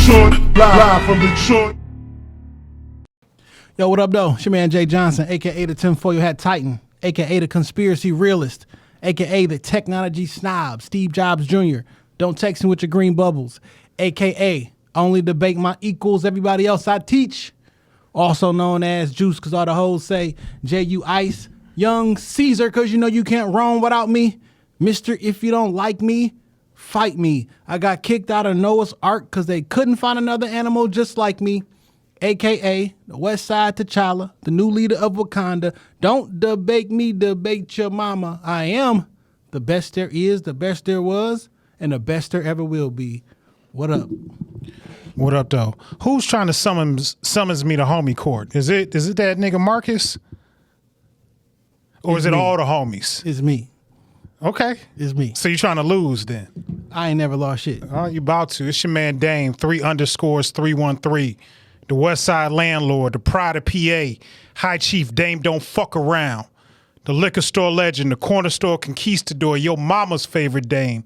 Detroit, live from Detroit. Yo, what up, though? It's your man, Jay Johnson, a.k.a. the tinfoil hat titan, a.k.a. the conspiracy realist, a.k.a. the technology snob, Steve Jobs Jr. Don't text me with your green bubbles, a.k.a. only debate my equals, everybody else I teach. Also known as Juice, because all the hoes say J.U. Ice. Young Caesar, because you know you can't roam without me. Mr. If you don't like me, fight me. I got kicked out of Noah's Ark because they couldn't find another animal just like me. A.K.A. the West Side T'Challa, the new leader of Wakanda. Don't debate me, debate your mama. I am the best there is, the best there was, and the best there ever will be. What up? What up, though? Who's trying to summons me to homie court? Is it that nigga Marcus? Or is it all the homies? It's me. Okay. It's me. So you trying to lose then? I ain't never lost shit. Oh, you about to. It's your man Dame, 3_313. The West Side Landlord, the Pride of PA, High Chief Dame Don't Fuck Around, the liquor store legend, the corner store conquistador, your mama's favorite Dame,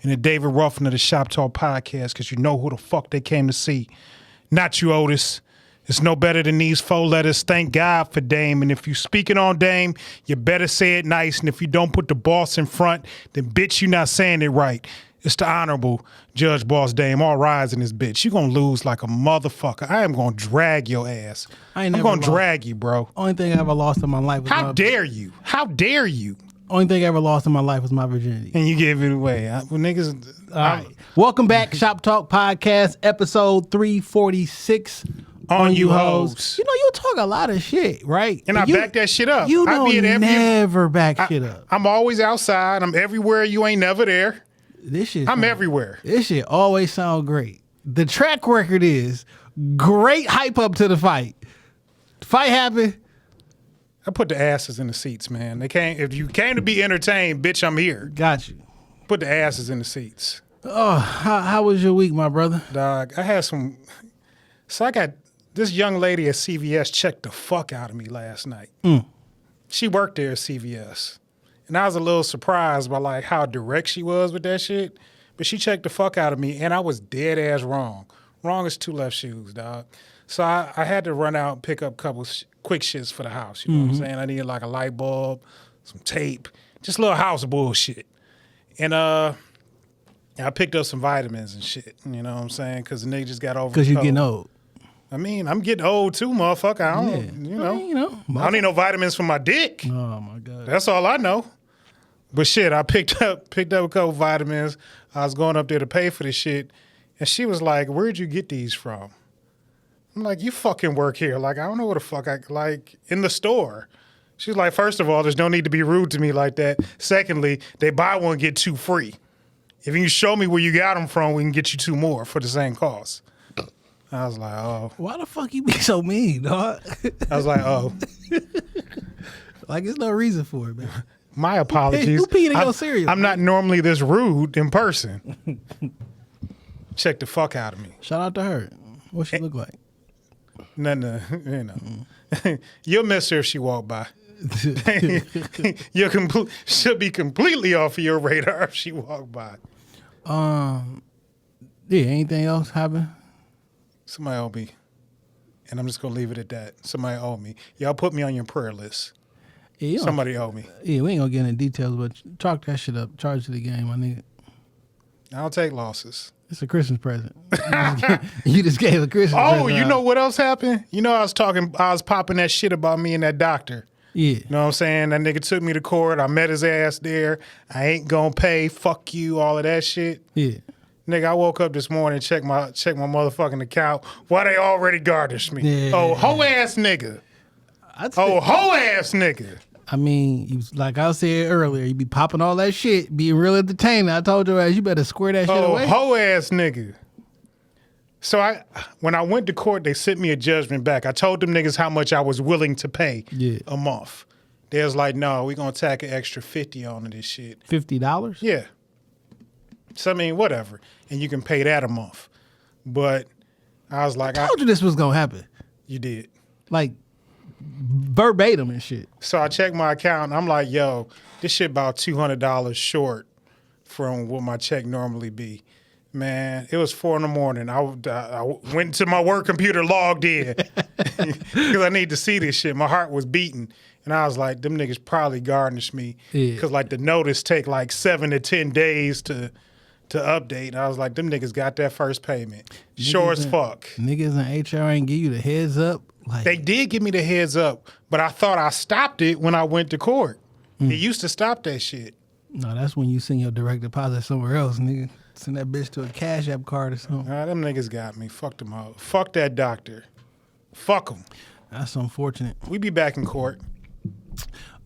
and the David Ruffin of the Shop Talk Podcast, because you know who the fuck they came to see. Not you, Otis. It's no better than these 4 letters. Thank God for Dame. And if you speaking on Dame, you better say it nice. And if you don't put the boss in front, then bitch, you not saying it right. It's the Honorable Judge Boss Dame. All rise in this bitch. You gonna lose like a motherfucker. I am gonna drag your ass. I'm gonna drag you, bro. Only thing I ever lost in my life was How dare you? How dare you? Only thing I ever lost in my life was my virginity. And you gave it away. Well, niggas. All right. Welcome back, Shop Talk Podcast, episode 346. On you hoes. You know, you talk a lot of shit, right? And I back that shit up. You don't never back shit up. I'm always outside. I'm everywhere. You ain't never there. I'm everywhere. This shit always sound great. The track record is great hype up to the fight. Fight happened. I put the asses in the seats, man. They can't. If you came to be entertained, bitch, I'm here. Got you. Put the asses in the seats. Oh, how was your week, my brother? Dog, I had some. So I got this young lady at CVS checked the fuck out of me last night. She worked there at CVS. And I was a little surprised by like how direct she was with that shit. But she checked the fuck out of me and I was dead ass wrong. Wrong as 2 left shoes, dog. So I had to run out and pick up a couple quick shits for the house. You know what I'm saying? I needed like a light bulb, some tape, just a little house bullshit. And I picked up some vitamins and shit. You know what I'm saying? Because the nigga just got over. Because you're getting old. I mean, I'm getting old too, motherfucker. I don't need no vitamins for my dick. Oh my God. That's all I know. But shit, I picked up a couple vitamins. I was going up there to pay for this shit. And she was like, where'd you get these from? I'm like, you fucking work here. Like, I don't know what the fuck in the store. She's like, first of all, there's no need to be rude to me like that. Secondly, they buy 1, get 2 free. If you can show me where you got them from, we can get you 2 more for the same cost. I was like, oh. Why the fuck you be so mean, dog? I was like, oh. Like, there's no reason for it, man. My apologies. Hey, who peed in your cereal? I'm not normally this rude in person. Check the fuck out of me. Shout out to her. What she look like? Nothing, you know. You'll miss her if she walk by. She'll be completely off of your radar if she walk by. Yeah, anything else happen? Somebody owe me. And I'm just going to leave it at that. Somebody owe me. Y'all put me on your prayer list. Yeah, somebody owe me. Yeah, we ain't going to get into details, but chalk that shit up. Charge to the game, my nigga. I'll take losses. It's a Christmas present. You just gave a Christmas present. Oh, you know what else happened? You know, I was popping that shit about me and that doctor. Yeah. You know what I'm saying? That nigga took me to court. I met his ass there. I ain't gonna pay. Fuck you, all of that shit. Yeah. Nigga, I woke up this morning and checked my motherfucking account. Why they already garnished me? Yeah. Oh, hoe-ass nigga. Hoe-ass nigga. I mean, like I said earlier, you be popping all that shit, being real entertaining. I told your ass, you better square that shit away. Hoe-ass nigga. So when I went to court, they sent me a judgment back. I told them niggas how much I was willing to pay a month. They was like, no, we gonna tack an extra $50 on this shit. $50? Yeah. So I mean, whatever. And you can pay that a month. But I was like, I told you this was gonna happen. You did. Like verbatim and shit. So I checked my account and I'm like, yo, this shit about $200 short from what my check normally be. Man, it was 4 a.m. I went to my work computer, logged in, because I need to see this shit. My heart was beating. And I was like, them niggas probably garnished me. Because, like, the notice take, like, 7 to 10 days to update. And I was like, them niggas got that first payment. Sure as fuck. Niggas in HR ain't give you the heads up? Like, They did give me the heads up, but I thought I stopped it when I went to court. It used to stop that shit. no, that's when you send your direct deposit somewhere else, nigga. Send that bitch to a Cash App card or something. Nah, them niggas got me. Fuck them out. Fuck that doctor. Fuck them. That's unfortunate. We be back in court.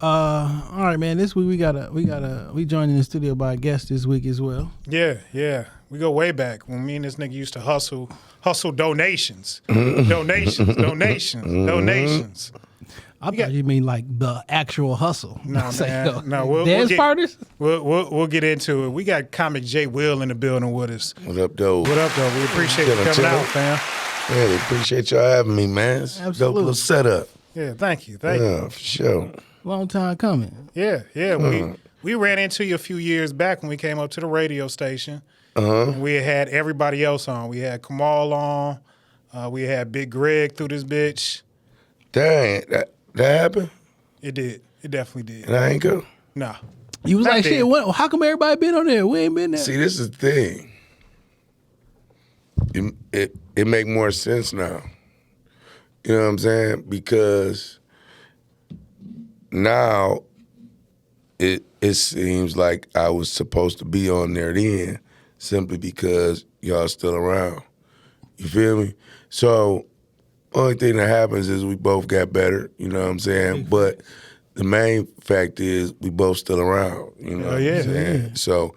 All right, man. This week we joined in the studio by a guest this week as well. Yeah. We go way back when me and this nigga used to hustle donations. Donations. I thought you mean like the actual hustle. Nah, Say, man. yo, No, we'll dance get, parties? We'll get into it. We got comic Jay Will in the building with us. What up, though? What up, though? We appreciate you coming Chilling. out, fam. Yeah, we appreciate y'all having me, man. It's a dope Absolutely. little setup. Yeah, thank you. Yeah, for sure. Long time coming. Yeah. We ran into you a few years back when we came up to the radio station. And we had everybody else on. We had Kamal on. We had Big Greg through this bitch. Dang, that happened? It did. It definitely did. And I ain't go? Nah. You was Not like, dead. shit, how come everybody been on there? We ain't been there. See, this is the thing. It make more sense now. You know what I'm saying? Because now it seems like I was supposed to be on there then simply because y'all still around. You feel me? So only thing that happens is we both got better, you know what I'm saying? But the main fact is we both still around, you know what I'm saying? So,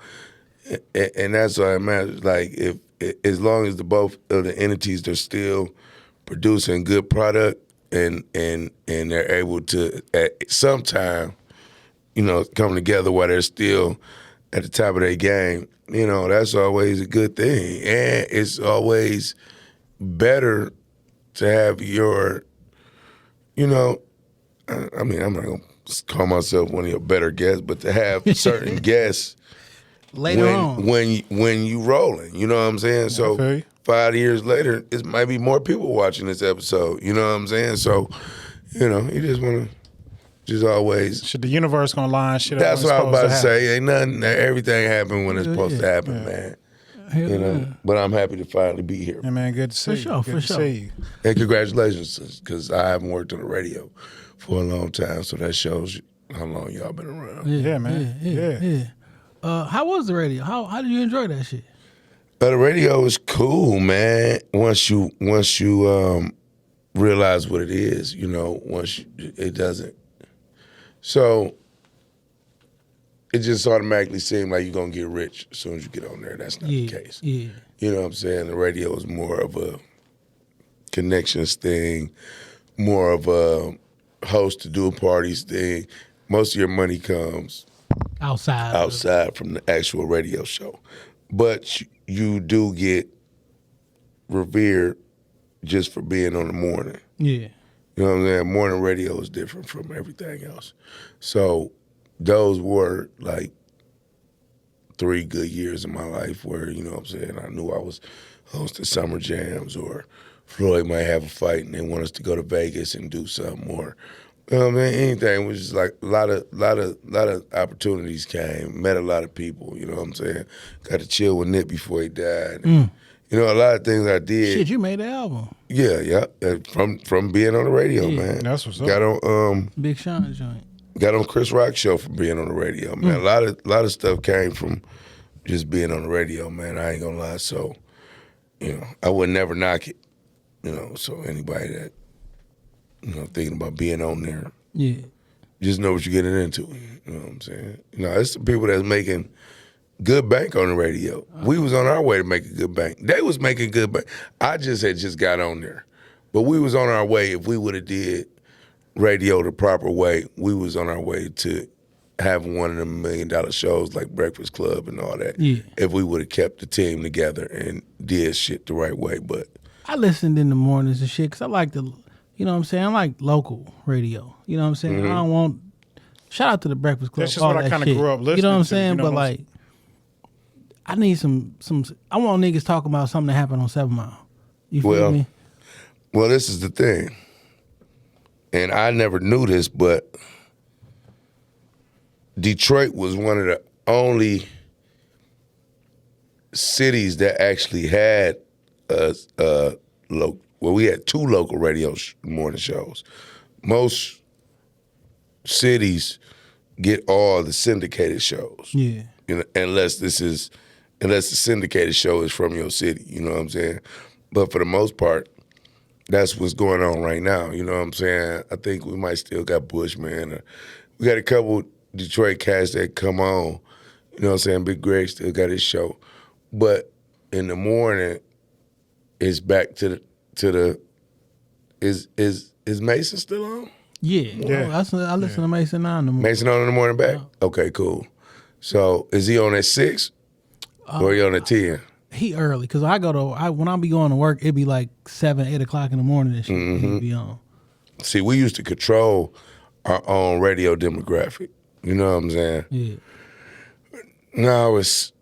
and that's all that matters. Like, if as long as the both of the entities are still producing good product and they're able to at some time, you know, come together while they're still at the top of their game, you know, that's always a good thing. And it's always better to have your, you know, I mean, I'm not going to call myself one of your better guests, but to have certain guests Later on. when you rolling, you know what I'm saying? So Okay. 5 years later, it might be more people watching this episode, you know what I'm saying? So, you know, you just want to just always. Should the universe gonna line shit up? That's when what I it's was about to supposed happen? say. Ain't nothing, everything happen when it's supposed to happen, man. Hell You know, yeah. but I'm happy to finally be here. Yeah, man, good to see For you. sure, Good for to sure. see you. And congratulations, because I haven't worked on the radio for a long time, so that shows how long y'all been around. Yeah, man. Yeah. How was the radio? How did you enjoy that shit? But the radio is cool, man. Once you realize what it is, you know, it doesn't. So it just automatically seemed like you're gonna get rich as soon as you get on there. That's not the case. Yeah. You know what I'm saying? The radio is more of a connections thing, more of a host to do parties thing. Most of your money comes outside from the actual radio show. But you do get revered just for being on the morning. Yeah. You know what I'm saying? Morning radio is different from everything else. So those were like 3 good years of my life where, you know what I'm saying, I knew I was hosting summer jams, or Floyd might have a fight and they want us to go to Vegas and do something, or you know what I mean, anything. It was just like a lot of opportunities came, met a lot of people, you know what I'm saying? Got to chill with Nick before he died. You know, a lot of things I did. Shit, you made the album. Yeah. From being on the radio, man. That's what's up. Got on Big Sean joint. got on Chris Rock's show from being on the radio, man. A lot of stuff came from just being on the radio, man. I ain't gonna lie. So, you know, I would never knock it. You know, so anybody that, you know, thinking about being on there, Yeah. just know what you're getting into. You know what I'm saying? You know, it's the people that's making good bank on the radio. We was on our way to make a good bank. They was making good bank. I just had just got on there. But we was on our way. If we would have did radio the proper way, we was on our way to having one of the $1 million shows like Breakfast Club and all that. Yeah. If we would have kept the team together and did shit the right way. But I listened in the mornings and shit because I like you know what I'm saying? I like local radio. You know what I'm saying? I don't want, shout out to the Breakfast Club. That's just all what I that kinda shit. grew up You know what I'm listening to, saying? you know But what I'm like, I need some. I want niggas talking about something that happened on 7 Mile. You feel me? Well, this is the thing, and I never knew this, but Detroit was one of the only cities that actually had we had 2 local radio morning shows. Most cities get all the syndicated shows. Yeah. Unless the syndicated show is from your city, you know what I'm saying? But for the most part, that's what's going on right now, you know what I'm saying? I think we might still got Bushman. We got a couple Detroit cats that come on, you know what I'm saying? Big Greg still got his show. But in the morning, it's back to the is Mason still on? Yeah. I listen to Mason on in the morning. Mason on in the morning back? Yeah. Okay, cool. So is he on at 6 or he on at 10? He early because when I be going to work, it'd be like 7, 8 o'clock in the morning and shit. He'd be on. See, we used to control our own radio demographic. You know what I'm saying? Yeah. Now it's,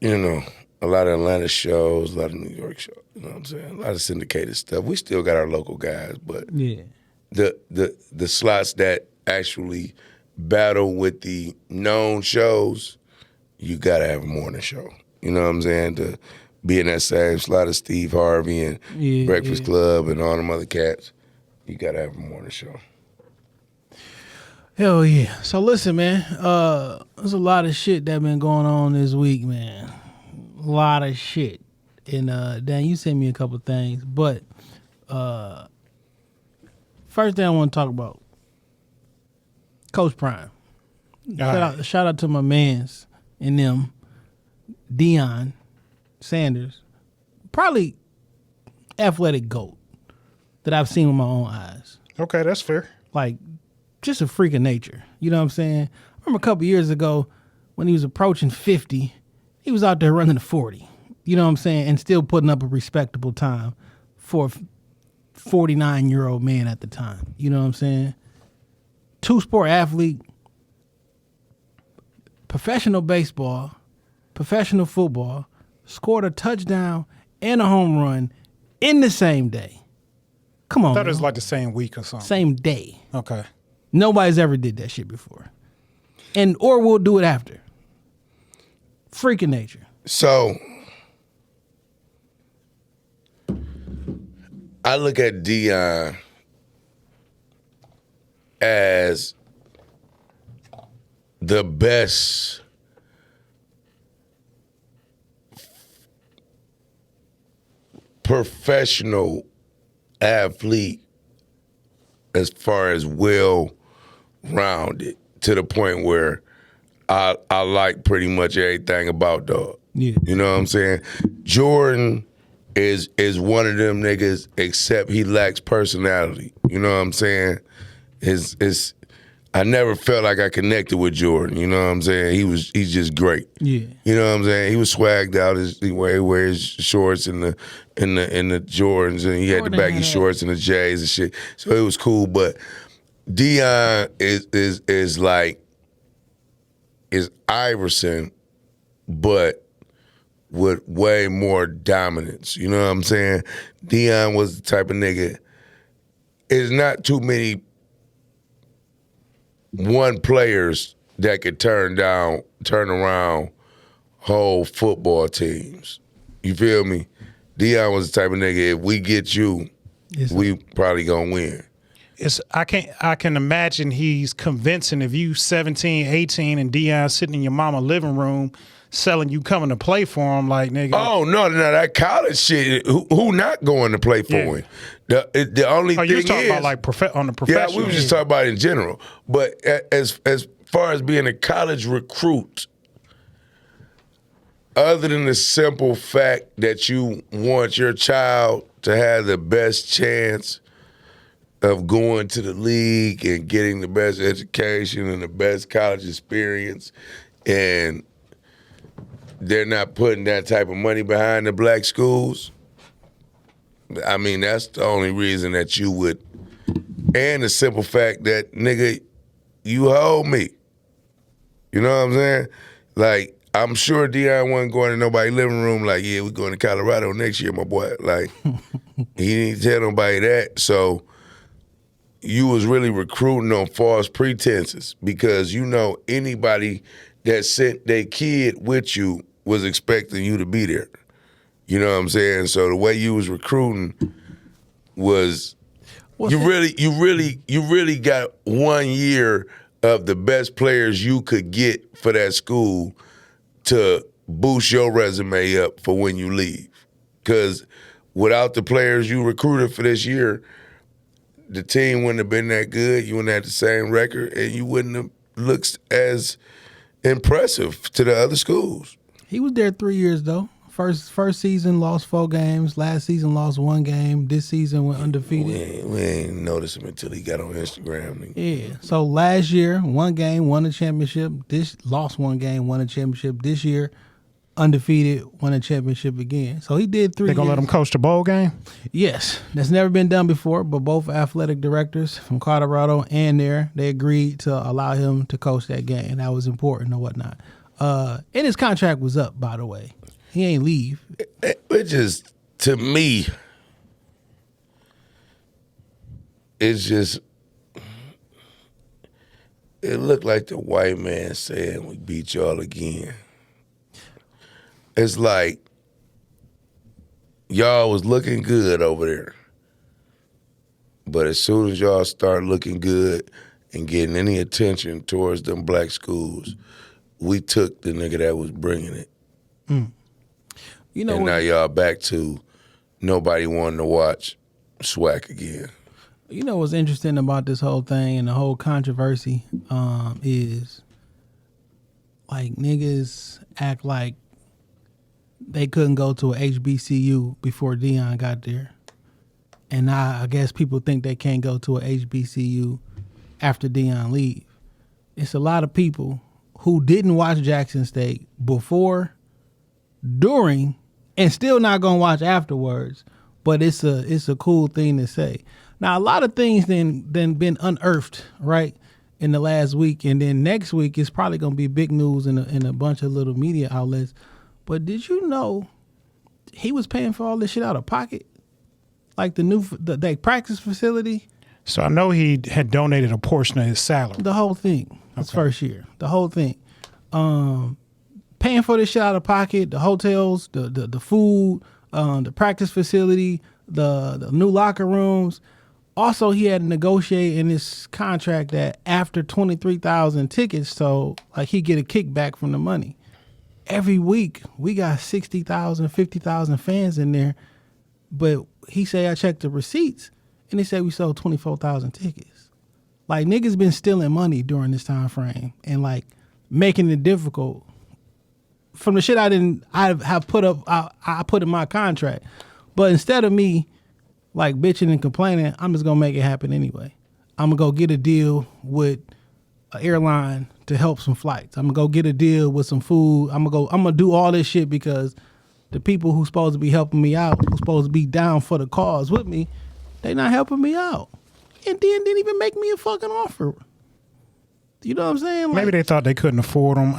a lot of Atlanta shows, a lot of New York shows. You know what I'm saying? A lot of syndicated stuff. We still got our local guys, but the slots that actually battle with the known shows, you gotta have a morning show. You know what I'm saying? To be in that same slot of Steve Harvey and Breakfast Club and all them other cats, you gotta have a morning show. Hell yeah. So listen, man, there's a lot of shit that been going on this week, man. A lot of shit. And Dan, you sent me a couple things, but first thing I want to talk about, Coach Prime. Shout out to my mans and them, Deion Sanders, probably athletic GOAT that I've seen with my own eyes. Okay, that's fair. Like, just a freak of nature. You know what I'm saying? I remember a couple years ago when he was approaching 50, he was out there running a 40. You know what I'm saying? And still putting up a respectable time for a 49-year-old man at the time. You know what I'm saying? 2-sport athlete, professional baseball, professional football, scored a touchdown and a home run in the same day. Come on, I thought man. it was like the same week or something. Same day. Okay. Nobody's ever did that shit before. Or we'll do it after. Freaking nature. So I look at Deion as the best professional athlete as far as well-rounded, to the point where I like pretty much everything about dog. Yeah. You know what I'm saying? Jordan is one of them niggas, except he lacks personality. You know what I'm saying? I never felt like I connected with Jordan. You know what I'm saying? He's just great. Yeah. You know what I'm saying? He was swagged out. He wears shorts and the Jordans, and he had the baggy shorts and the J's and shit. So it was cool. But Deion is like Iverson, but with way more dominance. You know what I'm saying? Deion was the type of nigga. It's not too many one players that could turn around whole football teams. You feel me? Deion was the type of nigga, if we get you, we probably gonna win. I can imagine he's convincing if you 17, 18 and Deion sitting in your mama living room selling you coming to play for him, like, nigga. Oh, no, that college shit, who not going to play for him? The only thing you was talking is, about like on the professional. Yeah, we were just talking about it in general. But as far as being a college recruit, other than the simple fact that you want your child to have the best chance of going to the league and getting the best education and the best college experience, and they're not putting that type of money behind the black schools, I mean, that's the only reason that you would. And the simple fact that, nigga, you hold me. You know what I'm saying? Like, I'm sure Deion wasn't going to nobody's living room like, yeah, we're going to Colorado next year, my boy. Like, he didn't tell nobody that. So you was really recruiting on false pretenses because you know anybody that sent their kid with you was expecting you to be there. You know what I'm saying? So the way you was recruiting was you really got 1 year of the best players you could get for that school to boost your resume up for when you leave. Because without the players you recruited for this year, the team wouldn't have been that good. You wouldn't have the same record, and you wouldn't have looked as impressive to the other schools. He was there 3 years, though. First season, lost 4 games. Last season, lost 1 game. This season, went undefeated. We ain't noticed him until he got on Instagram. Yeah. So last year, 1 game, won a championship. Lost 1 game, won a championship. This year, undefeated, won a championship again. So he did 3 years. They gonna let him coach the bowl game? Yes. That's never been done before, but both athletic directors from Colorado and they agreed to allow him to coach that game. That was important and whatnot. And his contract was up, by the way. He ain't leave. It just, to me, it's just, it looked like the white man saying we beat y'all again. It's like y'all was looking good over there. But as soon as y'all start looking good and getting any attention towards them black schools, we took the nigga that was bringing it. You know, and now y'all back to nobody wanting to watch SWAC again. You know what's interesting about this whole thing and the whole controversy is like niggas act like they couldn't go to a HBCU before Deion got there. And I guess people think they can't go to a HBCU after Deion leave. It's a lot of people who didn't watch Jackson State before, during, and still not gonna watch afterwards. But it's a cool thing to say. Now a lot of things then been unearthed, right, in the last week, and then next week it's probably gonna be big news in a bunch of little media outlets. But did you know he was paying for all this shit out of pocket? Like the practice facility? So I know he had donated a portion of his salary. The whole thing. His first year. The whole thing. Paying for this shit out of pocket, the hotels, the food, the practice facility, the new locker rooms. Also, he had to negotiate in his contract that after 23,000 tickets, so like he get a kickback from the money. Every week, we got 60,000, 50,000 fans in there. But he say, I checked the receipts, and they said we sold 24,000 tickets. Like, niggas been stealing money during this time frame and, like, making it difficult. From the shit I have put up, I put in my contract. But instead of me, like, bitching and complaining, I'm just going to make it happen anyway. I'm going to go get a deal with an airline to help some flights. I'm going to go get a deal with some food. I'm going to do all this shit because the people who's supposed to be helping me out, who's supposed to be down for the cause with me, they not helping me out. And then didn't even make me a fucking offer. You know what I'm saying? Like, maybe they thought they couldn't afford him.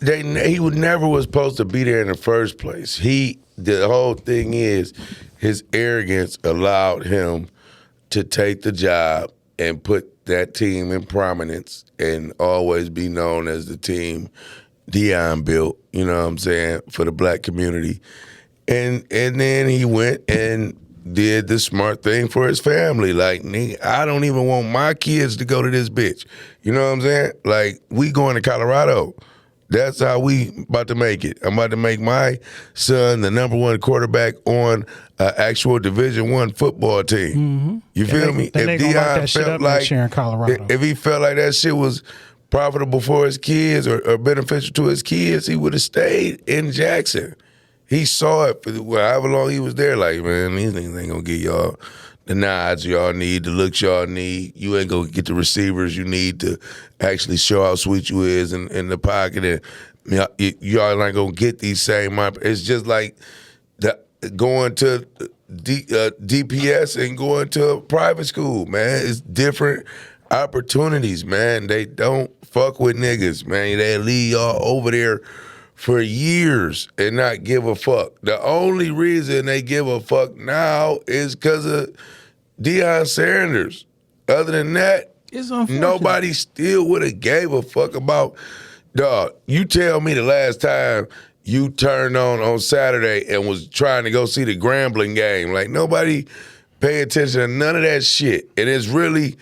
He never was supposed to be there in the first place. The whole thing is his arrogance allowed him to take the job and put that team in prominence and always be known as the team Deion built, you know what I'm saying, for the black community. And then he went and did the smart thing for his family. Like, nigga, I don't even want my kids to go to this bitch. You know what I'm saying? Like, we going to Colorado. That's how we about to make it. I'm about to make my son the #1 quarterback on an actual Division I football team. Mm-hmm. You feel me? If Deion felt like in Colorado. If he felt like that shit was profitable for his kids or beneficial to his kids, he would have stayed in Jackson. He saw it for however long he was there. Like, man, these niggas ain't gonna get y'all the nods y'all need, the looks y'all need. You ain't gonna get the receivers you need to actually show how sweet you is in the pocket. And y'all not gonna get these same. It's just like going to DPS and going to a private school, man. It's different opportunities, man. They don't fuck with niggas, man. They leave y'all over there for years and not give a fuck. The only reason they give a fuck now is because of Deion Sanders. Other than that, It's unfortunate. nobody still would have gave a fuck about, dog, you tell me the last time you turned on Saturday and was trying to go see the Grambling game. Like, nobody pay attention to none of that shit. And it's really,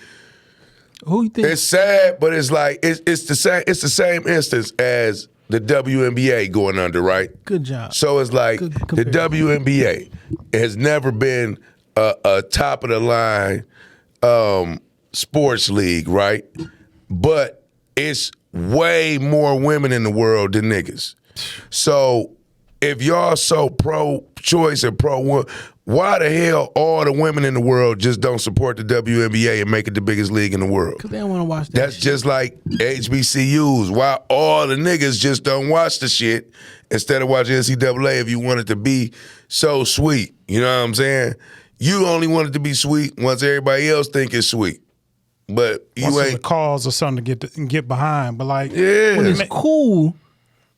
Who you think? it's sad, but it's like, it's the same instance as the WNBA going under, right? Good job. So it's like Good the comparison. WNBA has never been a top of the line sports league, right? But it's way more women in the world than niggas. So if y'all so pro-choice and pro-woman, why the hell all the women in the world just don't support the WNBA and make it the biggest league in the world? Because they don't want to watch that. That's shit. just like HBCUs. Why all the niggas just don't watch the shit instead of watching NCAA if you want it to be so sweet. You know what I'm saying? You only want it to be sweet once everybody else think it's sweet. But you Once it's a ain't. cause or something to get behind. But like, Yeah. When it's cool.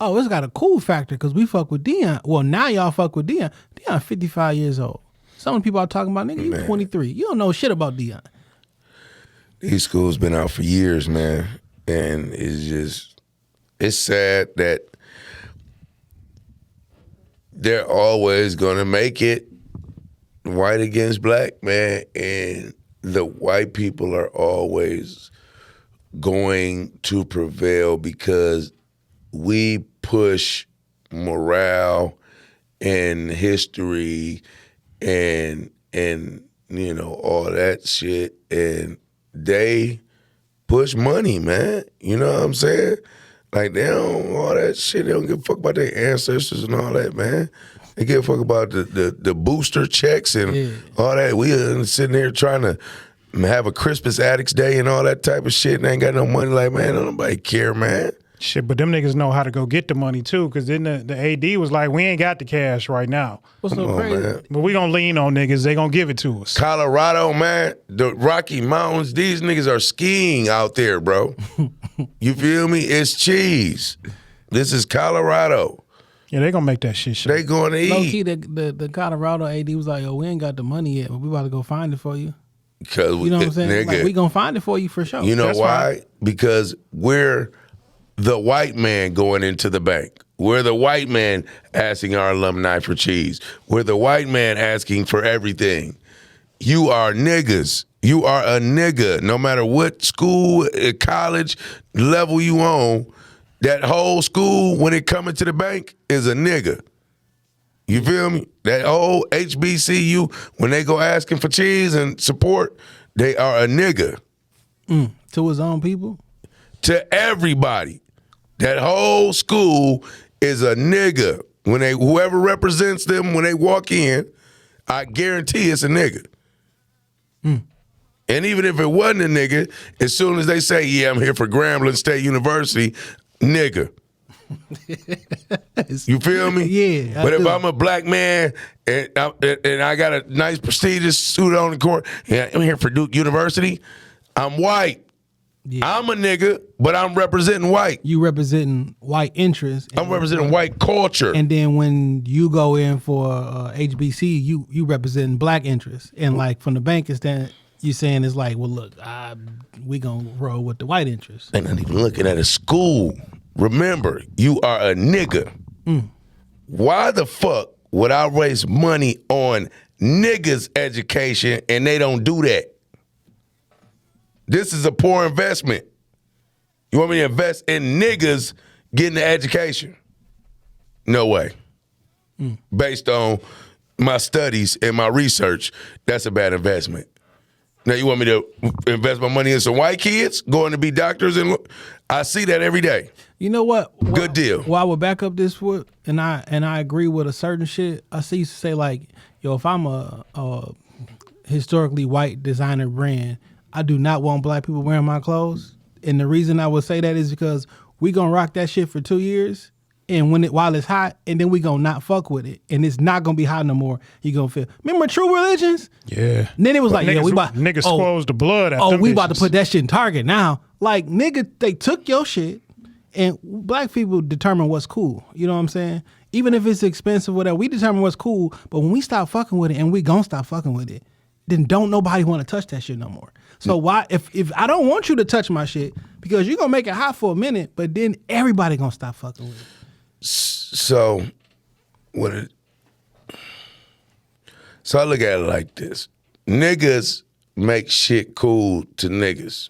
Oh, it's got a cool factor because we fuck with Deion. Well, now y'all fuck with Deion. Deion 55 years old. Some of the people are talking about, nigga, you 23. You don't know shit about Deion. These schools been out for years, man. And it's sad that they're always gonna make it white against black, man. And the white people are always going to prevail because we push morale and history and you know, all that shit, and they push money, man. You know what I'm saying? Like, they don't, all that shit, they don't give a fuck about their ancestors and all that, man. They give a fuck about the booster checks and all that. We are sitting here trying to have a Christmas Addicts Day and all that type of shit and ain't got no money. Like, man, don't nobody care, man. shit, but them niggas know how to go get the money too, because then the AD was like, we ain't got the cash right now. What's so crazy? Man. But we gonna lean on niggas. They gonna give it to us. Colorado, man, the Rocky Mountains, these niggas are skiing out there, bro. You feel me? It's cheese. This is Colorado. Yeah, they gonna make that shit. They going to Low eat. key, the Colorado AD was like, yo, we ain't got the money yet, but we about to go find it for you. Because You know what I'm saying? nigga, Like, we gonna find it for you for sure. you know That's why? right. Because we're the white man going into the bank. We're the white man asking our alumni for cheese. We're the white man asking for everything. You are niggas. You are a nigga. No matter what school, college level you on, that whole school, when it coming to the bank, is a nigga. You feel me? That whole HBCU, when they go asking for cheese and support, they are a nigga. To his own people. To everybody. That whole school is a nigga. When they, whoever represents them when they walk in, I guarantee it's a nigga. And even if it wasn't a nigga, as soon as they say, yeah, I'm here for Grambling State University, nigga. You feel me? Yeah, I But if do. I'm a black man and I got a nice prestigious suit on the court, and I'm here for Duke University, I'm white. Yeah. I'm a nigga, but I'm representing white. You representing white interests. I'm representing white culture. And then when you go in for HBC, you representing black interests. And like from the bank, it's then you saying it's like, well, look, we gonna roll with the white interests. Ain't not even looking at a school. Remember, you are a nigga. Why the fuck would I waste money on niggas' education and they don't do that? This is a poor investment. You want me to invest in niggas getting the education? No way. Based on my studies and my research, that's a bad investment. Now you want me to invest my money in some white kids going to be doctors? And I see that every day. You know what? Good deal. Well, I would back up this foot, and I agree with a certain shit. I see used to say like, yo, if I'm a historically white designer brand, I do not want black people wearing my clothes. And the reason I would say that is because we gonna rock that shit for 2 years, and while it's hot, and then we gonna not fuck with it, and it's not gonna be hot no more. You gonna feel. Remember True Religions? Yeah. And then it was like, yo, we about niggas squoze the blood out Oh, them we about to bitches. put that shit in Target now. Like, nigga, they took your shit And black people determine what's cool. You know what I'm saying? Even if it's expensive, whatever, we determine what's cool. But when we stop fucking with it, and we gon' stop fucking with it, then don't nobody want to touch that shit no more. So why, if I don't want you to touch my shit, because you're gonna make it hot for a minute, but then everybody gonna stop fucking with it. So I look at it like this. Niggas make shit cool to niggas.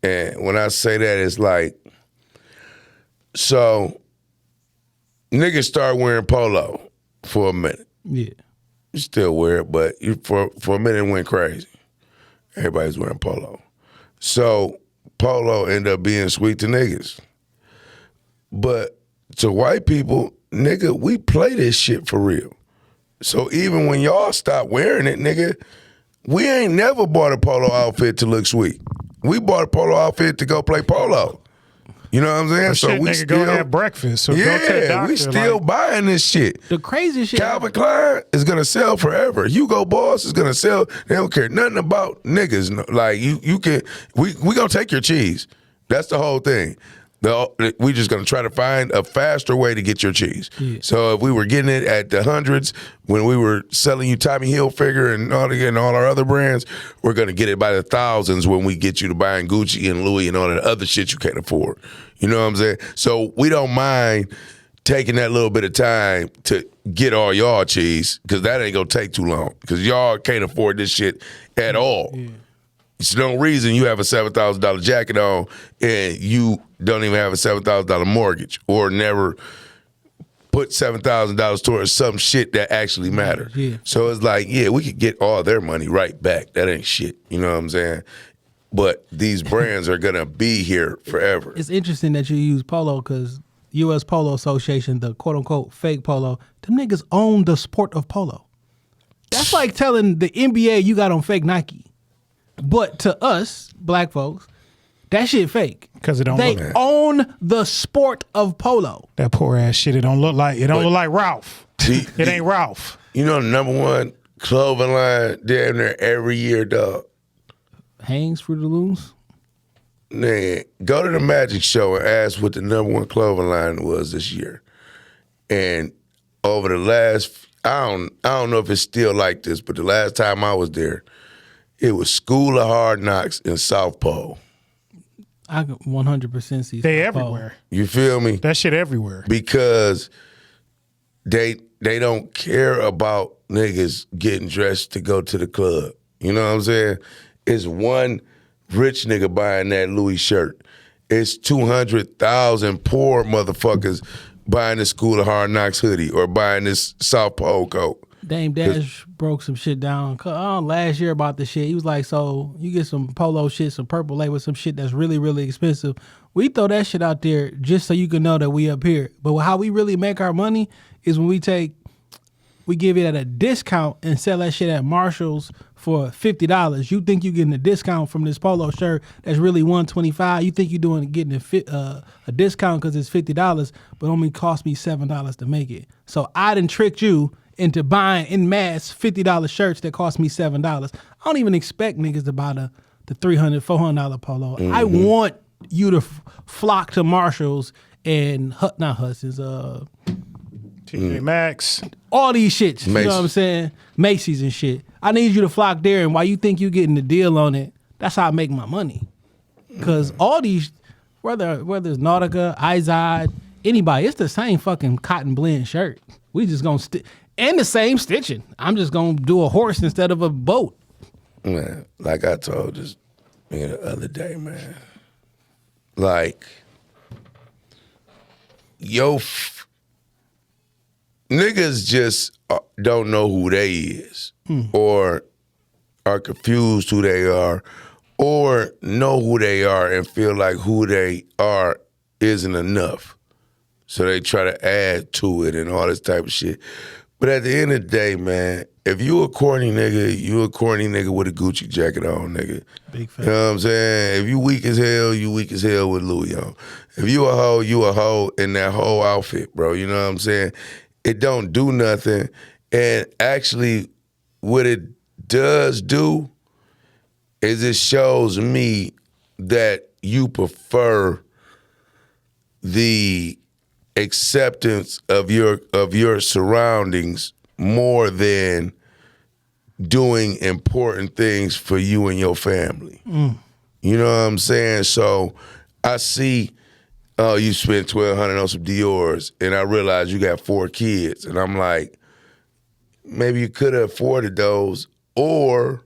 And when I say that, it's like, so niggas start wearing polo for a minute. Yeah. You still wear it, but for a minute it went crazy. Everybody's wearing polo. So polo ended up being sweet to niggas. But to white people, nigga, we play this shit for real. So even when y'all stop wearing it, nigga, we ain't never bought a polo outfit to look sweet. We bought a polo outfit to go play polo. You know what I'm saying? Well, so shit, we nigga, still go have breakfast. So go to the yeah, doctor, we still buying this shit. The crazy shit. Calvin Klein is gonna sell forever. Hugo Boss is gonna sell. They don't care nothing about niggas. Like you can. We gonna take your cheese. That's the whole thing. We just gonna try to find a faster way to get your cheese. Yeah. So if we were getting it at the hundreds when we were selling you Tommy Hilfiger and all our other brands, we're gonna get it by the thousands when we get you to buying Gucci and Louis and all that other shit you can't afford. You know what I'm saying? So we don't mind taking that little bit of time to get all y'all cheese, because that ain't gonna take too long, because y'all can't afford this shit at all. Yeah. It's no reason you have a $7,000 jacket on and you don't even have a $7,000 mortgage, or never put $7,000 towards some shit that actually matters. Yeah. So it's like, yeah, we could get all their money right back. That ain't shit. You know what I'm saying? But these brands are gonna be here forever. It's interesting that you use polo, because U.S. Polo Association, the quote unquote fake polo, them niggas own the sport of polo. That's like telling the NBA you got on fake Nike. But to us, black folks, that shit fake. Because it don't they look like own the sport of polo. that poor ass shit. It don't look like Ralph. It ain't Ralph. You know the number one clothing line damn near every year, dog. Hanes, Fruit of the Looms. Man, go to the Magic Show and ask what the number one clothing line was this year. And over the last, I don't know if it's still like this, but the last time I was there, it was School of Hard Knocks in South Pole. I can 100% see They South Pole. everywhere. You feel me? That shit everywhere. Because they don't care about niggas getting dressed to go to the club. You know what I'm saying? It's one rich nigga buying that Louis shirt. It's 200,000 poor motherfuckers buying the School of Hard Knocks hoodie or buying this South Pole coat. Dame Dash broke some shit down last year about the shit. He was like, so you get some polo shit, some purple label, some shit that's really, really expensive. We throw that shit out there just so you can know that we up here. But how we really make our money is when we give it at a discount and sell that shit at Marshall's for $50. You think you're getting a discount from this polo shirt that's really $125. You think you're getting a discount because it's $50, but only cost me $7 to make it. So I done tricked you into buying in mass $50 shirts that cost me $7. I don't even expect niggas to buy the $300, $400 polo. Mm-hmm. I want you to flock to Marshalls and not Hudson's, TJ Maxx. all these shits. Macy's. You know what I'm saying? Macy's and shit. I need you to flock there, and while you think you getting the deal on it, that's how I make my money. Because all these, whether it's Nautica, Izod, anybody, it's the same fucking cotton blend shirt. We just gonna and the same stitching. I'm just gonna do a horse instead of a boat. Man, like I told this the other day, man. Like, niggas just don't know who they is, or are confused who they are, or know who they are and feel like who they are isn't enough. So they try to add to it and all this type of shit. But at the end of the day, man, if you a corny nigga, you a corny nigga with a Gucci jacket on, nigga. Big fan. You know what I'm saying? If you weak as hell, you weak as hell with Louis on. If you a hoe in that whole outfit, bro. You know what I'm saying? It don't do nothing. And actually, what it does do is it shows me that you prefer the acceptance of your surroundings more than doing important things for you and your family. You know what I'm saying? So I see, oh, you spent $1,200 on some Dior's, and I realize you got 4 kids, and I'm like, maybe you could have afforded those, or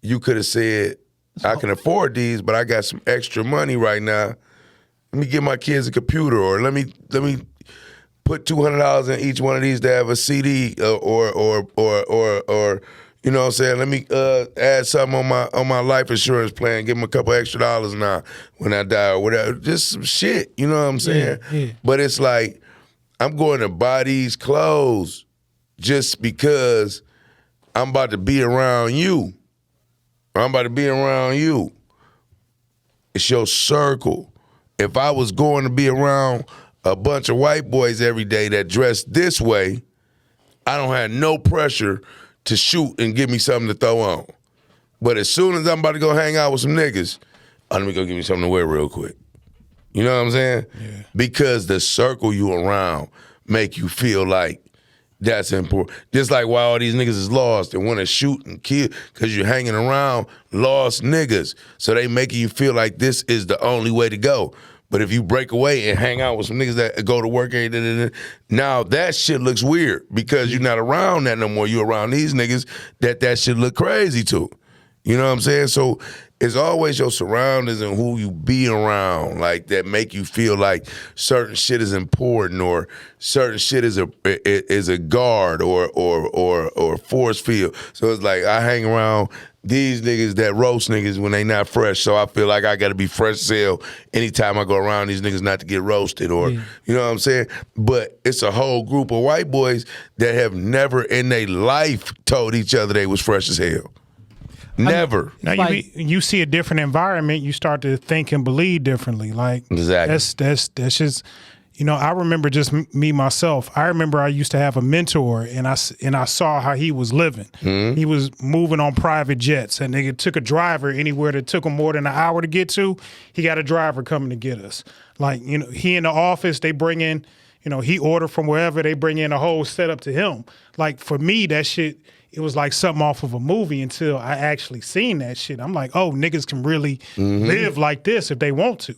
you could have said, I can afford these, but I got some extra money right now. Let me give my kids a computer, or let me put $200 in each one of these to have a CD, or you know what I'm saying? Let me add something on my life insurance plan. Give them a couple extra dollars now when I die or whatever. Just some shit. You know what I'm saying? Yeah. But it's like I'm going to buy these clothes just because I'm about to be around you. I'm about to be around you. It's your circle. If I was going to be around a bunch of white boys every day that dress this way, I don't have no pressure to shoot and give me something to throw on. But as soon as I'm about to go hang out with some niggas, let me go give me something to wear real quick. You know what I'm saying? Yeah. Because the circle you around make you feel like that's important. Just like why all these niggas is lost and want to shoot and kill because you're hanging around lost niggas. So they making you feel like this is the only way to go. But if you break away and hang out with some niggas that go to work every day, now that shit looks weird because you're not around that no more. You're around these niggas that shit look crazy to. You know what I'm saying? So it's always your surroundings and who you be around, like that make you feel like certain shit is important or certain shit is a guard or force field. So it's like I hang around these niggas that roast niggas when they not fresh, so I feel like I got to be fresh as hell anytime I go around these niggas not to get roasted or, you know what I'm saying? But it's a whole group of white boys that have never in their life told each other they was fresh as hell. Never. Now you see a different environment, you start to think and believe differently. Like exactly. That's just, you know, I remember just me myself. I remember I used to have a mentor, and I saw how he was living. Mm-hmm. He was moving on private jets, and they took a driver anywhere that took him more than an hour to get to. He got a driver coming to get us. Like, you know, he in the office, they bring in, you know, he ordered from wherever, they bring in a whole setup to him. Like for me, that shit, it was like something off of a movie until I actually seen that shit. I'm like, oh, niggas can really live like this if they want to.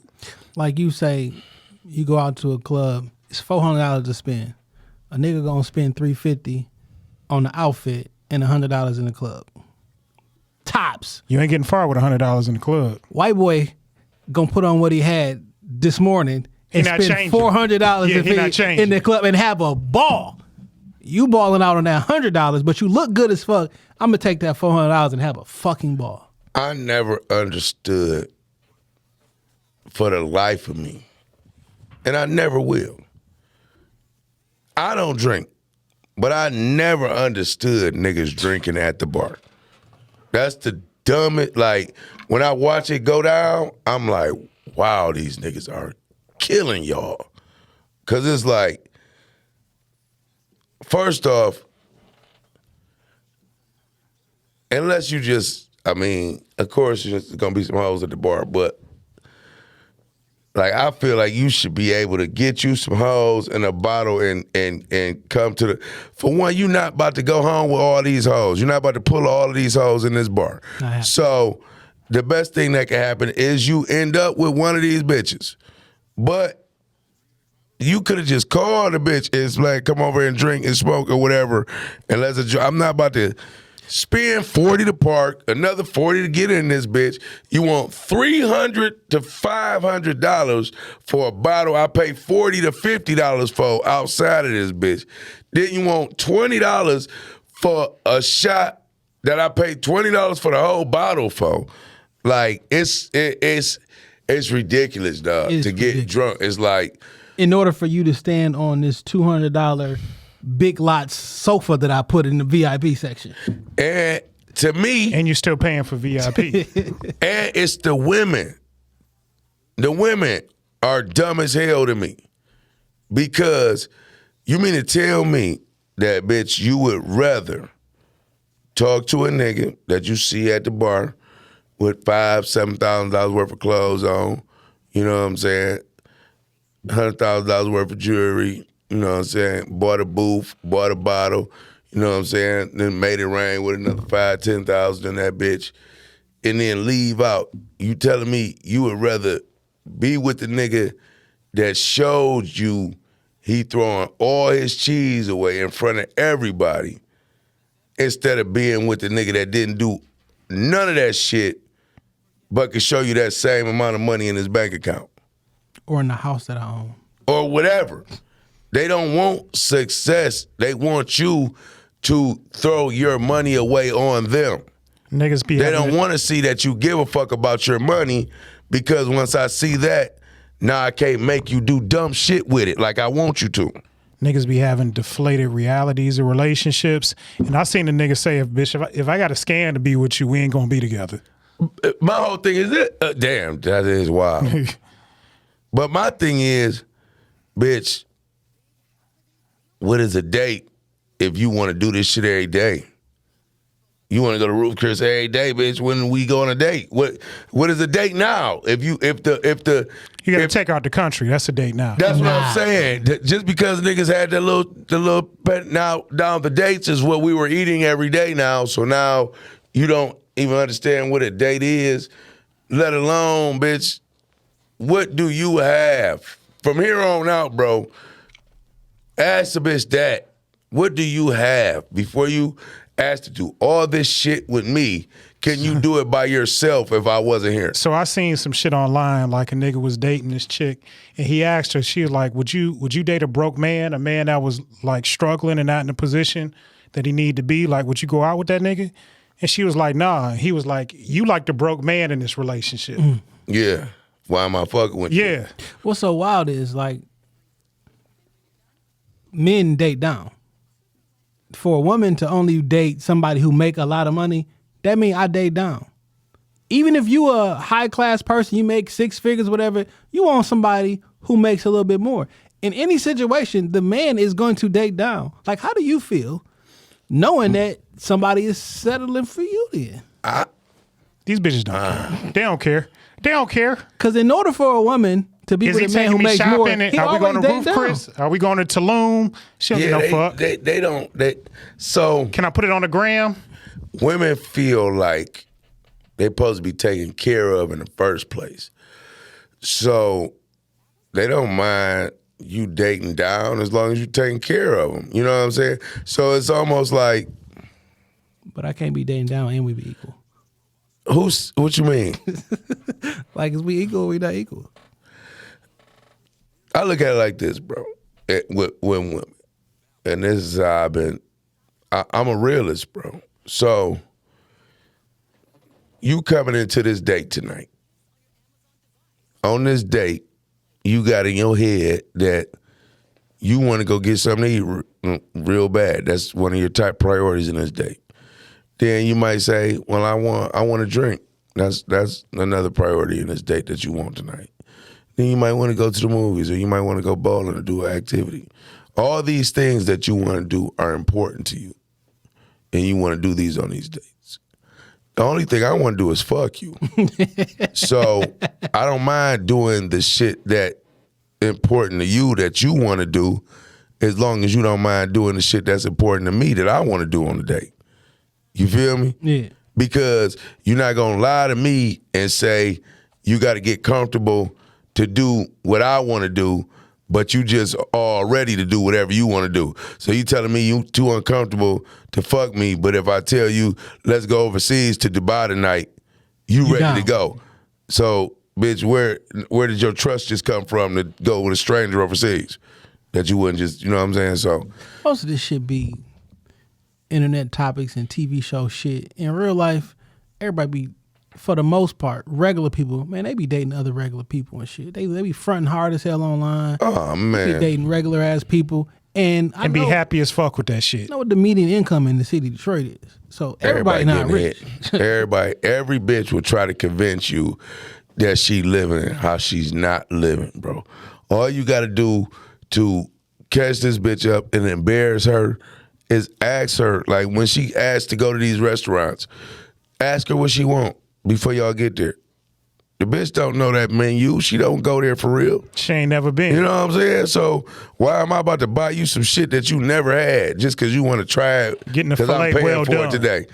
Like you say, you go out to a club, it's $400 to spend. A nigga gonna spend $350 on the outfit and $100 in the club. Tops. You ain't getting far with $100 in the club. White boy gonna put on what he had this morning and spend $400 in the club and have a ball. You balling out on that $100, but you look good as fuck. I'm gonna take that $400 and have a fucking ball. I never understood for the life of me, and I never will. I don't drink, but I never understood niggas drinking at the bar. That's the dumbest. Like, when I watch it go down, I'm like, wow, these niggas are killing y'all. Because it's like, first off, unless you just, I mean, of course, there's going to be some hoes at the bar, but like, I feel like you should be able to get you some hoes and a bottle and come to the, for one, you're not about to go home with all these hoes. You're not about to pull all of these hoes in this bar. So the best thing that can happen is you end up with one of these bitches. But you could have just called the bitch and like, come over and drink and smoke or whatever. And I'm not about to spend $40 to park, another $40 to get in this bitch. You want $300 to $500 for a bottle I pay $40 to $50 for outside of this bitch. Then you want $20 for a shot that I paid $20 for the whole bottle for. Like, it's ridiculous, dog, to get drunk. It's like, in order for you to stand on this $200 Big Lots sofa that I put in the VIP section. And to me... And you're still paying for VIP. And it's the women. The women are dumb as hell to me. Because you mean to tell me that, bitch, you would rather talk to a nigga that you see at the bar with $5,000-$7,000 worth of clothes on. You know what I'm saying? $100,000 worth of jewelry. You know what I'm saying? Bought a booth, bought a bottle. You know what I'm saying? Then made it rain with another $5,000-$10,000 in that bitch, and then leave out. You telling me you would rather be with the nigga that showed you he throwing all his cheese away in front of everybody instead of being with the nigga that didn't do none of that shit but could show you that same amount of money in his bank account? Or in the house that I own. Or whatever. They don't want success. They want you to throw your money away on them. Niggas be They don't want to see that you give a fuck about your money, because once I see that, now I can't make you do dumb shit with it like I want you to. Niggas be having deflated realities of relationships. And I seen the nigga say, if I got a scan to be with you, we ain't gonna be together. My whole thing is that, damn, that is wild. But my thing is, bitch, what is a date if you want to do this shit every day? You want to go to Roof Chris every day, bitch. When we go on a date, what is a date now? If you gotta take out the country, that's a date now. That's what I'm saying. Just because niggas had the little now the dates is what we were eating every day now. So now you don't even understand what a date is, let alone, bitch, what do you have from here on out, bro? Ask the bitch that. What do you have before you asked to do all this shit with me? Can you do it by yourself if I wasn't here? So I seen some shit online, like a nigga was dating this chick, and he asked her, she was like, would you date a broke man, a man that was like struggling and not in a position that he needed to be? Like, would you go out with that nigga? And she was like, nah. He was like, you like the broke man in this relationship. Yeah. Why am I fucking with you? Yeah. What's so wild is, like, men date down. For a woman to only date somebody who make a lot of money, that means I date down. Even if you a high class person, you make six figures, whatever, you want somebody who makes a little bit more. In any situation, the man is going to date down. Like, how do you feel knowing that somebody is settling for you then? These bitches don't care. They don't care. They don't care. Because in order for a woman to be with a man who makes more, he are we going to always Roof Chris? Are we going to Tulum? She don't give no fuck. They don't. So can I put it on the gram? Women feel like they're supposed to be taken care of in the first place. So they don't mind you dating down as long as you're taking care of them. You know what I'm saying? So it's almost like. But I can't be dating down and we be equal. What you mean? Like, is we equal or we not equal? I look at it like this, bro. With women. And this is how I've been. I'm a realist, bro. So you coming into this date tonight. On this date, you got in your head that you want to go get something to eat real bad. That's one of your top priorities in this date. Then you might say, well, I want to drink. That's another priority in this date that you want tonight. Then you might want to go to the movies, or you might want to go bowling or do an activity. All these things that you want to do are important to you, and you want to do these on these dates. The only thing I want to do is fuck you. So I don't mind doing the shit that important to you that you want to do, as long as you don't mind doing the shit that's important to me that I want to do on the date. You feel me? Yeah. Because you're not going to lie to me and say you got to get comfortable to do what I want to do, but you just all ready to do whatever you want to do. So you telling me you too uncomfortable to fuck me, but if I tell you let's go overseas to Dubai tonight, you ready down to go. So, bitch, where did your trust just come from to go with a stranger overseas? That you wouldn't just, you know what I'm saying? So most of this shit be internet topics and TV show shit. In real life, everybody be, for the most part, regular people, man, they be dating other regular people and shit. They be fronting hard as hell online. Oh, man. They be dating regular ass people. And be happy as fuck with that shit. I know what the median income in the city of Detroit is. So everybody not rich. Every bitch will try to convince you that she living how she's not living, bro. All you got to do to catch this bitch up and embarrass her is ask her, like when she asks to go to these restaurants, ask her what she want. before y'all get there. The bitch don't know that menu. She don't go there for real. She ain't never been. You know what I'm saying? So why am I about to buy you some shit that you never had just because you want to try it? Getting the because I'm filet paying well for done. it today.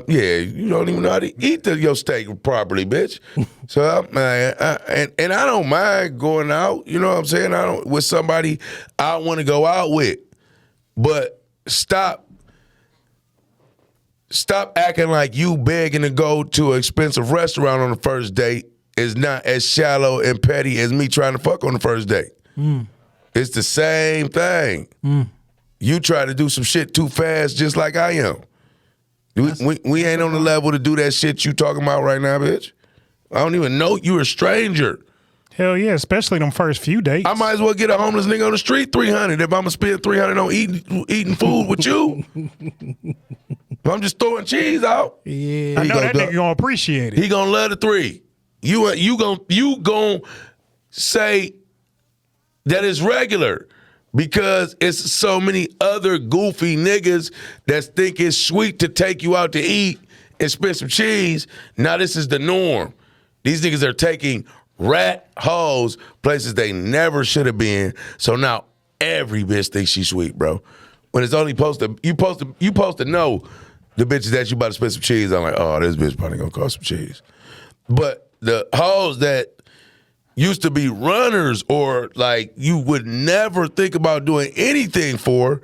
Yeah, you don't even know how to eat your steak properly, bitch. So and I don't mind going out. You know what I'm saying? I don't with somebody I want to go out with, but stop acting like you begging to go to an expensive restaurant on the first date is not as shallow and petty as me trying to fuck on the first date. It's the same thing. You try to do some shit too fast just like I am. We ain't on the level to do that shit you talking about right now, bitch. I don't even know you a stranger. Hell yeah, especially them first few dates. I might as well get a homeless nigga on the street $300 if I'm gonna spend $300 on eating food with you. I'm just throwing cheese out. Yeah. I know that nigga gonna appreciate it. He gonna love the $3. You gonna say that it's regular because it's so many other goofy niggas that think it's sweet to take you out to eat and spend some cheese. Now this is the norm. These niggas are taking rat hoes places they never should have been. So now every bitch thinks she's sweet, bro. When it's only you supposed to know the bitches that you about to spend some cheese on. Like, oh, this bitch probably gonna cost some cheese. But the hoes that used to be runners or like you would never think about doing anything for,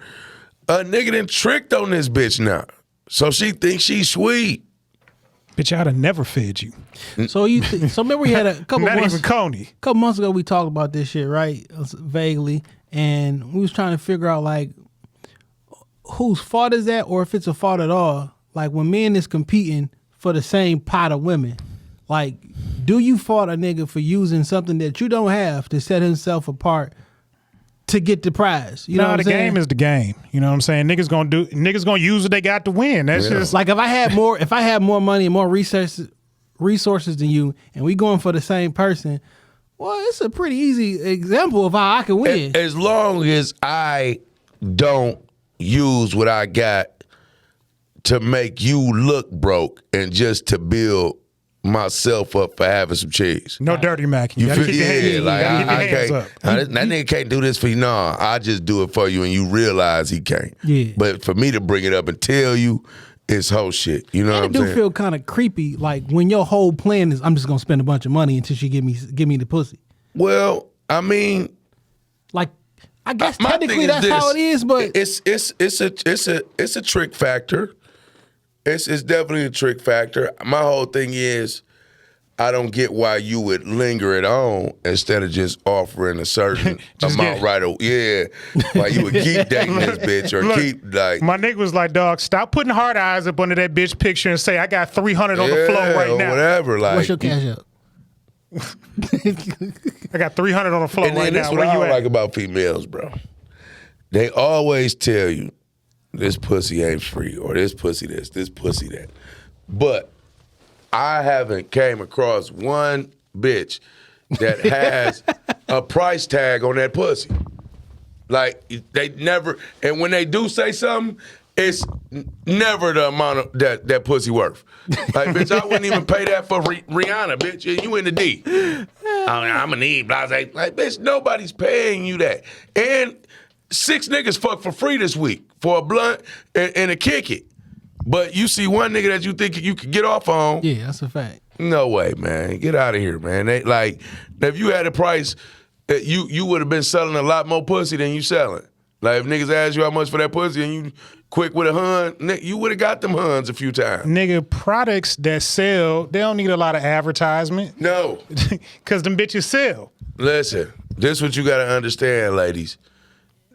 a nigga done tricked on this bitch now. So she thinks she's sweet. Bitch, I'd have never fed you. So so remember we had a couple Not months. even Coney. A couple months ago, we talked about this shit, right? Vaguely, and we was trying to figure out like whose fault is that, or if it's a fault at all. Like when men is competing for the same pot of women, like do you fault a nigga for using something that you don't have to set himself apart to get the prize? You know what I'm saying? The game is the game. You know what I'm saying? Niggas gonna use what they got to win. That's just like if I had more money and more resources than you, and we going for the same person, well, it's a pretty easy example of how I can win. As long as I don't use what I got to make you look broke and just to build myself up for having some cheese. no dirty Mac. You You gotta feel? keep your hands, Yeah, like gotta keep your I hands can't. up. That nigga can't do this for you. No, I just do it for you, and you realize he can't. Yeah. But for me to bring it up and tell you, it's whole shit. You know what It I'm do saying? feel kind of creepy, like when your whole plan is I'm just gonna spend a bunch of money until she give me the pussy. Well, I mean, Like I guess my technically thing that's this. how it is, but it's a trick factor. It's definitely a trick factor. My whole thing is, I don't get why you would linger it on instead of just offering a certain amount right away. Yeah, why you would keep dating this bitch or Look, keep like. My nigga was like, dog, stop putting hard eyes up under that bitch picture and say I got 300 on the floor right or now. whatever. Like, what's your cash up? I got 300 on the floor and right then that's now. what Where I you don't at? like about females, bro. They always tell you this pussy ain't free or this pussy that. But I haven't came across one bitch that has a price tag on that pussy. Like they never, and when they do say something, it's never the amount of that pussy worth. Like, bitch, I wouldn't even pay that for Rihanna, bitch. You in the D. I'm gonna need blase. Like, bitch, nobody's paying you that. And 6 niggas fuck for free this week for a blunt and a kick it. But you see one nigga that you think you could get off on. Yeah, that's a fact. No way, man. Get out of here, man. They, like, if you had a price, you would have been selling a lot more pussy than you selling. Like, if niggas asked you how much for that pussy and you quick with a hun, you would have got them huns a few times. Nigga, products that sell, they don't need a lot of advertisement. No. Because them bitches sell. Listen, this is what you got to understand, ladies.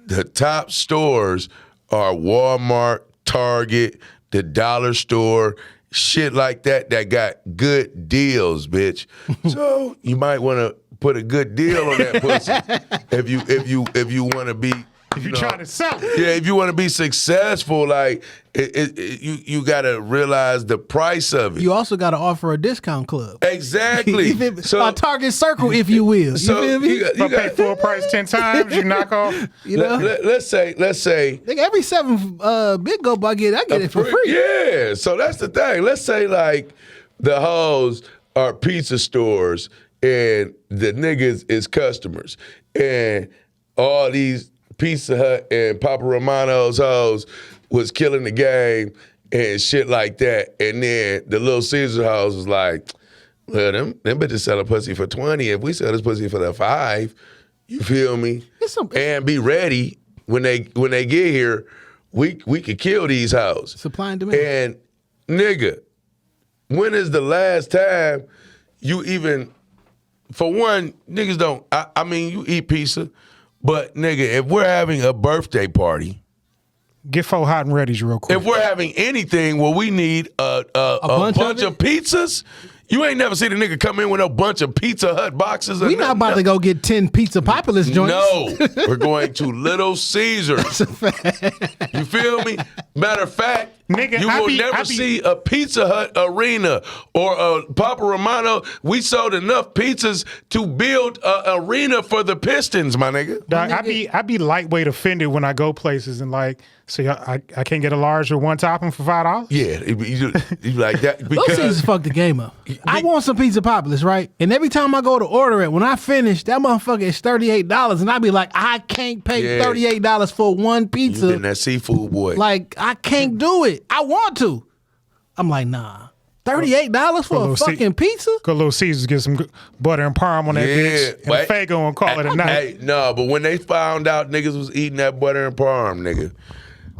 The top stores are Walmart, Target, the dollar store, shit like that got good deals, bitch. So you might want to put a good deal on that pussy if you want to be. If you're trying to sell it. Yeah, if you want to be successful, like you got to realize the price of it. You also got to offer a discount club. Exactly. A target circle, if you will. You feel me? If I pay full price 10 times, you knock off. You know? Let's say. Nigga, every 7 big go I get it for free. Yeah, so that's the thing. Let's say like the hoes are pizza stores and the niggas is customers. And all these Pizza Hut and Papa Romano's hoes was killing the game and shit like that. And then the Little Caesar hoes was like, well, them bitches selling pussy for 20. If we sell this pussy for the 5, you feel me? And be ready when they get here, we could kill these hoes. Supply and demand. And nigga, when is the last time you even, for one, niggas don't, I mean, you eat pizza, but nigga, if we're having a birthday party, Get 4 hot and readies real quick. if we're having anything where we need a bunch of pizzas, you ain't never seen a nigga come in with a bunch of Pizza Hut boxes. We not about to go get 10 Pizza Populous joints. No, we're going to Little Caesars. You feel me? Matter of fact, Nigga, you will never see a Pizza Hut arena or a Papa Romano. We sold enough pizzas to build an arena for the Pistons, my nigga. Dog, I be lightweight offended when I go places and like, see, I can't get a large or one topping for $5. Yeah, you like that Those Caesars fucked the game up. I want some Pizza Populous, right? And every time I go to order it, when I finish, that motherfucker is $38, and I be like, I can't pay $38 for one pizza. You been that seafood boy. Like, I can't do it. I want to. I'm like, nah. $38 for a fucking pizza? Go to Little Caesars, get some butter and parm on that bitch, and a Fago and call it a night. Hey, no, but when they found out niggas was eating that butter and parm, nigga,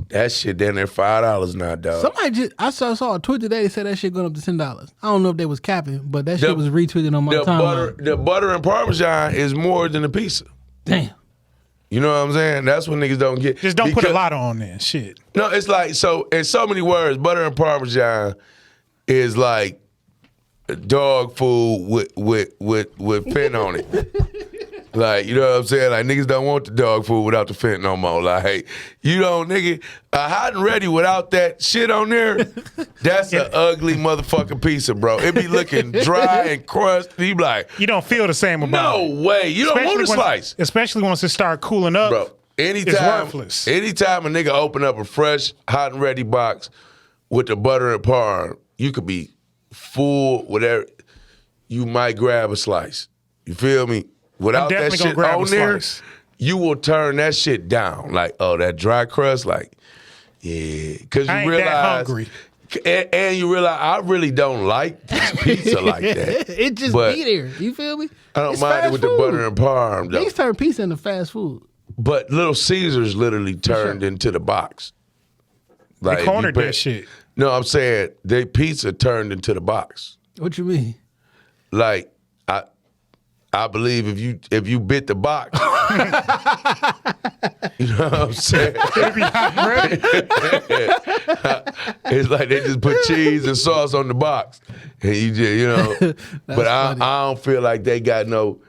that shit down there $5 now, dog. Somebody I saw a tweet today that said that shit going up to $10. I don't know if they was capping, but that shit was retweeted on my timeline. The butter and Parmesan is more than a pizza. Damn. You know what I'm saying? That's what niggas don't get. Just don't put a lot on there. Shit. No, it's like, so in so many words, butter and Parmesan is like dog food with fent on it. Like, you know what I'm saying? Like, niggas don't want the dog food without the fent no more. Like, you don't, nigga, a hot and ready without that shit on there, that's an ugly motherfucking pizza, bro. It be looking dry and crusty. You be like, you don't feel the same about it. No way. You don't want a slice. Especially once it start cooling up. Bro, anytime a nigga open up a fresh, hot and ready box with the butter and parm, you could be full, whatever. You might grab a slice. You feel me? Without that shit on there, you will turn that shit down. Like, oh, that dry crust, like, yeah. Because you realize, and you realize, I really don't like this pizza like that. It just be there. You feel me? I don't mind it with the butter and parm, though. Niggas turn pizza into fast food. But Little Caesars literally turned into the box. Like, they cornered that shit. No, I'm saying they pizza turned into the box. What you mean? Like, I believe if you bit the box, you know what I'm saying? It's like they just put cheese and sauce on the box, and you just, you know. But I don't feel like they got no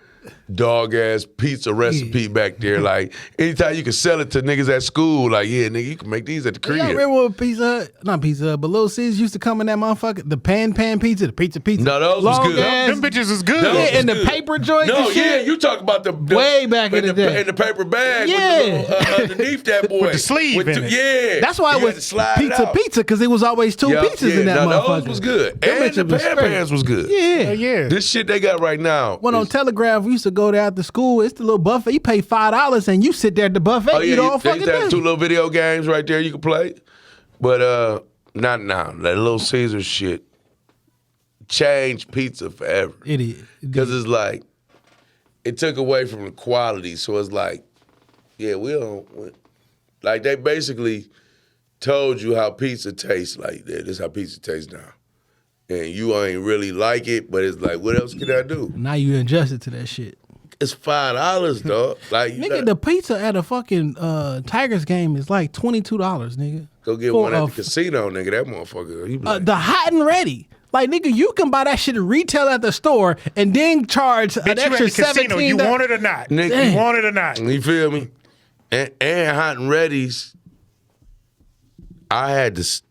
dog ass pizza recipe back there. Like, anytime you can sell it to niggas at school, like, yeah, nigga, you can make these at the crib. Yeah, I remember when not Pizza Hut, but Little Caesars used to come in that motherfucker, the pan pizza, the pizza. No, those was good. Them bitches is good. Yeah, and the paper joints. No, yeah, you talk about the way back in the day. In the paper bag, with the little, underneath that boy. With the sleeve in it. Yeah. That's why it was pizza, because it was always two pizzas in that motherfucker. Those was good. And the pans was good. Yeah. This shit they got right now. When on Telegraph, we used to go there after school. It's the little buffet. You pay $5 and you sit there at the buffet. Eat all fucking day. 2 little video games right there you can play. But not now. That Little Caesar shit changed pizza forever. It is. Because it's like, it took away from the quality. So it's like, yeah, we don't. Like, they basically told you how pizza tastes. Like, this is how pizza tastes now. And you ain't really like it, but it's like, what else can I do? Now you adjusted to that shit. It's $5, dog. Like, nigga, the pizza at a fucking Tigers game is like $22, nigga. Go get one at the casino, nigga. That motherfucker. Like, the hot and ready. Like, nigga, you can buy that shit at retail at the store and then charge an extra $17. You want it or not? Nigga, you want it or not? You feel me? And hot and readies, I had to,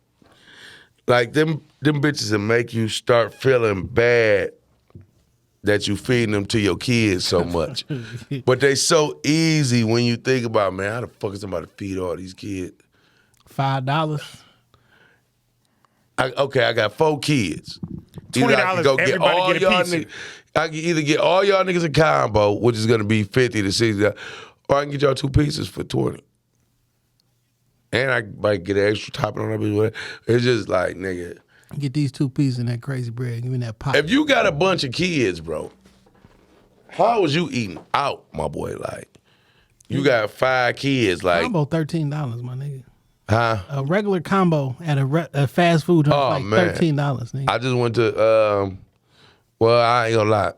like, them bitches that make you start feeling bad that you feeding them to your kids so much. But they so easy when you think about, man, how the fuck is somebody feed all these kids? $5. I got 4 kids. $20, everybody get a pizza. I can either get all y'all niggas a combo, which is gonna be $50 to $60, or I can get y'all 2 pieces for $20. And I might get an extra topping on that bitch. It's just like, nigga. Get these 2 pieces and that crazy bread. Give me that pop. If you got a bunch of kids, bro, how was you eating out, my boy? Like, you got 5 kids, like. Combo $13, my nigga. Huh? A regular combo at a fast food joint like $13, nigga. I just went to, well, I ain't gonna lie.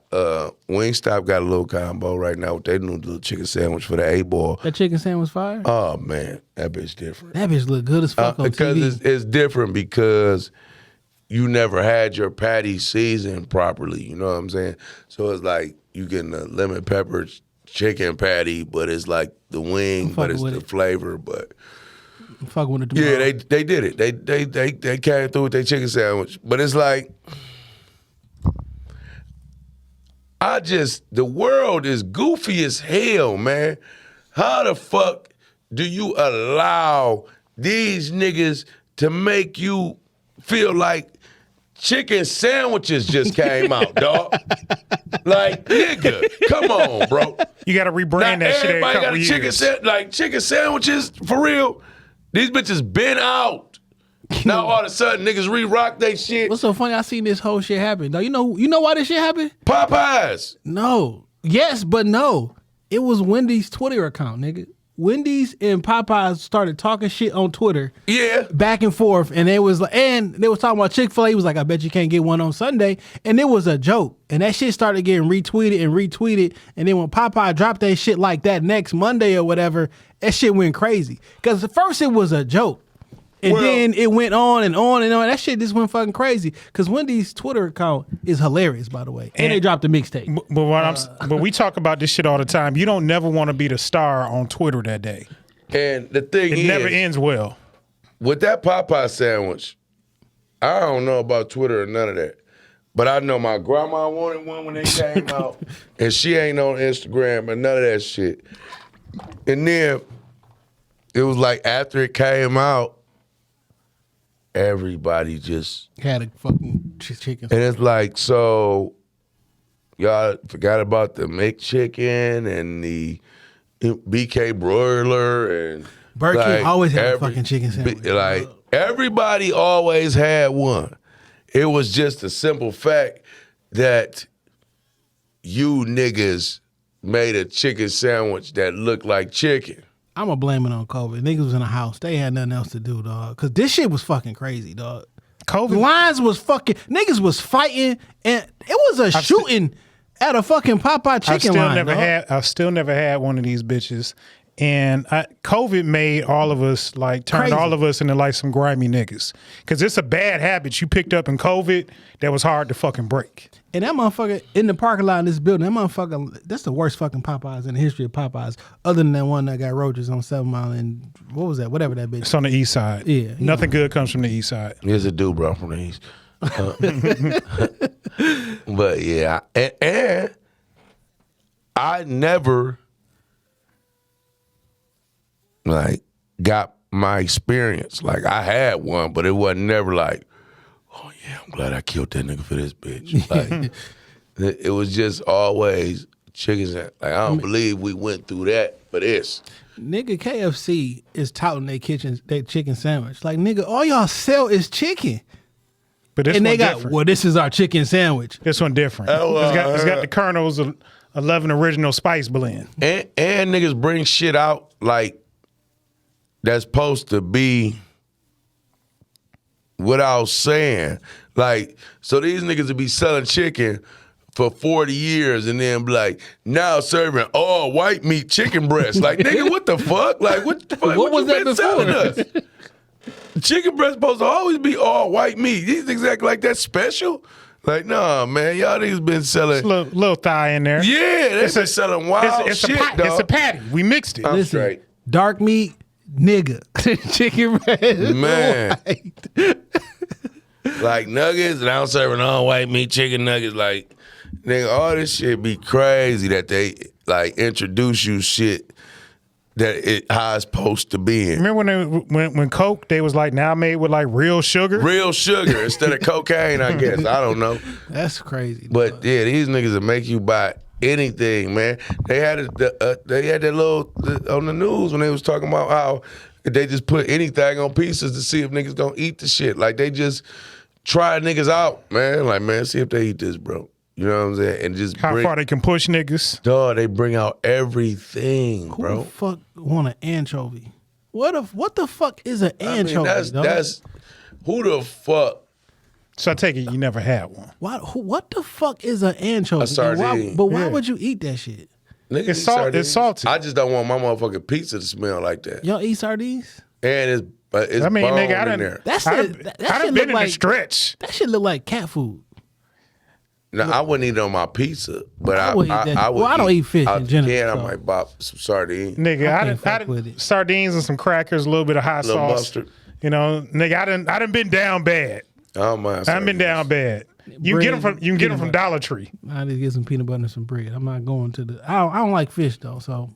Wingstop got a little combo right now with their new little chicken sandwich for the 8-ball. That chicken sandwich fire? Oh, man, that bitch different. That bitch look good as fuck on because TV. It's different because you never had your patty seasoned properly, you know what I'm saying? So it's like you getting a lemon pepper chicken patty, but it's like the wing, but it's the flavor, but... I'm fucking with it tomorrow. Yeah, they did it. They came through with their chicken sandwich. But it's like, the world is goofy as hell, man. How the fuck do you allow these niggas to make you feel like chicken sandwiches just came out, dog? Like, nigga, come on, bro. You got to rebrand that shit every couple years. Chicken sandwiches, for real. These bitches been out. Now all of a sudden niggas re-rock they shit. What's so funny? I seen this whole shit happen. Though you know why this shit happened? Popeyes. No. Yes, but no. It was Wendy's Twitter account, nigga. Wendy's and Popeyes started talking shit on Twitter. Yeah. Back and forth. And they was talking about Chick-fil-A. He was like, I bet you can't get one on Sunday. And it was a joke. And that shit started getting retweeted. And then when Popeye dropped that shit like that next Monday or whatever, that shit went crazy. Because at first it was a joke. And then it went on and on and on. That shit just went fucking crazy. Because Wendy's Twitter account is hilarious, by the way. And they dropped a mixtape. But we talk about this shit all the time. You don't never want to be the star on Twitter that day. And the thing is, it never ends well. With that Popeye sandwich, I don't know about Twitter or none of that. But I know my grandma wanted one when they came out. And she ain't on Instagram or none of that shit. And then it was like after it came out, everybody just had a fucking chicken. And it's like, so y'all forgot about the McChicken and the BK broiler and Burger King always had a fucking chicken sandwich. Like everybody always had one. It was just a simple fact that you niggas made a chicken sandwich that looked like chicken. I'm going to blame it on COVID. Niggas was in the house. They had nothing else to do, dog. Because this shit was fucking crazy, dog. COVID? Lines was fucking... Niggas was fighting, and it was a shooting at a fucking Popeye chicken line, I've still never had one of these bitches. And COVID made all of us, turned all of us into like some grimy niggas. Because it's a bad habit you picked up in COVID that was hard to fucking break. And that motherfucker in the parking lot in this building, that motherfucker, that's the worst fucking Popeyes in the history of Popeyes, other than that one that got roaches on 7 Mile and what was that? Whatever that bitch. It's on the east side. Yeah. Nothing good comes from the east side. Here's a dude, bro, from the east. But yeah, and I never got my experience. Like I had one, but it wasn't never like, oh yeah, I'm glad I killed that nigga for this bitch. Like it was just always chickens. Like I don't believe we went through that for this. Nigga, KFC is touting their chicken sandwich. Like nigga, all y'all sell is chicken. But this and one they got, different. well, this is our chicken sandwich. This one different. It's got the Colonel's 11 original spice blend. And niggas bring shit out like that's supposed to be without saying. Like, so these niggas would be selling chicken for 40 years and then be like, now serving all white meat chicken breast. Like, nigga, what the fuck? Like, what the fuck? What was you that been selling before? us? Chicken breast supposed to always be all white meat. These exactly like that special? Like, nah, man, y'all niggas been selling. Little thigh in there. Yeah, they been selling wild it's shit, dog. It's a patty. We mixed it. I'm Listen, straight. dark meat, nigga. Chicken breast. Man. white. Like nuggets, and I'm serving all white meat chicken nuggets. Like, nigga, all this shit be crazy that they like introduce you shit how it's supposed to be. Remember when Coke, they was like now made with like real sugar? Real sugar instead of cocaine, I guess. I don't know. That's crazy. But yeah, these niggas will make you buy anything, man. They had that little on the news when they was talking about how they just put anything on pizzas to see if niggas gonna eat the shit. Like they just try niggas out, man. Like, man, see if they eat this, bro. You know what I'm saying? And just how far they can push niggas. Dog, they bring out everything, bro. Who the fuck want an anchovy? What the fuck is an anchovy? That's who the fuck. So I take it you never had one. What the fuck is an anchovy? A sardine. Why would you eat that shit? Niggas It's eat salt. sardines. It's salty. I just don't want my motherfucking pizza to smell like that. Y'all eat sardines? And it's I mean, bone nigga, I in there. done, That I shit- done, that I shit done look been in like- the stretch. That shit look like cat food. No, I wouldn't eat it on my pizza, but I I would eat that. I would Well, I don't eat fish out in the general, can, so. I might bop some sardines. Nigga, I I can't fuck done with it. sardines and some crackers, a little bit of hot Little sauce. mustard. You know, nigga, I done been down bad. I don't mind I done sardines. been down bad. You can get them from Dollar Tree. I just get some peanut butter and some bread. I'm not going to the. I don't like fish though, so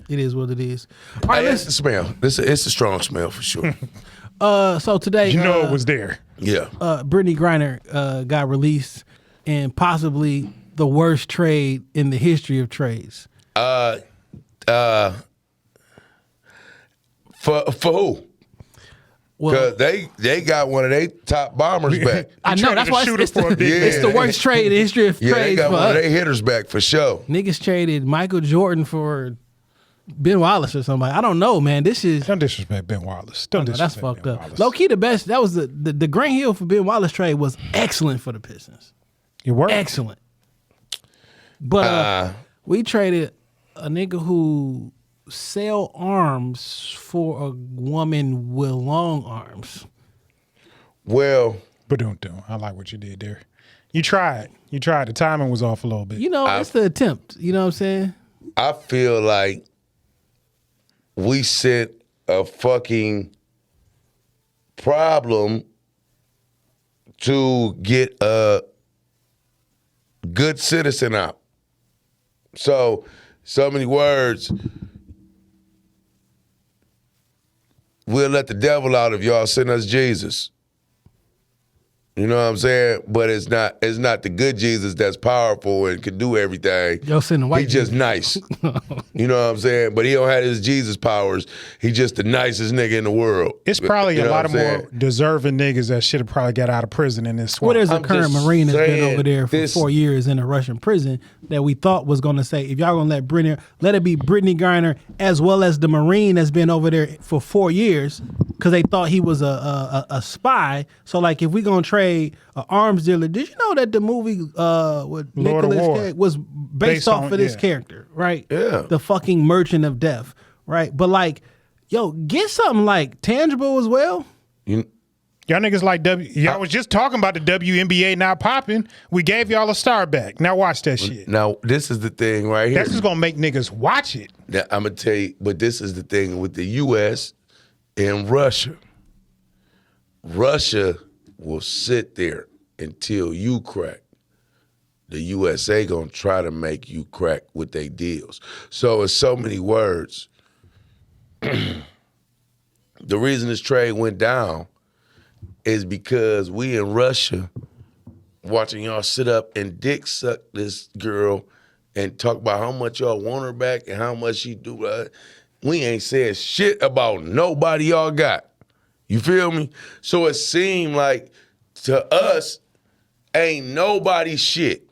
it is what it is. All right, Hey, it's the smell. It's a strong smell for sure. so today, You know it was there. Yeah. Brittany Griner got released in possibly the worst trade in the history of trades. For who? Well, Because they got one of their top bombers back. I know traded that's a why shooter it's for a big it's the man. worst trade in the history of Yeah, they trades got for one of us. their hitters back for sure. Niggas traded Michael Jordan for Ben Wallace or somebody. I don't know, man. This is Don't disrespect Ben Wallace. Don't that's disrespect fucked Ben up. Wallace. Low key, the best. That was the Grant Hill for Ben Wallace trade was excellent for the Pistons. It worked. Excellent. But we traded a nigga who sell arms for a woman with long arms. Well, But don't. I like what you did there. You tried. The timing was off a little bit. You know, it's the attempt. You know what I'm saying? I feel like we sent a fucking problem to get a good citizen out. So many words. We'll let the devil out if y'all send us Jesus. You know what I'm saying? But it's not the good Jesus that's powerful and can do everything. Y'all send the white He just Jesus. nice. You know what I'm saying? But he don't have his Jesus powers. He just the nicest nigga in the world. It's probably You a know lot what of I'm more saying? deserving niggas that should have probably got out of prison in this swamp. Well, there's a I'm current just Marine that's been saying over there for this- 4 years in a Russian prison that we thought was going to say, if y'all going to let it be Brittany Griner as well as the Marine that's been over there for 4 years because they thought he was a spy. So, like, if we going to trade an arms dealer, did you know that the movie with Lord of Nicolas War Cage was based off of this character, right? Yeah. The fucking Merchant of Death, right? But, like, yo, get something, like, tangible as well. Y'all niggas like y'all was just talking about the WNBA not popping. We gave y'all a star back. Now watch that shit. Now, this is the thing right here. That's just gonna make niggas watch it. Now, I'm going to tell you, but this is the thing with the U.S. and Russia. Russia will sit there until you crack. The USA going to try to make you crack with their deals. So it's so many words. The reason this trade went down is because we in Russia watching y'all sit up and dick suck this girl and talk about how much y'all want her back and how much she do. We ain't said shit about nobody y'all got. You feel me? So it seemed like to us, ain't nobody shit.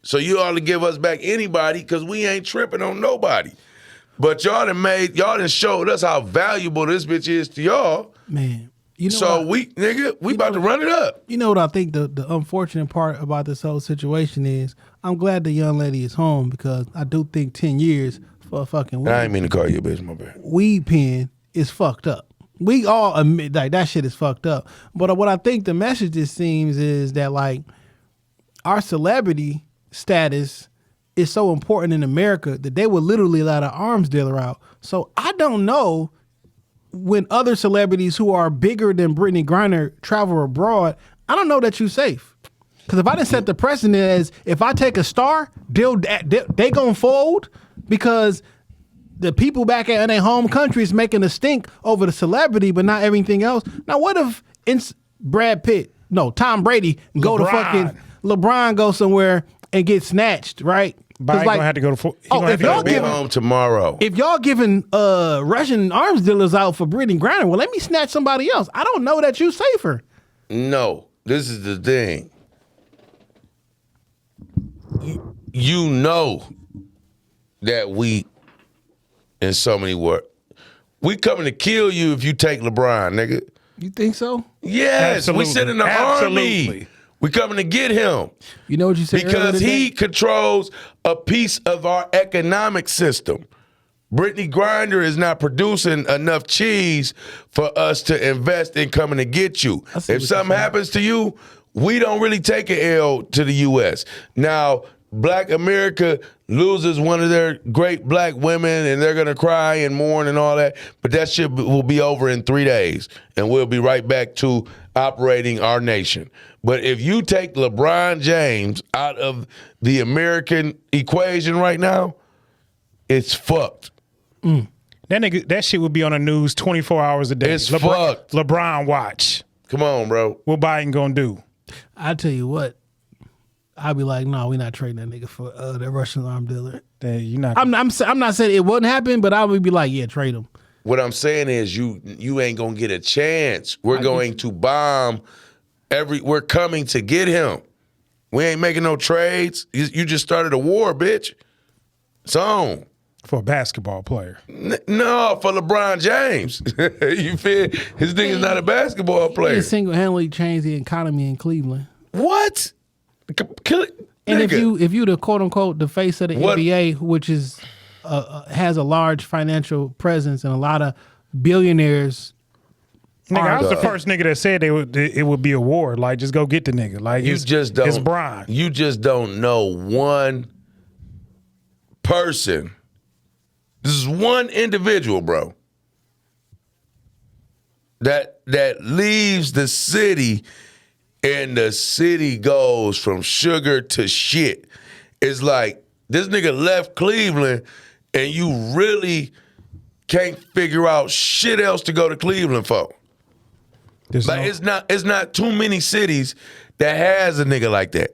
So you ought to give us back anybody because we ain't tripping on nobody. But y'all done showed us how valuable this bitch is to y'all. Man, you know So what? we about to run it up. You know what I think the unfortunate part about this whole situation is? I'm glad the young lady is home because I do think 10 years for a fucking I ain't mean to call you a bitch, my bad. weed pen is fucked up. We all admit like that shit is fucked up. But what I think the message just seems is that like our celebrity status is so important in America that they would literally let an arms dealer out. So I don't know when other celebrities who are bigger than Brittany Griner travel abroad, I don't know that you're safe. Because if I didn't set the precedent as if I take a star, they gonna fold because the people back in their home countries making a stink over the celebrity, but not everything else. Now, what if Tom Brady go to fucking LeBron go somewhere and get snatched, right? But I gonna have to go to. If y'all be home tomorrow. If y'all giving Russian arms dealers out for Brittany Griner, well, let me snatch somebody else. I don't know that you safer. No, this is the thing. You know that we, in so many words, we coming to kill you if you take LeBron, nigga. You think so? Yes, Absolutely. we sent in the army. We coming to get him. You know what you said because earlier he today? controls a piece of our economic system. Brittany Griner is not producing enough cheese for us to invest in coming to get you. If something happens to you, we don't really take an L to the U.S. Now, Black America loses one of their great black women and they're going to cry and mourn and all that, but that shit will be over in 3 days and we'll be right back to operating our nation. But if you take LeBron James out of the American equation right now, it's fucked. That shit would be on the news 24 hours a day. It's fucked. LeBron watch. Come on, bro. What Biden gonna do? I tell you what, I'd be like, no, we're not trading that nigga for that Russian arm dealer. You're not. I'm not saying it wouldn't happen, but I would be like, yeah, trade him. What I'm saying is you ain't gonna get a chance. We're going to bomb we're coming to get him. We ain't making no trades. You just started a war, bitch. It's on. For a basketball player. No, for LeBron James. You feel his nigga's not a basketball player. He single-handedly changed the economy in Cleveland. What? And if you the quote unquote the face of the NBA, which is has a large financial presence and a lot of billionaires. Nigga, I was the first nigga that said it would be a war. Like, just go get the nigga. Like, you just don't. It's Brian. You just don't know one person. This is one individual, bro. That leaves the city, and the city goes from sugar to shit. It's like this nigga left Cleveland, and you really can't figure out shit else to go to Cleveland for. It's not too many cities that has a nigga like that.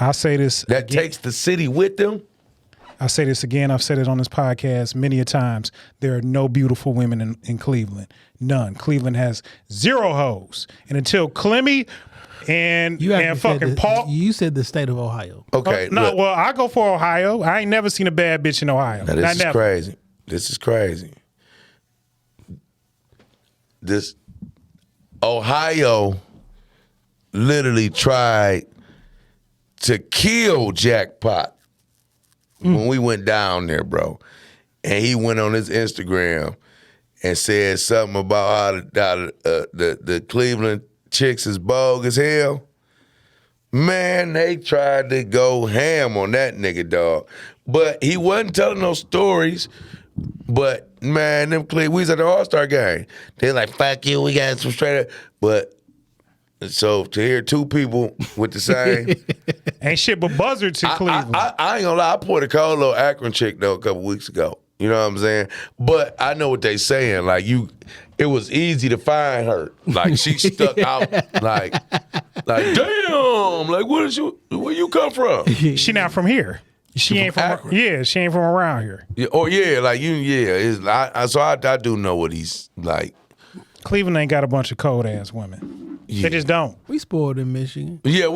I'll say this that again. Takes the city with them. I say this again. I've said it on this podcast many a times. There are no beautiful women in Cleveland. None. Cleveland has 0 hoes. And until Clemmy and fucking Paul. You said the state of Ohio. Okay. Well, I go for Ohio. I ain't never seen a bad bitch in Ohio. Now, this is crazy. This is crazy. This Ohio literally tried to kill Jackpot when we went down there, bro. And he went on his Instagram and said something about how the Cleveland chicks is bogus as hell. Man, they tried to go ham on that nigga, dog. But he wasn't telling no stories. But, man, we was at the All-Star game. They like, fuck you, we got some straight up. But, so to hear two people with the same. Ain't shit but buzzards in Cleveland. I ain't gonna lie, I poured a cold little Akron chick, though, a couple weeks ago. You know what I'm saying? But I know what they saying. Like, it was easy to find her. Like, she stuck out. Like, damn. Like, where you come from? She not from here. She ain't from Akron. she ain't from around here. Yeah, so I do know what he's like. Cleveland ain't got a bunch of cold ass women. Yeah. They just don't. We spoiled in Michigan. Yeah,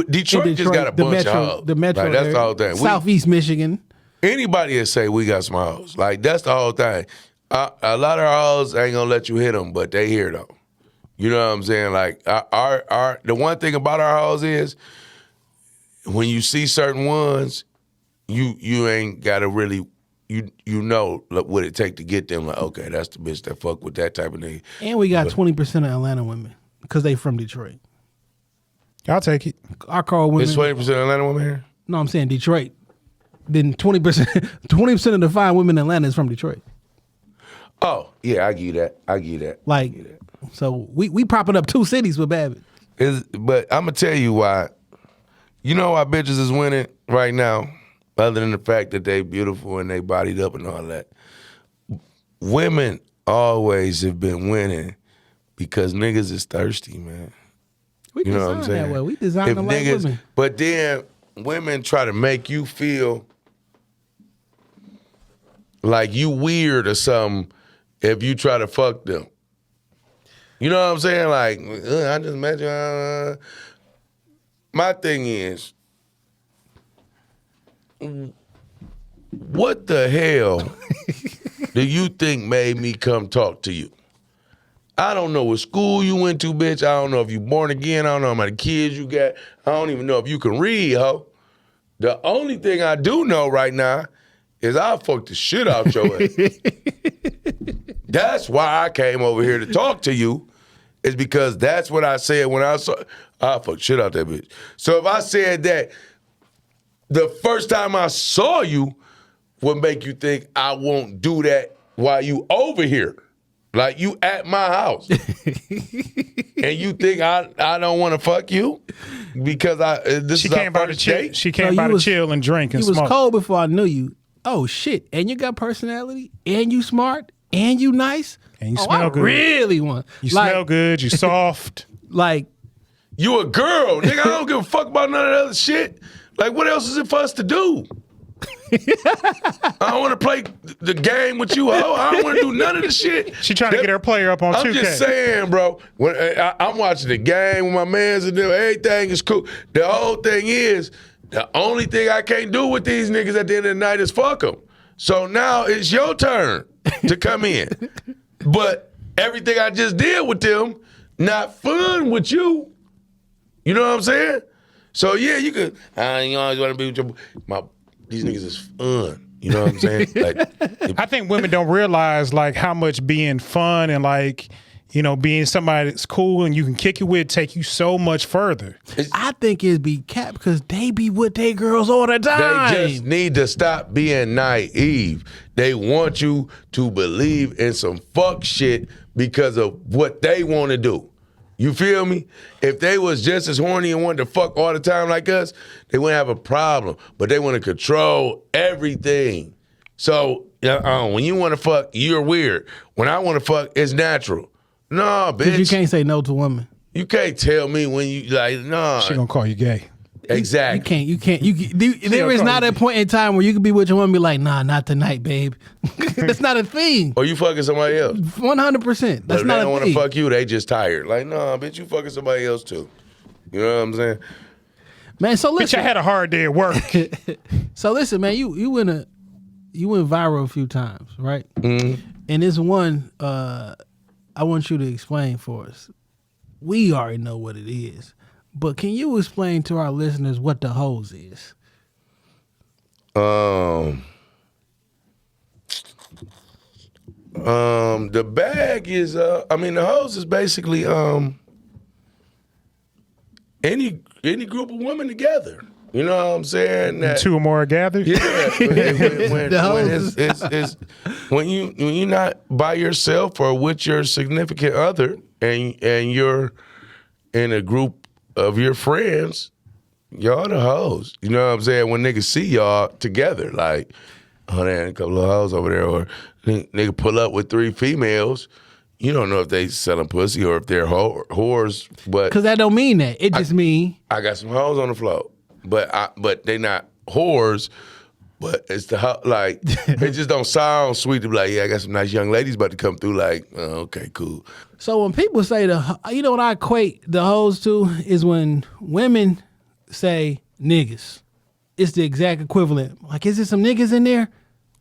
Detroit just got a bunch of hoes. The metro, like, that's the whole thing. Southeast Michigan. Anybody that say we got some hoes, like that's the whole thing. A lot of hoes ain't gonna let you hit them, but they here though. You know what I'm saying? Like the one thing about our hoes is when you see certain ones, you ain't gotta really you know what it take to get them. Like, okay, that's the bitch that fuck with that type of nigga. And we got 20% of Atlanta women because they from Detroit. I'll take it. Our car women. It's 20% Atlanta women here. No, I'm saying Detroit. Then 20% of the fine women in Atlanta is from Detroit. Oh yeah, I give you that. Like, so we propping up 2 cities with bad. But I'm gonna tell you why. You know why bitches is winning right now, other than the fact that they beautiful and they bodied up and all that. women always have been winning because niggas is thirsty, man. We You know what I'm designed that saying? way. We designed them like women. But then women try to make you feel like you weird or something if you try to fuck them. You know what I'm saying? Like, I just met you. My thing is, what the hell do you think made me come talk to you? I don't know what school you went to, bitch. I don't know if you born again. I don't know how many kids you got. I don't even know if you can read, ho. The only thing I do know right now is I'll fuck the shit out your ass. That's why I came over here to talk to you, is because that's what I said when I saw, I'll fuck the shit out that bitch. So if I said that the first time I saw you would make you think I won't do that while you over here. Like you at my house. And you think I don't want to fuck you? Because this is our first date? She came by to chill and drink and smoke. You was cold before I knew you. Oh shit. And you got personality, and you smart, and you nice. And you smell good. Really want. You smell good, you soft. Like, you a girl, nigga. I don't give a fuck about none of that other shit. Like, what else is it for us to do? I don't want to play the game with you, ho. I don't want to do none of the shit. She trying to get her player up on 2K. I'm just saying, bro. When I'm watching the game with my mans and them, everything is cool. The whole thing is, the only thing I can't do with these niggas at the end of the night is fuck them. So now it's your turn to come in. But everything I just did with them, not fun with you. You know what I'm saying? So yeah, you could. You always want to be with your. These niggas is fun. You know what I'm saying? Like, I think women don't realize like how much being fun and like, you know, being somebody that's cool and you can kick it with take you so much further. I think it'd be cap because they be with their girls all the time. They just need to stop being naive. They want you to believe in some fuck shit because of what they want to do. You feel me? If they was just as horny and wanted to fuck all the time like us, they wouldn't have a problem. But they want to control everything. So when you want to fuck, you're weird. When I want to fuck, it's natural. No, bitch. Because you can't say no to women. You can't tell me when you like, nah. She gonna call you gay. Exactly. You can't. There is not a point in time where you can be with your woman and be like, nah, not tonight, babe. That's not a thing. Or you fucking somebody else. 100%. But That's if not they a don't want thing. to fuck you, they just tired. Like, nah, bitch, you fucking somebody else too. You know what I'm saying? Man, so Bitch, listen. I had a hard day at work. So listen, man, you went viral a few times, right? Mm-hmm. And this one, I want you to explain for us. We already know what it is. But can you explain to our listeners what the hose is? The bag is the hose is basically any group of women together. You know what I'm saying? That, Two or more are gathered. yeah. When you're not by yourself or with your significant other and you're in a group of your friends, y'all the hoes. You know what I'm saying? When niggas see y'all together, like, oh, there ain't a couple of hoes over there, or nigga pull up with 3 females, you don't know if they selling pussy or if they're whores, but Because that don't mean that. It just mean I got some hoes on the floor, but they not whores. But it's like it just don't sound sweet to be like, yeah, I got some nice young ladies about to come through. Like, oh, okay, cool. So when people say you know what I equate the hoes to is when women say niggas. It's the exact equivalent. Like, is there some niggas in there?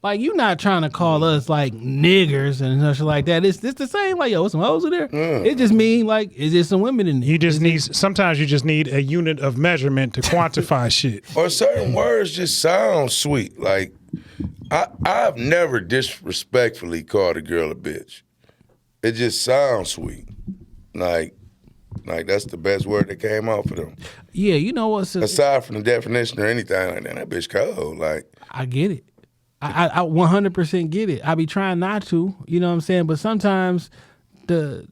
Like, you not trying to call us like niggers and shit like that. It's the same. Like, yo, some hoes in there. It just mean like, is there some women in there? You just need sometimes you just need a unit of measurement to quantify shit. Or certain words just sound sweet. Like, I've never disrespectfully called a girl a bitch. It just sounds sweet. Like that's the best word that came out for them. Yeah, you know what? Aside from the definition or anything like that bitch cold. Like, I get it. I 100% get it. I be trying not to, you know what I'm saying? But sometimes this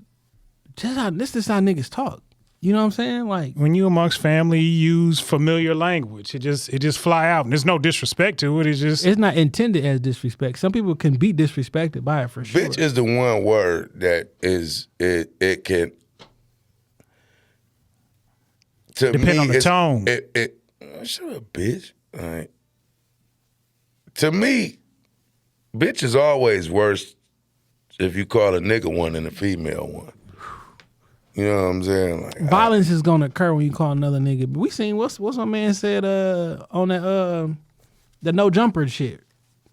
is how niggas talk. You know what I'm saying? Like when you amongst family, you use familiar language. It just fly out, and there's no disrespect to it. It's not intended as disrespect. Some people can be disrespected by it for sure. Bitch is the one word that is it can. To Depend me, on the tone. Shut up, bitch. All right. To me, bitch is always worse if you call a nigga one than a female one. You know what I'm saying? Like, violence is gonna occur when you call another nigga. But we seen what's my man said on that the no jumper shit.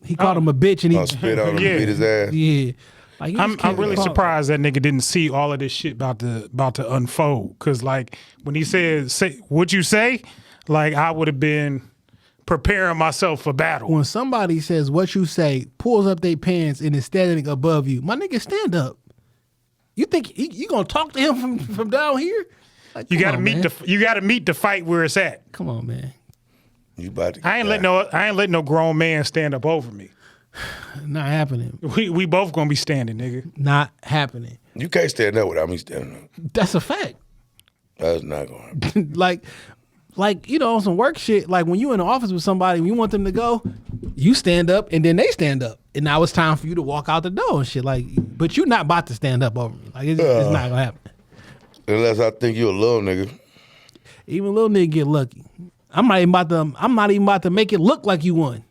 He called him a bitch and he spit on him and beat his ass. Yeah. Like, I'm really surprised that nigga didn't see all of this shit about to unfold. Cause like when he said, "What'd you say?" Like I would have been preparing myself for battle. When somebody says what you say, pulls up their pants and is standing above you, my nigga, stand up. You think you gonna talk to him from down here? Like, you gotta meet the fight where it's at. Come on, man. You about to I ain't letting no grown man stand up over me. Not happening. We both gonna be standing, nigga. Not happening. You can't stand up without me standing up. That's a fact. That's not gonna happen. like you know, on some work shit. Like when you in the office with somebody, when you want them to go, you stand up and then they stand up, and now it's time for you to walk out the door and shit. Like, but you're not about to stand up over me. Like it's not gonna happen. Unless I think you a little nigga. Even a little nigga get lucky. I'm not even about to make it look like you won.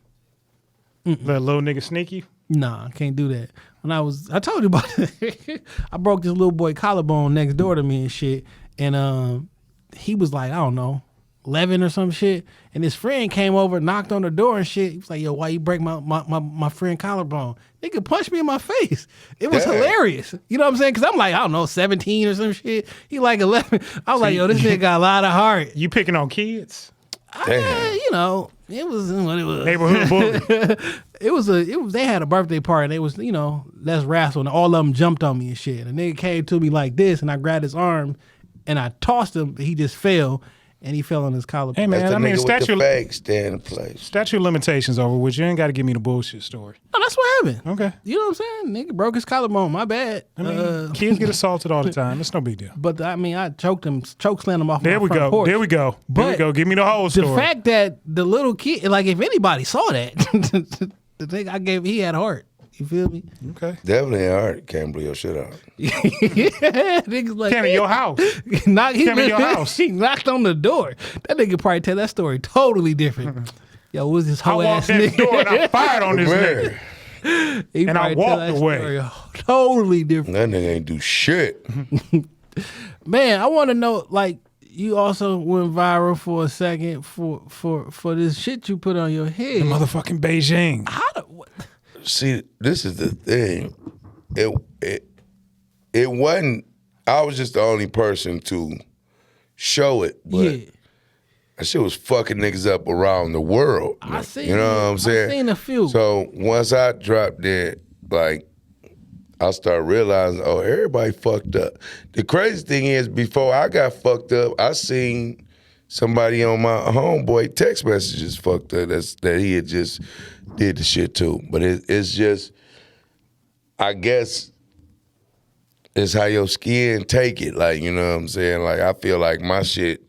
That little nigga sneaky. Nah, I can't do that. I told you about it. I broke this little boy collarbone next door to me and shit. And he was like, I don't know, 11 or some shit. And his friend came over, knocked on the door and shit. He was like, yo, why you break my friend collarbone? Nigga punched me in my face. It was hilarious. You know what I'm saying? Because I'm like, I don't know, 17 or some shit. He like 11. I was like, yo, this nigga got a lot of heart. You picking on kids? You know, it was what it was. Neighborhood bully. It was they had a birthday party and they was, you know, let's wrestle, and all of them jumped on me and shit. And the nigga came to me like this and I grabbed his arm and I tossed him, but he just fell and he fell on his collarbone. Hey man, That's the I mean, nigga with the fake stand in place. statute of limitations over, which you ain't got to give me the bullshit story. No, that's what happened. Okay. You know what I'm saying? Nigga broke his collarbone. My bad. I mean, kids get assaulted all the time. It's no big deal. But I mean, I choke slammed him off my front porch. There we go. Give me the whole story. The fact that the little kid, like if anybody saw that, the thing I gave, he had heart. You feel me? Okay. Definitely ain't hard. Can't blow your shit out. Yeah, niggas like Came in your house. Came in your house. He knocked on the door. That nigga probably tell that story totally different. Yo, what was this I whole walked ass in the nigga? door and I fired on this nigga. He and I probably tell walked that away. story totally different. That nigga ain't do shit. Man, I want to know, like, you also went viral for a second for this shit you put on your head. Motherfucking Beijing. What? See, this is the thing. It wasn't. I was just the only person to show it, but Yeah. that shit was fucking niggas up around the world. I seen you know what I'm saying? I seen a few. So once I dropped it, like, I started realizing, oh, everybody fucked up. The crazy thing is, before I got fucked up, I seen somebody on my homeboy text messages fucked up that he had just did the shit too. But it's just, I guess, it's how your skin take it. Like, you know what I'm saying? Like, I feel like my shit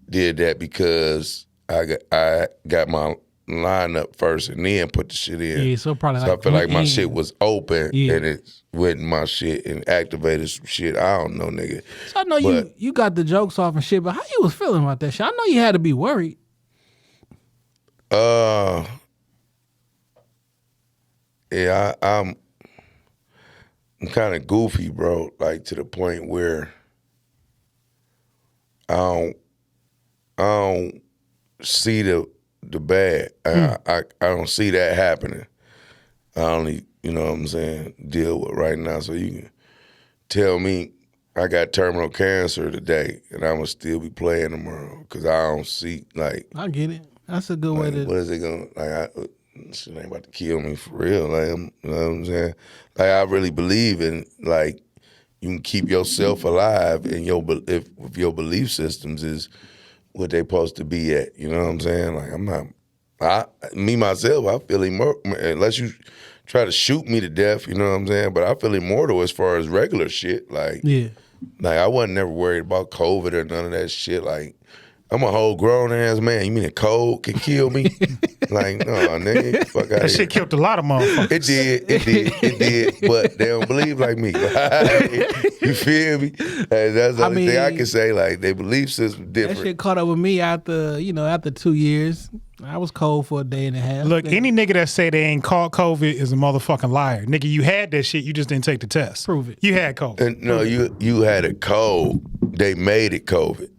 did that because I got my line up first and then put the shit in. Yeah, so probably I feel like my in. shit was open Yeah. and it went in my shit and activated some shit. I don't know, nigga. So I know you got the jokes off and shit, but how you was feeling about that shit? I know you had to be worried. Yeah, I'm kind of goofy, bro. Like to the point where I don't see the bad. I don't see that happening. I only, you know what I'm saying, deal with right now. So you can tell me I got terminal cancer today and I'm gonna still be playing tomorrow because I don't see like. I get it. That's a good way to. What is it gonna like? Shit ain't about to kill me for real. Like, you know what I'm saying? Like, I really believe in like you can keep yourself alive and if your belief systems is what they supposed to be at. You know what I'm saying? Like, I'm not. Myself, I feel immortal unless you try to shoot me to death. You know what I'm saying? But I feel immortal as far as regular shit. Like, Yeah. Like, I wasn't never worried about COVID or none of that shit. Like, I'm a whole grown ass man. You mean a cold can kill me? Like, no, nigga, fuck out of here. That shit killed a lot of motherfuckers. It did. But they don't believe like me. You feel me? That's the only thing I can say. Like, their belief system different. That shit caught up with me after 2 years. I was cold for a day and a half. Look, any nigga that say they ain't caught COVID is a motherfucking liar. Nigga, you had that shit. You just didn't take the test. Prove it. You had COVID. And no, you had a cold. They made it COVID.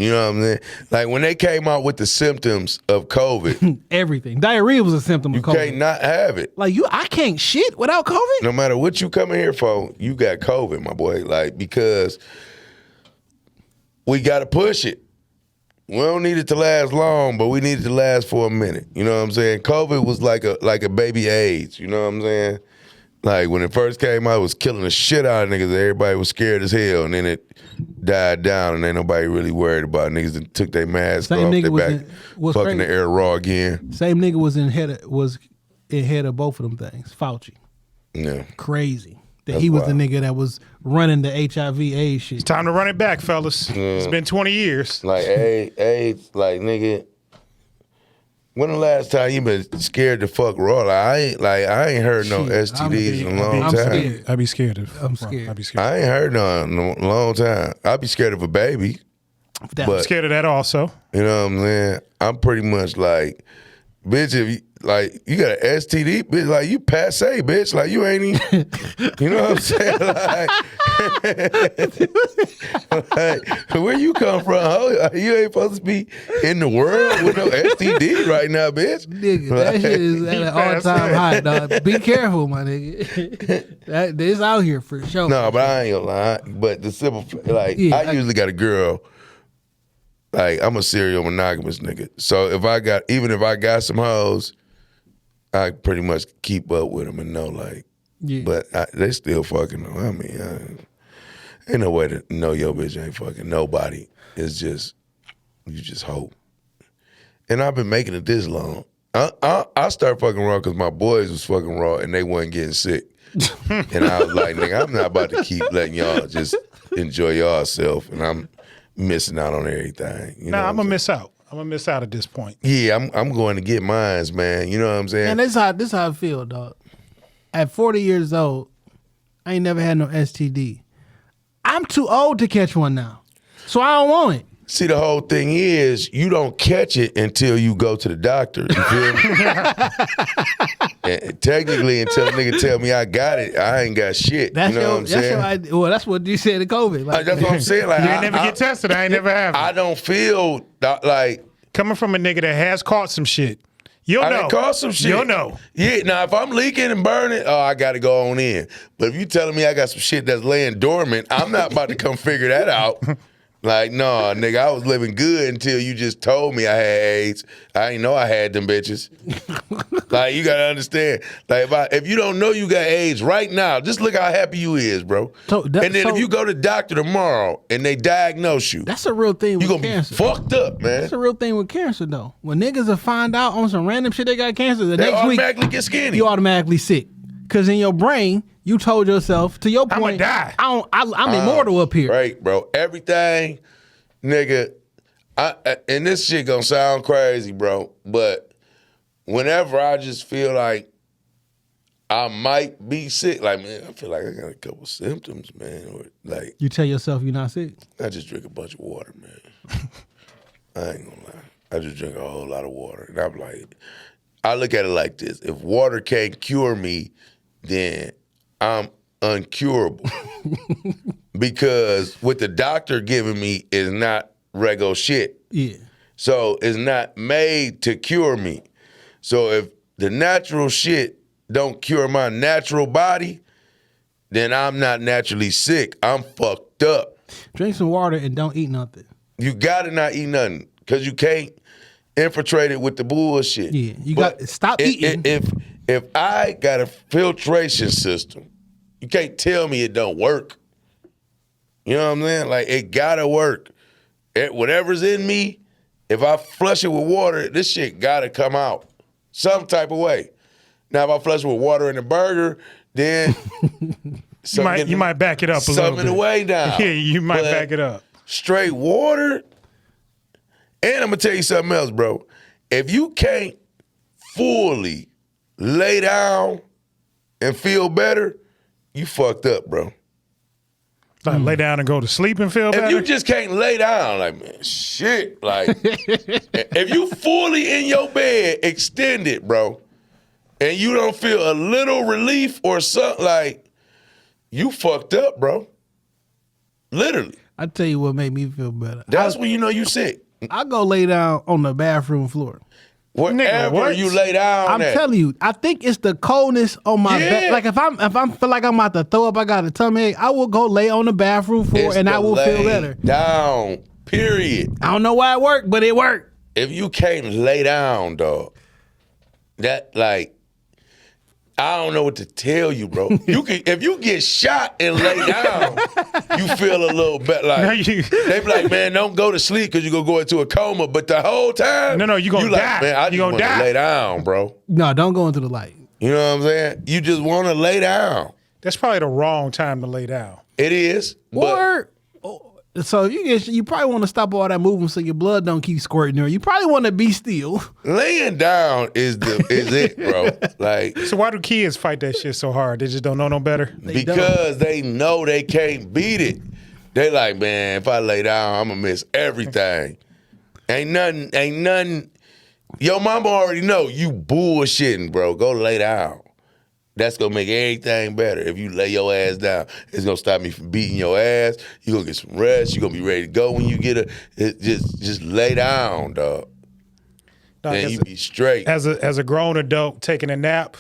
You know what I'm saying? Like, when they came out with the symptoms of COVID. Everything. Diarrhea was a symptom of COVID. You can't not have it. Like, I can't shit without COVID? No matter what you coming here for, you got COVID, my boy. Like, because we got to push it. We don't need it to last long, but we need it to last for a minute. You know what I'm saying? COVID was like a baby AIDS. You know what I'm saying? Like, when it first came out, it was killing the shit out of niggas. Everybody was scared as hell, and then it died down, and ain't nobody really worried about it. Niggas that took their mask off, they back fucking crazy. the air raw again. Same nigga was in head of both of them things. Fauci. Yeah. Crazy. That That's he was wild. the nigga that was running the HIV AIDS shit. It's time to run it back, fellas. It's been 20 years. Like, AIDS, like, nigga, when the last time you been scared to fuck raw? I ain't heard no Shit, STDs in a long I'm time. scared. I'd be scared of. I'm scared. I'd be scared. I ain't heard none in a long time. I'd be scared of a baby. That- Scared of that also. You know what I'm saying? I'm pretty much like, bitch, if you, like, you got an STD, bitch, like, you passe, bitch. Like, you ain't even, you know what I'm saying? Like, where you come from, ho? You ain't supposed to be in the world with no STD right now, bitch. Nigga, that shit is at an all-time high, dog. Be careful, my nigga. This out here for sure. No, but I ain't gonna lie. But the simple, like, Yeah, I usually got a girl. Like, I'm a serial monogamous nigga. So even if I got some hoes, I pretty much keep up with them and know, like, Yeah. but they still fucking them. I mean, ain't no way to know your bitch ain't fucking nobody. It's just, you just hope. And I've been making it this long. I started fucking raw because my boys was fucking raw and they wasn't getting sick. And I was like, nigga, I'm not about to keep letting y'all just enjoy yourself, and I'm missing out on everything. You know Nah, I'm what gonna miss out. I'm gonna miss out at this point. Yeah, I'm going to get mines, man. You know what I'm saying? And this how I feel, dog. At 40 years old, I ain't never had no STD. I'm too old to catch one now, so I don't want it. See, the whole thing is you don't catch it until you go to the doctor. You feel me? And technically, until a nigga tell me I got it, I ain't got shit. That's you know what I'm saying? that's what you said to COVID. Like, That's what I'm saying. Like, You ain't never get tested. I ain't never have. I don't feel like Coming from a nigga that has caught some shit, you'll I know. done caught some shit. You'll know. Yeah, now if I'm leaking and burning, I got to go on in. But if you telling me I got some shit that's laying dormant, I'm not about to come figure that out. Like, no, nigga, I was living good until you just told me I had AIDS. I didn't know I had them bitches. Like, you gotta understand. Like, if you don't know you got AIDS right now, just look how happy you is, bro. And then if you go to the doctor tomorrow and they diagnose you, that's a real thing you with gonna cancer. be fucked up, man. That's a real thing with cancer, though. When niggas will find out on some random shit they got cancer, the They next week automatically get skinny. you automatically sick. Because in your brain, you told yourself, to your I'ma point, die. I'm immortal up here. Right, bro. Everything, nigga, and this shit gonna sound crazy, bro, but whenever I just feel like I might be sick, like, man, I feel like I got a couple symptoms, man. Or like, You tell yourself you're not sick. I just drink a bunch of water, man. I ain't gonna lie. I just drink a whole lot of water. And I'm like, I look at it like this. If water can't cure me, then I'm uncurable. Because what the doctor giving me is not rego shit. Yeah. So it's not made to cure me. So if the natural shit don't cure my natural body, then I'm not naturally sick. I'm fucked up. Drink some water and don't eat nothing. You gotta not eat nothing because you can't infiltrate it with the bullshit. Yeah, you got stop eating. If I got a filtration system, you can't tell me it don't work. You know what I'm saying? Like, it gotta work. Whatever's in me, if I flush it with water, this shit gotta come out some type of way. Now, if I flush it with water in the burger, then You might back it up a little bit. Something the way down. Yeah, you might But back it up. straight water. And I'm gonna tell you something else, bro. If you can't fully lay down and feel better, you fucked up, bro. Like lay down and go to sleep and feel better? If you just can't lay down, like, man, shit, like, if you fully in your bed, extended, bro, and you don't feel a little relief or something, like, you fucked up, bro. Literally. I tell you what made me feel better. That's when you know you sick. I go lay down on the bathroom floor. Wherever what? you lay down I'm at. telling you, I think it's the coldness on my Yeah. back. Like if I'm feel like I'm about to throw up, I got a tummy ache, I will go lay on the bathroom floor It's and I the will feel lay better. down, period. I don't know why it worked, but it worked. If you can't lay down, dog, that, like, I don't know what to tell you, bro. You can, if you get shot and lay down, you feel a little better. Like, they be like, man, don't go to sleep because you're going to go into a coma. But the whole time, No, you gonna like, die. man, I You just gonna want to die. lay down, bro. No, don't go into the light. You know what I'm saying? You just want to lay down. That's probably the wrong time to lay down. It is. But So you probably want to stop all that movement so your blood don't keep squirting there. You probably want to be still. laying down is it, bro. Like, So why do kids fight that shit so hard? They just don't know no better? because they know they can't beat it. They like, man, if I lay down, I'm gonna miss everything. Ain't nothing. Your mama already know you bullshitting, bro. Go lay down. That's gonna make everything better. If you lay your ass down, it's gonna stop me from beating your ass. You gonna get some rest. You gonna be ready to go when you get just lay down, dog. Dog, Then as you a- be straight. As a grown adult taking a nap,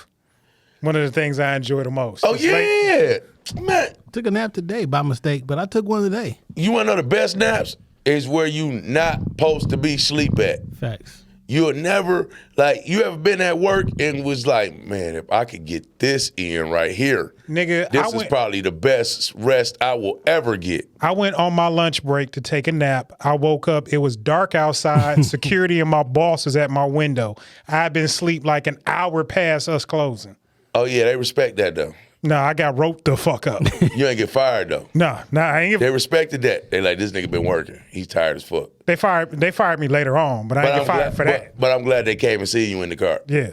one of the things I enjoy the most. Oh It's like- yeah, man. Took a nap today by mistake, but I took one today. You wanna know the best naps is where you not supposed to be sleep at. Facts. You'll never, like, you ever been at work and was like, man, if I could get this in right here, Nigga, this is probably the best rest I will ever get. I went on my lunch break to take a nap. I woke up. It was dark outside. Security and my boss is at my window. I've been asleep like an hour past us closing. Oh, yeah, they respect that, though. No, I got roped the fuck up. You ain't get fired, though. No, I ain't. They respected that. They like, this nigga been working. He's tired as fuck. They fired me later on, but I ain't get fired for that. But I'm glad they came and seen you in the car. Yeah.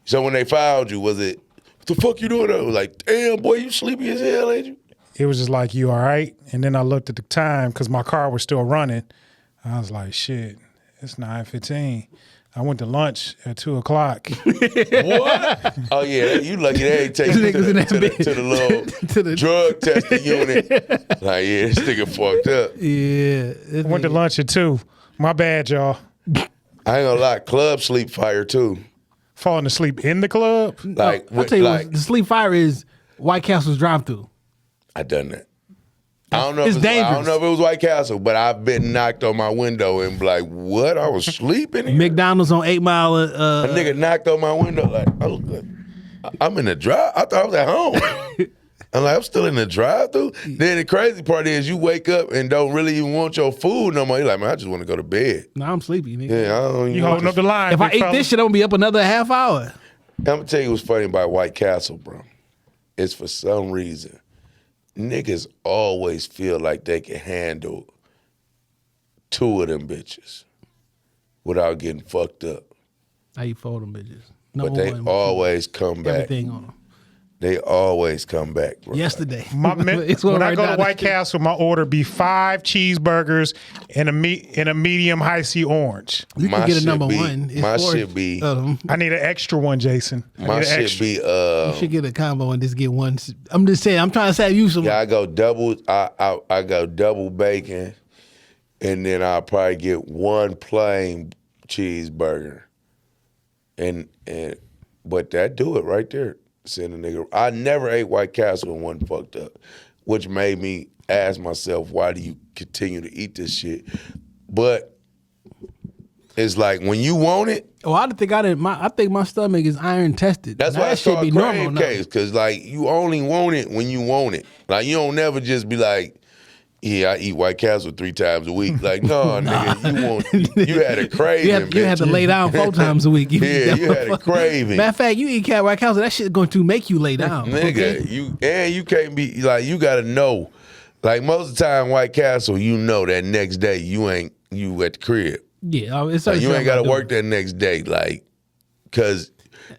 So when they filed you, was it, what the fuck you doing? I was like, damn, boy, you sleepy as hell, ain't you? It was just like, you all right? And then I looked at the time because my car was still running. I was like, shit, it's 9:15. I went to lunch at 2:00. What? Oh yeah, you lucky they ain't take you to the little To the- drug testing unit. Like, yeah, this nigga fucked up. Yeah. I went to lunch at 2. My bad, y'all. I ain't gonna lie, club sleep fire too. Falling asleep in the club? Like, I'll tell you what, the sleep fire is White Castle's drive-through. I done that. I don't know. It's If I don't dangerous. know if it was White Castle, but I've been knocked on my window and be like, what? I was sleeping here? McDonald's on 8 Mile. A nigga knocked on my window like, I'm in the drive. I thought I was at home. I'm like, I'm still in the drive-thru. Then the crazy part is you wake up and don't really even want your food no more. You're like, man, I just want to go to bed. Nah, I'm sleepy, nigga. Yeah, I don't even You want holding up the line. If I big ate fella. this shit, I'm gonna be up another half hour. I'm gonna tell you what's funny about White Castle, bro. It's for some reason, niggas always feel like they can handle 2 of them bitches without getting fucked up. How you fold them bitches? But they always come back. everything on them. They always come back, bro. Yesterday, When I go to White Castle, my order be 5 cheeseburgers and a medium high C orange. you my can get a shit number be- 1. It's my 4 shit be- of them. I need an extra one, Jason. I My need an shit extra. be You should get a combo and just get one. I'm just saying. I'm trying to save you some. yeah, I go double. I go double bacon, and then I'll probably get 1 plain cheeseburger, and but that do it right there. Send a nigga. I never ate White Castle and wasn't fucked up, which made me ask myself, why do you continue to eat this shit? But it's like when you want it, Oh, I think I think my stomach is iron tested. that's Now, why that it's should called be crave normal now. case, because like you only want it when you want it. Like you don't never just be like, Yeah, I eat White Castle 3 times a week. Like, no, nigga, you had a craving. You had to lay down 4 times a week. You had a craving. Matter of fact, you eat White Castle, that shit's going to make you lay down. Nigga, okay? you can't be, like, you got to know. Like, most of the time, White Castle, you know that next day you at the crib. Yeah, it's like, you ain't got to work that next day, like, because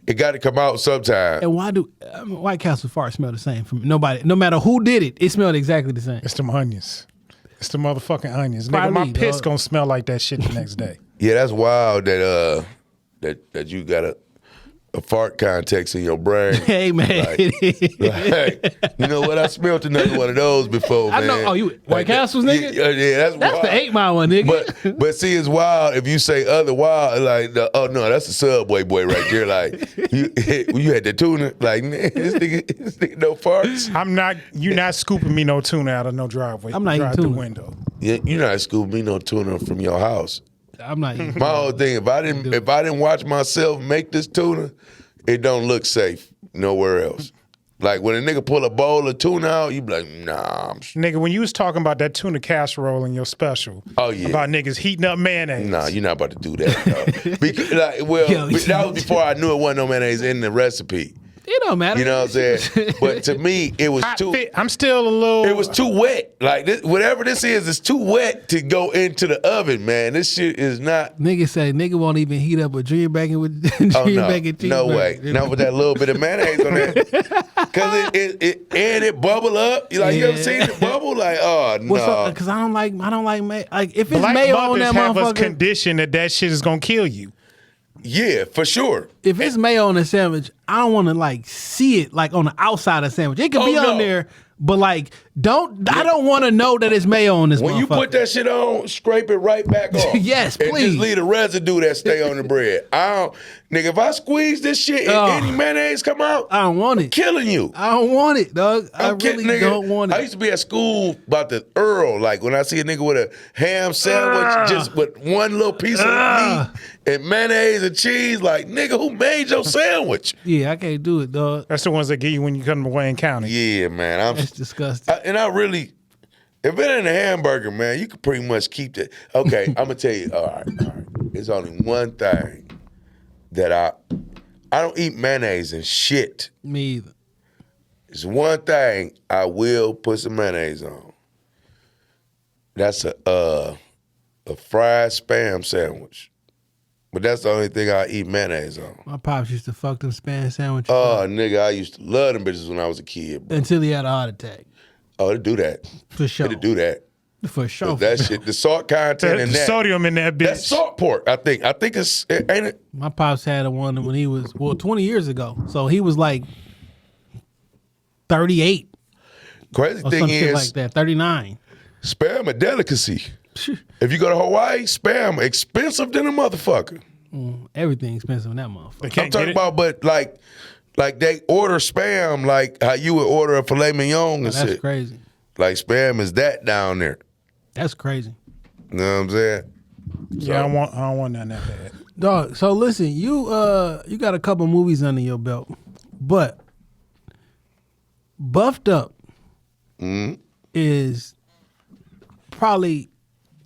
it got to come out sometime. And why do White Castle fart smell the same from nobody? No matter who did it, it smelled exactly the same. It's them onions. It's the motherfucking onions. Probably, nigga, my piss gonna smell like that shit the next day. Yeah, that's wild that that you got a fart context in your brain. Hey, man. Like, you know what? I smelled another one of those before, man. I know. Oh, you White Castles, nigga? Yeah, that's wild. The 8 Mile one, nigga. But see, it's wild if you say other wild, like, oh, no, that's a Subway boy right there. Like, you had the tuna. Like, man, this nigga no farts. You're not scooping me no tuna out of no driveway. I'm not eating through tuna. window. Yeah, you're not scooping me no tuna from your house. I'm not eating. My whole thing, if I didn't watch myself make this tuna, it don't look safe nowhere else. Like when a nigga pull a bowl of tuna out, you be like, nah. Nigga, when you was talking about that tuna casserole in your special, oh yeah, about niggas heating up mayonnaise. Nah, you're not about to do that. Because, like, that was before I knew it wasn't no mayonnaise in the recipe. It don't matter. You know what I'm saying? But to me, it was I'm still a little. It was too wet. Like whatever this is, it's too wet to go into the oven, man. This shit is not. Nigga say nigga won't even heat up a dream bacon with bacon cheese. No way. Not with that little bit of mayonnaise on there. Cause it bubble up. Like you ever seen it bubble? Like no. Because I don't like mayo. Like if it's Black mayo on that have us motherfucker, conditioned that shit is gonna kill you. Yeah, for sure. If it's mayo on a sandwich, I don't want to like see it like on the outside of the sandwich. It could be on there, but like I don't want to know that it's mayo on this. When you put that shit on, scrape it right back off. Yes, please. And just leave the residue that stay on the bread. Nigga, if I squeeze this shit and any mayonnaise come out, I don't want it. I'm killing you. I don't want it, dog. I really don't want it. I used to be at school about the Earl. Like when I see a nigga with a ham sandwich, just with one little piece of meat and mayonnaise and cheese, like, nigga, who made your sandwich? Yeah, I can't do it, dog. That's the ones they give you when you come to Wayne County. Yeah, man. That's disgusting. If it ain't a hamburger, man, you can pretty much keep that. Okay, I'm gonna tell you. All right. There's only one thing that I don't eat mayonnaise and shit. Me either. There's one thing I will put some mayonnaise on. That's a fried Spam sandwich. But that's the only thing I eat mayonnaise on. My pops used to fuck them Spam sandwiches. Oh, nigga, I used to love them bitches when I was a kid, bro. Until he had a heart attack. Oh, it'll do that. For sure. It'll do that. For sure. That shit, the salt content The in that. sodium in that bitch. That's salt pork, I think. I think ain't it? My pops had one when he was, 20 years ago. So he was like 38. Crazy Or thing some shit is, like that, 39. Spam a delicacy. If you go to Hawaii, Spam expensive than a motherfucker. Everything expensive in that motherfucker. I'm talking about, but like they order Spam like how you would order a filet mignon and shit. That's crazy. Like Spam is that down there. That's crazy. You know what I'm saying? Yeah, I don't want nothing that bad. Dog, so listen, you got a couple movies under your belt, but Buffed Up is probably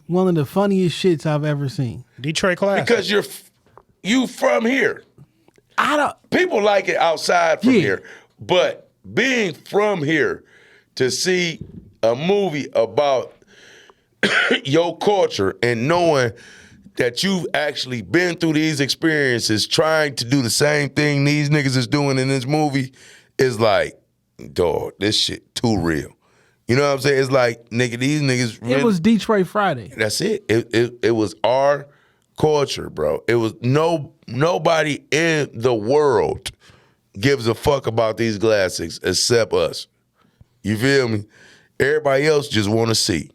one of the funniest shits I've ever seen. Detroit class. Because you from here. People like it outside from here, but being from here to see a movie about your culture and knowing that you've actually been through these experiences trying to do the same thing these niggas is doing in this movie is like, dog, this shit too real. You know what I'm saying? It's like, nigga, these niggas really, it was Detroit Friday. That's it. It was our culture, bro. It was nobody in the world gives a fuck about these classics except us. You feel me? Everybody else just want to see.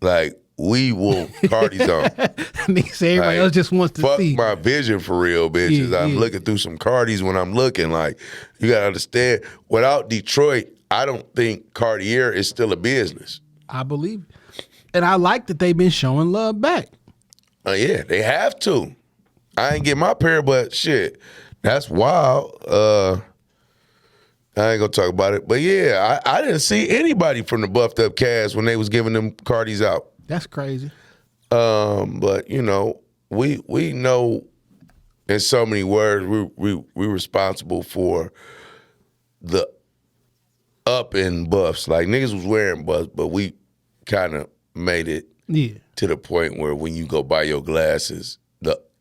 Like, we will Cardi's on. Nigga say everybody else just wants to see. Fuck my vision for real, bitches. Yeah, I'm looking through some Cardis when I'm looking. Like, you gotta understand, without Detroit, I don't think Cartier is still a business. I believe it. And I like that they've been showing love back. Yeah, they have to. I ain't get my pair, but shit, that's wild. I ain't gonna talk about it. But yeah, I didn't see anybody from the buffed up cast when they was giving them Cardis out. That's crazy. But you know, we know in so many words we responsible for the up in buffs. Like niggas was wearing buffs, but we kind of made it to the point where when you go buy your glasses,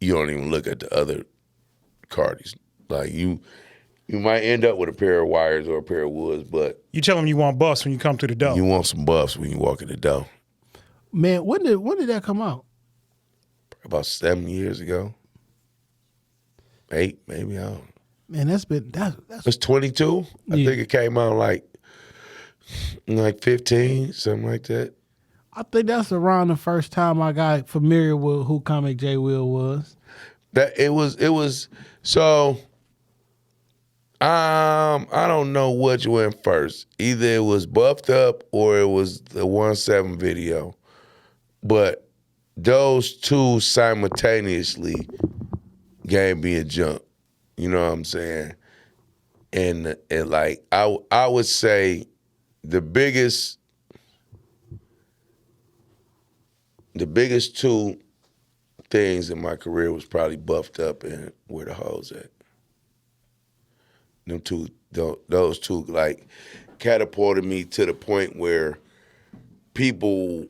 you don't even look at the other Cardis. Like you might end up with a pair of wires or a pair of woods, but You tell them you want buffs when you come to the door. you want some buffs when you walk in the door. Man, when did that come out? About 7 years ago. 8, maybe, I don't know. Man, that's It's 22. I think it came out like 15, something like that. I think that's around the first time I got familiar with who Comic J Will was. That it was so I don't know which went first. Either it was Buffed Up or it was the 1-7 video. But those two simultaneously gave me a jump. You know what I'm saying? And like I would say the biggest two things in my career was probably Buffed Up and Where the Hoes At. Those two like catapulted me to the point where people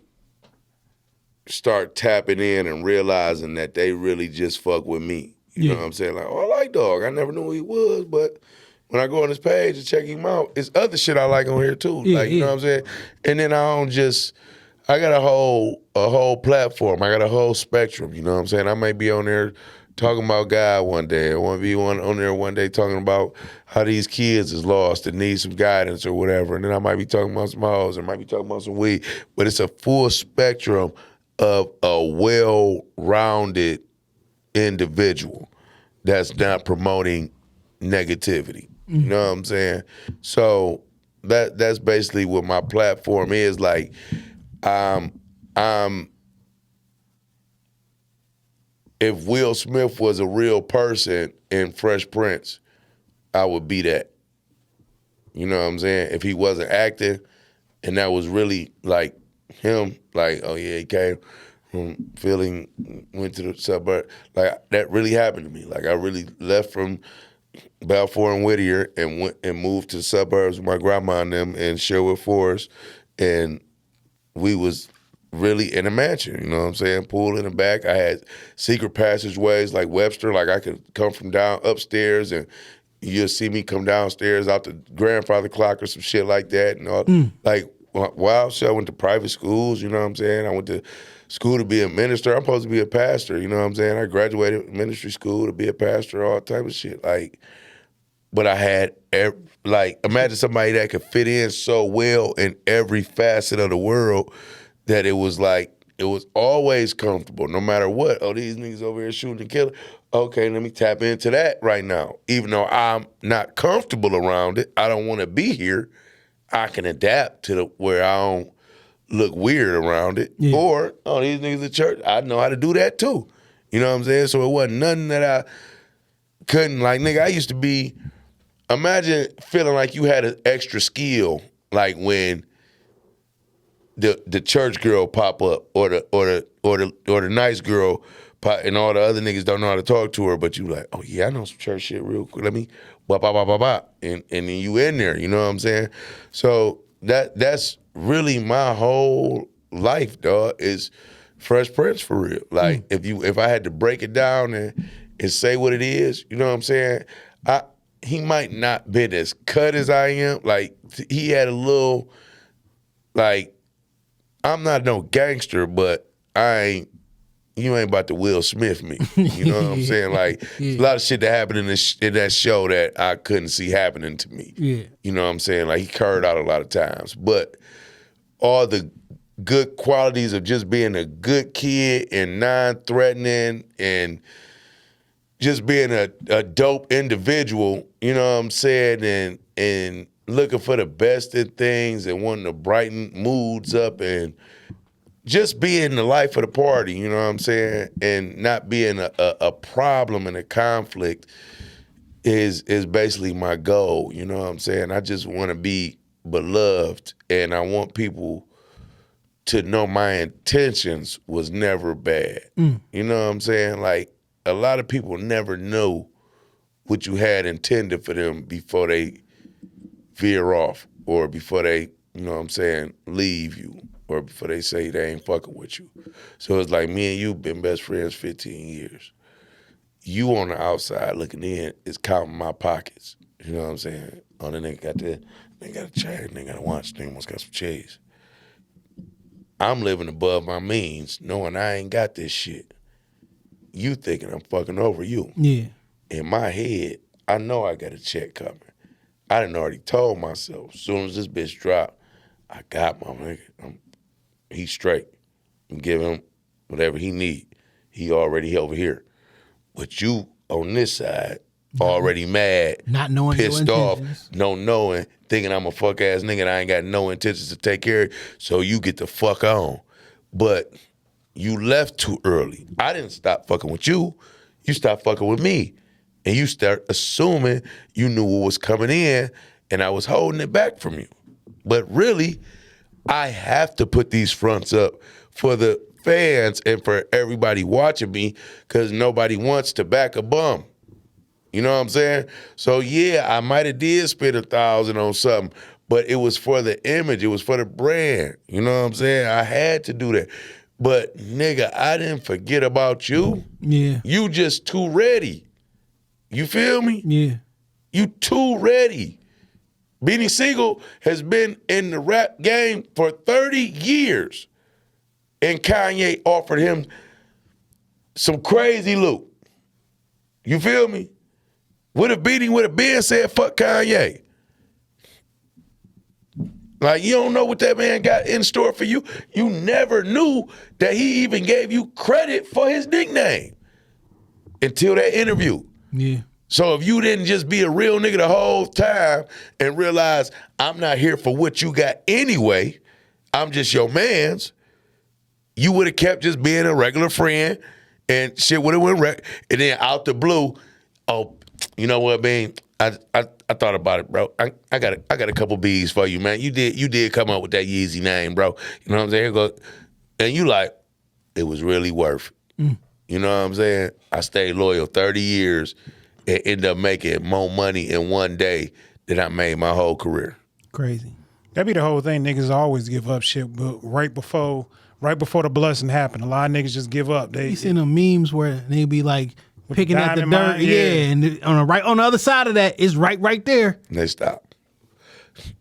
start tapping in and realizing that they really just fuck with me. You know what I'm saying? Like, oh, I like Dog. I never knew who he was, but when I go on his page and check him out, it's other shit I like on here too. You know what I'm saying? And then I got a whole platform. I got a whole spectrum. You know what I'm saying? I may be on there talking about God one day. I want to be on there one day talking about how these kids is lost and need some guidance or whatever. And then I might be talking about some hoes or might be talking about some weed. But it's a full spectrum of a well-rounded individual that's not promoting negativity. You know what I'm saying? So that's basically what my platform is. Like, if Will Smith was a real person in Fresh Prince, I would be that. You know what I'm saying? If he wasn't acting and that was really like him, like, oh yeah, he came from Philly, went to the suburb. Like, that really happened to me. Like, I really left from Balfour and Whittier and went and moved to the suburbs with my grandma and them in Sherwood Forest, and we was really in a mansion, you know what I'm saying? Pool in the back. I had secret passageways like Webster, like I could come from down upstairs and you'll see me come downstairs out the grandfather clock or some shit like that. And all, like, wild shit. I went to private schools, you know what I'm saying? I went to school to be a minister. I'm supposed to be a pastor, you know what I'm saying? I graduated ministry school to be a pastor, all type of shit. Like, but I had, imagine somebody that could fit in so well in every facet of the world that it was like, it was always comfortable, no matter what. Oh, these niggas over here shooting and killing. Okay, let me tap into that right now. Even though I'm not comfortable around it, I don't want to be here, I can adapt to where I don't look weird around it. Yeah. Or, oh, these niggas at church, I know how to do that too. You know what I'm saying? So it wasn't nothing that I couldn't, like, nigga, I used to be, imagine feeling like you had an extra skill, like when the church girl pop up or the nice girl pop, and all the other niggas don't know how to talk to her, but you like, oh yeah, I know some church shit real quick. Let me and then you in there, you know what I'm saying? So that's really my whole life, dog, is Fresh Prince for real. Like if I had to break it down and say what it is, you know what I'm saying? He might not been as cut as I am. Like, he had a little, like, I'm not no gangster, but you ain't about to Will Smith me. You know what I'm saying? Like, a lot of shit that happened in that show that I couldn't see happening to me. Yeah. You know what I'm saying? Like, he curved out a lot of times. But all the good qualities of just being a good kid and non-threatening and just being a dope individual, you know what I'm saying, and looking for the best in things and wanting to brighten moods up and just being the life of the party, you know what I'm saying, and not being a problem and a conflict. is basically my goal. You know what I'm saying? I just want to be beloved, and I want people to know my intentions was never bad. You know what I'm saying? Like, a lot of people never know what you had intended for them before they veer off, or before they, you know what I'm saying, leave you, or before they say they ain't fucking with you. So it's like, me and you been best friends 15 years. You on the outside looking in is counting my pockets. You know what I'm saying? Oh, the nigga got that, nigga got a chain, nigga got a watch, nigga almost got some cheese. I'm living above my means, knowing I ain't got this shit. You thinking I'm fucking over you. Yeah. In my head, I know I got a check coming. I done already told myself, as soon as this bitch drop, I got my nigga. He's straight. I'm giving him whatever he need. He already over here. But you on this side, already mad, not knowing pissed your off, intentions. no knowing, thinking I'm a fuck ass nigga and I ain't got no intentions to take care of you, so you get the fuck on. But you left too early. I didn't stop fucking with you. You stopped fucking with me. And you start assuming you knew what was coming in and I was holding it back from you. But really, I have to put these fronts up for the fans and for everybody watching me, because nobody wants to back a bum. You know what I'm saying? So yeah, I might have did spend $1,000 on something, but it was for the image. It was for the brand. You know what I'm saying? I had to do that. But nigga, I didn't forget about you. Yeah. You just too ready. You feel me? Yeah. You too ready. Beanie Siegel has been in the rap game for 30 years. And Kanye offered him some crazy loot. You feel me? What if Beanie would have been said, fuck Kanye? Like, you don't know what that man got in store for you. You never knew that he even gave you credit for his nickname until that interview. Yeah. So if you didn't just be a real nigga the whole time and realize I'm not here for what you got anyway, I'm just your mans, you would have kept just being a regular friend and shit would have went and then out the blue, oh, you know what, man? I thought about it, bro. I got a couple B's for you, man. You did come up with that Yeezy name, bro. You know what I'm saying? Here go, and you like, it was really worth it. You know what I'm saying? I stayed loyal 30 years and ended up making more money in one day than I made my whole career. Crazy. That be the whole thing. Niggas always give up shit, but right before the blessing happened, a lot of niggas just give up. You seen them memes where they be like picking the at the dirt, dynamite, and on the other side of that is right there. And they stop.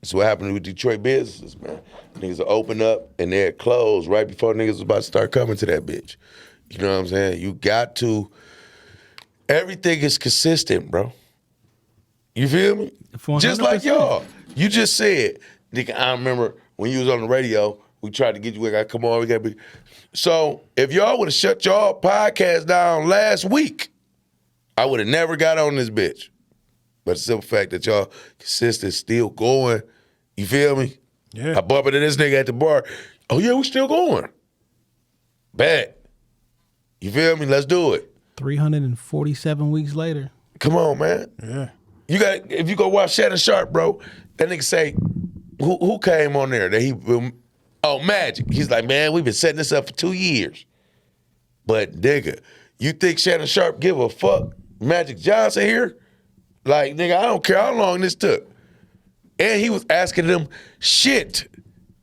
That's what happened with Detroit businesses, man. Niggas will open up and they're closed right before niggas was about to start coming to that bitch. You know what I'm saying? You got to, everything is consistent, bro. You feel me? 400%. Just like y'all. You just said, nigga, I remember when you was on the radio, we tried to get you, we got to come on, we got to be. So if y'all would have shut y'all podcast down last week, I would have never got on this bitch. But the simple fact that y'all consistent, still going, you feel me? Yeah. I bump into this nigga at the bar. Oh yeah, we still going. Bet. You feel me? Let's do it. 347 weeks later. Come on, man. Yeah. You got, if you go watch Shannon Sharp, bro, that nigga say, who came on there that he, Magic. He's like, man, we've been setting this up for 2 years. But nigga, you think Shannon Sharp give a fuck? Magic Johnson here? Like, nigga, I don't care how long this took. And he was asking them shit.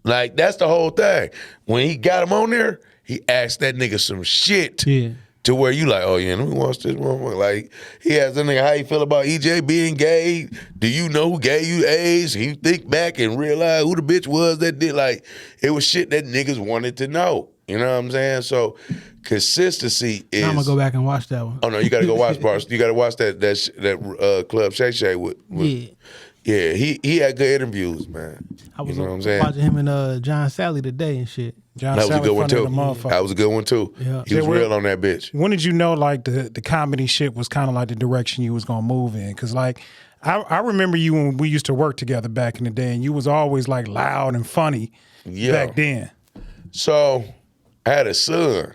Like, that's the whole thing. When he got him on there, he asked that nigga some shit. Yeah. To where you like, oh yeah, let me watch this motherfucker. Like, he asked that nigga how you feel about EJ being gay. Do you know who gave you AIDS? And you think back and realize who the bitch was that did. Like, it was shit that niggas wanted to know. You know what I'm saying? So consistency is. I'm gonna go back and watch that one. Oh no, you gotta go watch parts. You gotta watch that Club Shay Shay with. Yeah. Yeah, he had good interviews, man. I was you know what I'm saying? watching him and John Sally today and shit. John That was a Sally good one funny too. than a motherfucker. That was a good one too. Yeah. He was Yeah, real on that bitch. When did you know like the comedy shit was kind of like the direction you was gonna move in? Because like I remember you when we used to work together back in the day, and you was always like loud and funny back then. So I had a son,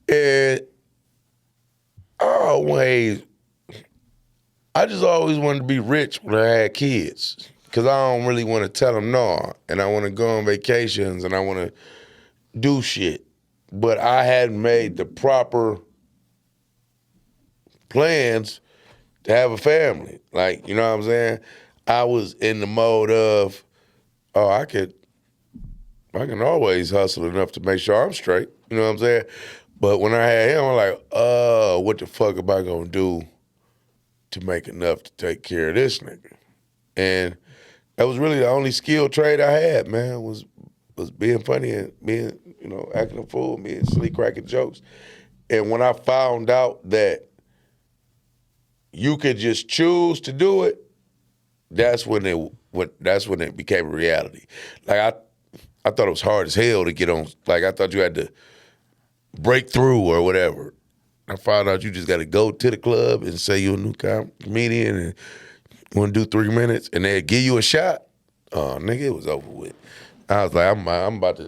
and I always I just always wanted to be rich when I had kids. Because I don't really want to tell them no. And I want to go on vacations and I want to do shit. But I hadn't made the proper plans to have a family. Like, you know what I'm saying? I was in the mode of, I can always hustle enough to make sure I'm straight. You know what I'm saying? But when I had him, I'm like, what the fuck am I going to do to make enough to take care of this nigga? And that was really the only skill trade I had, man, was being funny and being, acting a fool, being silly, cracking jokes. And when I found out that you could just choose to do it, that's when it became a reality. Like I thought it was hard as hell to get on. Like I thought you had to break through or whatever. I found out you just got to go to the club and say you're a new comedian and want to do 3 minutes, and they'd give you a shot. Oh, nigga, it was over with. I was like,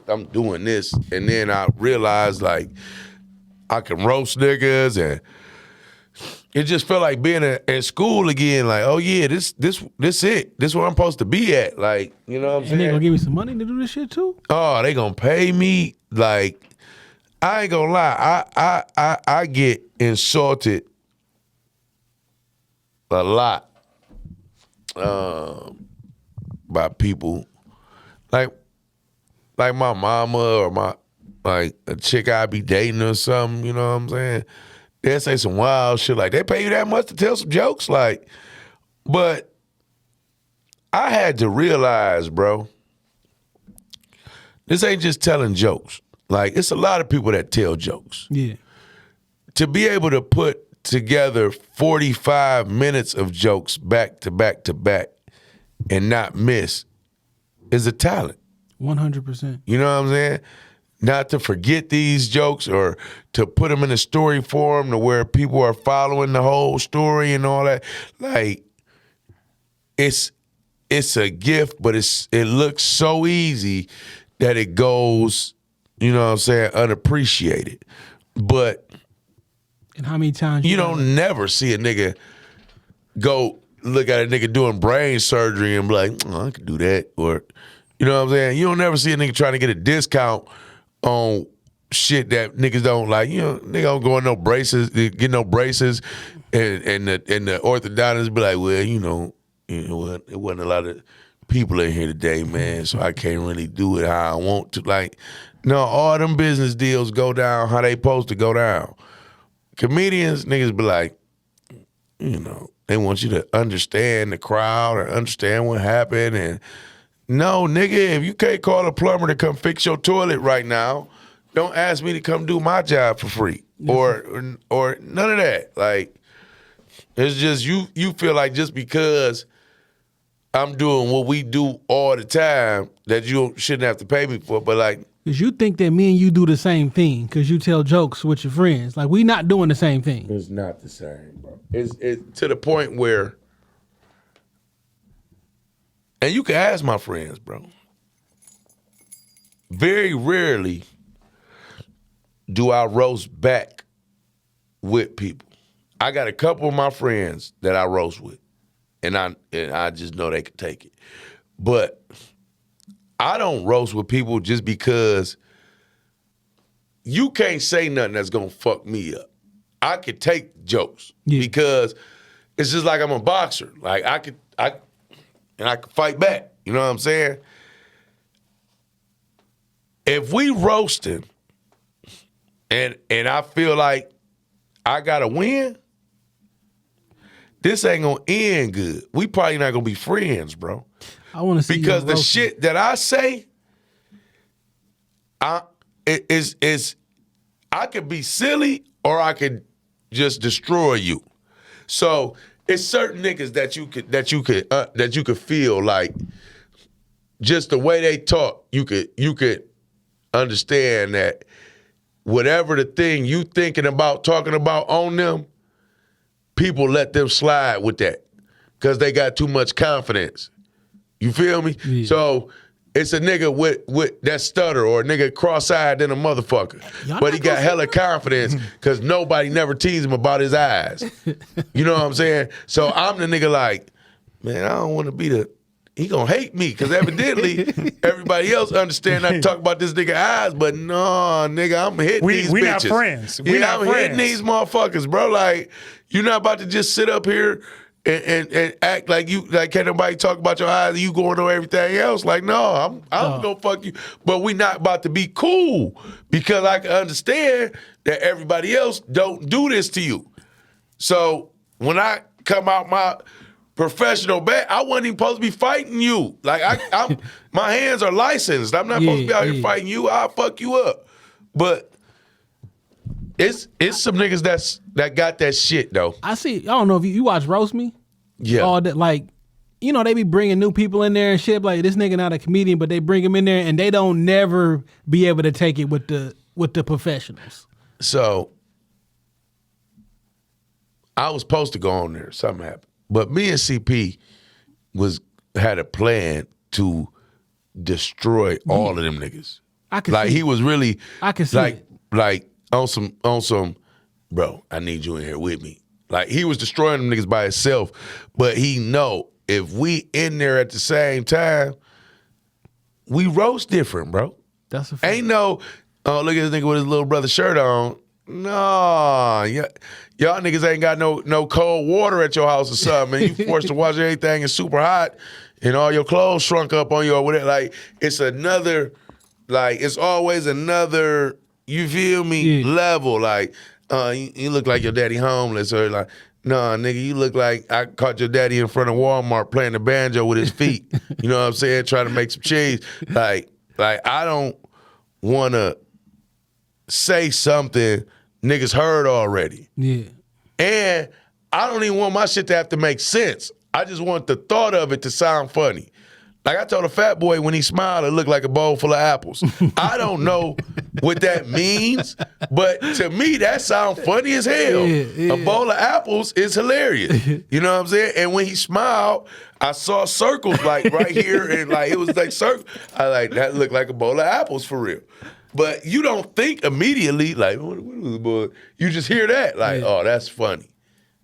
I'm doing this, and then I realized like I can roast niggas, and it just felt like being in school again. Like, oh yeah, this it. This is where I'm supposed to be at. Like, you know what I'm saying? And they gonna give me some money to do this shit too? Oh, they gonna pay me. Like, I ain't gonna lie. I get insulted a lot by people, like my mama or a chick I be dating or something. You know what I'm saying? They'll say some wild shit like, they pay you that much to tell some jokes? Like, but I had to realize, bro, this ain't just telling jokes. Like, it's a lot of people that tell jokes. Yeah. To be able to put together 45 minutes of jokes back to back to back and not miss is a talent. 100%. You know what I'm saying? Not to forget these jokes or to put them in a story form to where people are following the whole story and all that. Like, it's a gift, but it looks so easy that it goes, you know what I'm saying, unappreciated. But and how many times you don't never see a nigga go look at a nigga doing brain surgery and be like, I could do that. Or, you know what I'm saying? You don't never see a nigga trying to get a discount on shit that niggas don't like. You know, nigga don't go in no braces, get no braces, and the orthodontist be like, well, you know what? It wasn't a lot of people in here today, man, so I can't really do it how I want to. Like, no, all them business deals go down how they supposed to go down. Comedians, niggas be like, they want you to understand the crowd or understand what happened. And no, nigga, if you can't call a plumber to come fix your toilet right now, don't ask me to come do my job for free. Or none of that. Like, it's just you feel like just because I'm doing what we do all the time that you shouldn't have to pay me for. But like, because you think that me and you do the same thing because you tell jokes with your friends. Like, we not doing the same thing. It's not the same, bro. It's to the point where, and you can ask my friends, bro, very rarely do I roast back with people. I got a couple of my friends that I roast with, and I just know they can take it. But I don't roast with people just because you can't say nothing that's gonna fuck me up. I could take jokes because it's just like I'm a boxer. Like I could fight back. You know what I'm saying? If we roasting and I feel like I gotta win, this ain't gonna end good. We probably not gonna be friends, bro. I want to see because the shit that I say, I could be silly or I could just destroy you. So it's certain niggas that you could feel like just the way they talk, you could understand that whatever the thing you thinking about talking about on them, people let them slide with that because they got too much confidence. You feel me? Yeah. So it's a nigga with that stutter or a nigga cross-eyed than a motherfucker. But he got hella confidence because nobody never teased him about his eyes. You know what I'm saying? So I'm the nigga like, man, I don't want to be he gonna hate me because evidently everybody else understand I talk about this nigga eyes, but no, nigga, I'm hitting these bitches. We not friends. I'm hitting these motherfuckers, bro. Like, you're not about to just sit up here and act like can't nobody talk about your eyes and you going on everything else. Like, no, I'm gonna fuck you. But we not about to be cool because I can understand that everybody else don't do this to you. So when I come out my professional bet, I wasn't even supposed to be fighting you. Like I'm my hands are licensed. I'm not supposed to be out here fighting you. I'll fuck you up. But it's some niggas that got that shit though. I don't know if you watch Roast Me. Yeah. All that, like, you know, they be bringing new people in there and shit. Like, this nigga not a comedian, but they bring him in there and they don't never be able to take it with the professionals. So I was supposed to go on there. Something happened. But me and CP had a plan to destroy all of them niggas. I could like see he was really I could see like it. like on some bro, I need you in here with me. Like he was destroying them niggas by himself, but he know if we in there at the same time, we roast different, bro. That's a fact. Ain't no, oh, look at this nigga with his little brother shirt on. No, y'all niggas ain't got no cold water at your house or something, and you forced to wash everything and super hot, and all your clothes shrunk up on you or whatever. Like, it's another, like, it's always another, you feel me, level. Like, you look like your daddy homeless, or like, nah, nigga, you look like I caught your daddy in front of Walmart playing the banjo with his feet. You know what I'm saying? Trying to make some cheese. Like I don't want to say something niggas heard already. Yeah. And I don't even want my shit to have to make sense. I just want the thought of it to sound funny. Like I told a fat boy when he smiled, it looked like a bowl full of apples. I don't know what that means, but to me, that sounds funny as hell. A bowl of apples is hilarious. You know what I'm saying? And when he smiled, I saw circles like right here, and like it was like circles. I like, that looked like a bowl of apples for real. But you don't think immediately, like, what was the boy? You just hear that, like, oh, that's funny.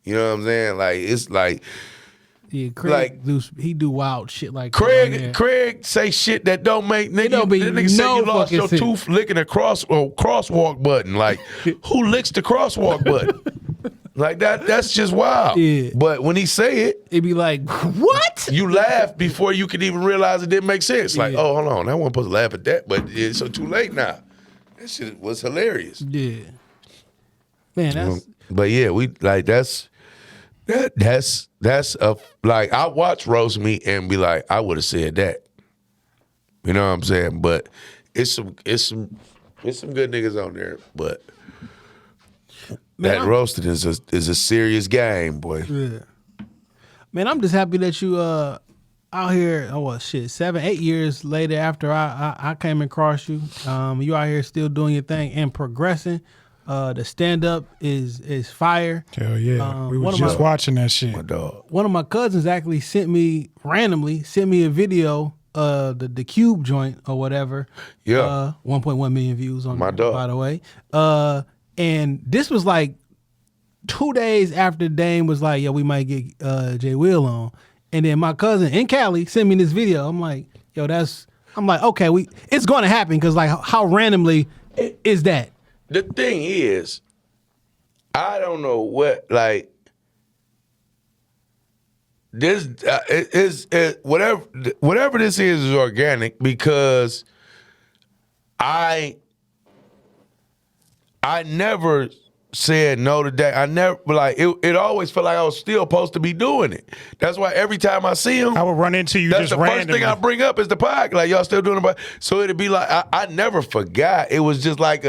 You know what I'm saying? Like, it's like, yeah, Craig, he do wild shit like Craig say shit that don't make nigga. Don't be nigga say you lost your sense. tooth licking a crosswalk button. Like, who licks the crosswalk button? Like that's just wild. Yeah. But when he say it, it'd be like, what? You laugh before you could even realize it didn't make sense. Like, oh, hold on, I wasn't supposed to laugh at that, but it's so too late now. That shit was hilarious. Yeah. Man, that's. But yeah, we like that's a like I watch Roast Me and be like, I would have said that. You know what I'm saying? But it's some good niggas on there, but. Man, that roasting is a serious game, boy. Yeah. Man, I'm just happy that you out here, 7, 8 years later after I came across you. You out here still doing your thing and progressing. The stand-up is fire. Hell yeah. We were just watching that shit. My dog. One of my cousins actually sent me a video, the Cube joint or whatever. Yeah. 1.1 million views on my dog, by the way. And this was like 2 days after Dame was like, we might get Jay Will on. And then my cousin in Cali sent me this video. I'm like, okay, it's going to happen because like how randomly is that? The thing is, I don't know what, like, this whatever this is organic because I never said no to that. I never, like, it always felt like I was still supposed to be doing it. That's why every time I see him, I would run into you just randomly. That's the first thing I bring up is the podcast. Like, y'all still doing it? So it'd be like, I never forgot. It was just like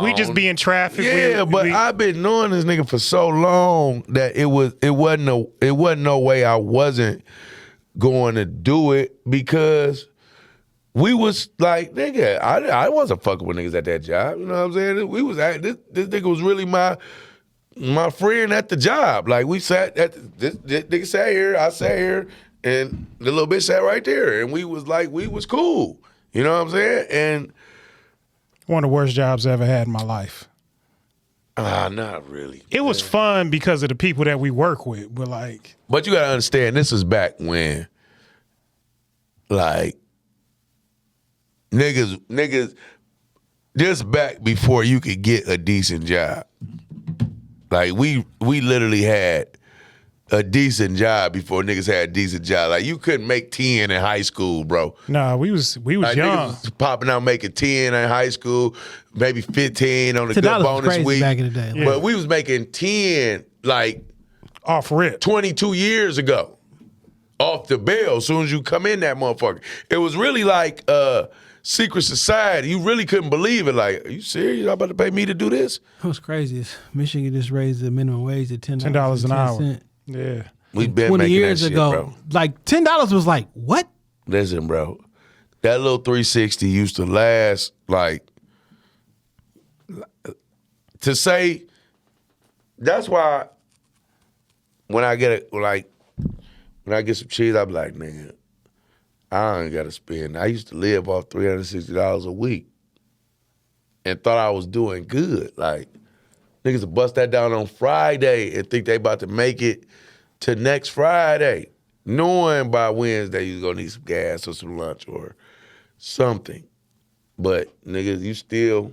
we just be in traffic. Yeah, but I've been knowing this nigga for so long that it wasn't no way I wasn't going to do it because we was like, nigga, I wasn't fucking with niggas at that job. You know what I'm saying? We was this nigga was really my friend at the job. Like we sat at this nigga sat here, I sat here, And the little bitch sat right there, and we was cool. You know what I'm saying? And one of the worst jobs I ever had in my life. Not really. It was fun because of the people that we work with. But like, but you gotta understand, this is back when, like, niggas, this back before you could get a decent job. Like we literally had a decent job before niggas had a decent job. Like you couldn't make 10 in high school, bro. Nah, we was like, young. Niggas was popping out making 10 in high school, maybe 15 on a good $10 was bonus crazy week. back in the day. Yeah. But we was making 10 like Off rip. 22 years ago. Off the bell as soon as you come in that motherfucker. It was really like secret society. You really couldn't believe it. Like, are you serious? Y'all about to pay me to do this? What's crazy is Michigan just raised the minimum wage to $10 an hour. Yeah. We been 20 making years that shit, ago, bro. like $10 was like, what? Listen, bro. That little 360 used to last, like, to say, that's why when I get some cheese, I'm like, man, I ain't got to spend. I used to live off $360 a week and thought I was doing good. Like, niggas would bust that down on Friday and think they about to make it to next Friday, knowing by Wednesday you was gonna need some gas or some lunch or something. But niggas, you still,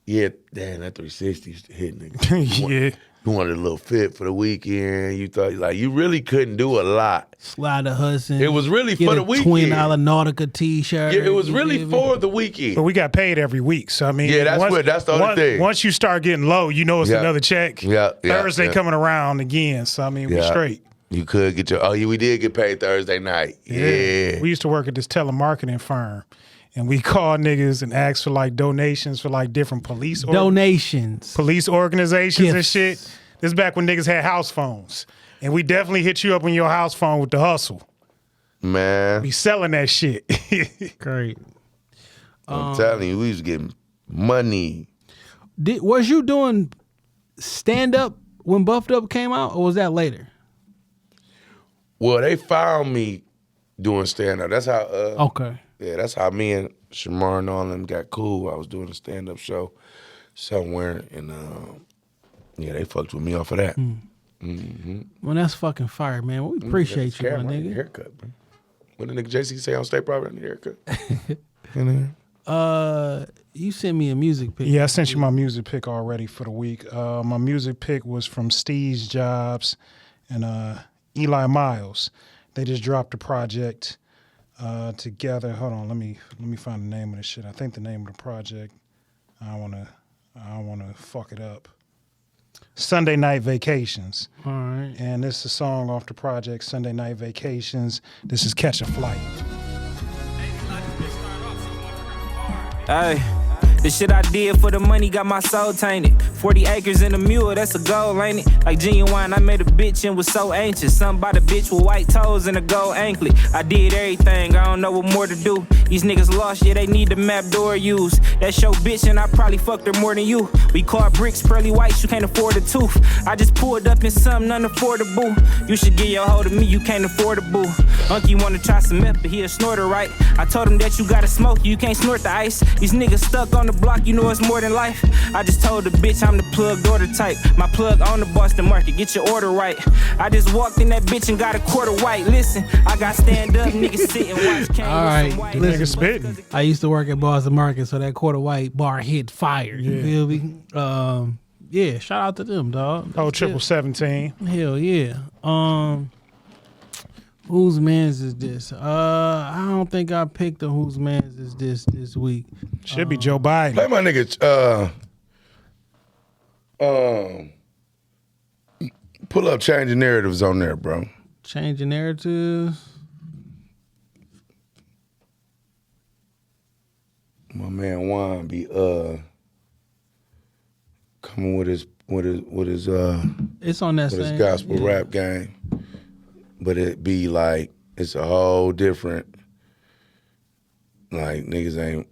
damn, that 360 used to hit niggas. Yeah. You wanted a little fit for the weekend. You thought, like, you really couldn't do a lot. Slide to Hudson. It was really get for the a weekend. $20 Nautica t-shirt. Yeah, it was you really feel me? for the weekend. But we got paid every week. So I mean, Yeah, that's the only thing. Once you start getting low, you know it's Yeah. another check. Yeah, Thursday coming around again. So I mean, we straight. You could get your, we did get paid Thursday night. Yeah. We used to work at this telemarketing firm. And we called niggas and asked for like donations for like different police Donations. police organizations and Gifts. shit. This is back when niggas had house phones. And we definitely hit you up on your house phone with the hustle. Man, We selling that shit. Great. I'm telling you, we was getting money. Was you doing stand-up when Buffed Up came out, or was that later? Well, they found me doing stand-up. That's how, Okay. yeah, that's how me and Shamar and all them got cool. I was doing a stand-up show somewhere, and yeah, they fucked with me off of that. Well, that's fucking fire, man. Well, we appreciate you, my Camera, nigga. haircut, man. What the nigga JC say on State Property? I need a haircut. You sent me a music pic. Yeah, I sent you my music pick already for the week. My music pick was from Steve's Jobs and Eli Miles. They just dropped a project together. Hold on, let me find the name of the shit. I think the name of the project. I don't wanna fuck it up. Sunday Night Vacations. All right. And this is a song off the project Sunday Night Vacations. This is Catch a Flight. Hey, the shit I did for the money got my soul tainted. 40 acres and a mule, that's a goal, ain't it? Like Genuine, I made a bitch and was so anxious. Something about a bitch with white toes and a gold anklet. I did everything, I don't know what more to do. These niggas lost, yeah, they need the map door used. That's your bitch and I probably fucked her more than you. We call bricks pearly whites, you can't afford a tooth. I just pulled up in something unaffordable. You should get your hold of me, you can't afford a boo. Unky wanna try some meth, but he a snorter, right? I told him that you gotta smoke, you can't snort the ice. These niggas stuck on the block, you know it's more than life. I just told the bitch I'm the plug daughter type. My plug on the Boston market, get your order right. I just walked in that bitch and got a quarter white. Listen, I got stand up, niggas sit and watch. Came All with right, some white. Niggas spitting. I used to work at Boston Market, so that quarter white bar hit fire. You feel me? Yeah, shout out to them, dog. Oh, 777. Hell yeah. Whose mans is this? I don't think I picked the whose mans is this week. Should be Joe Biden. Play my nigga, pull up Changing Narratives on there, bro. Changing narratives. My man Juan be coming with his It's on that with his same gospel rap game, but it be like it's a whole different. Like niggas ain't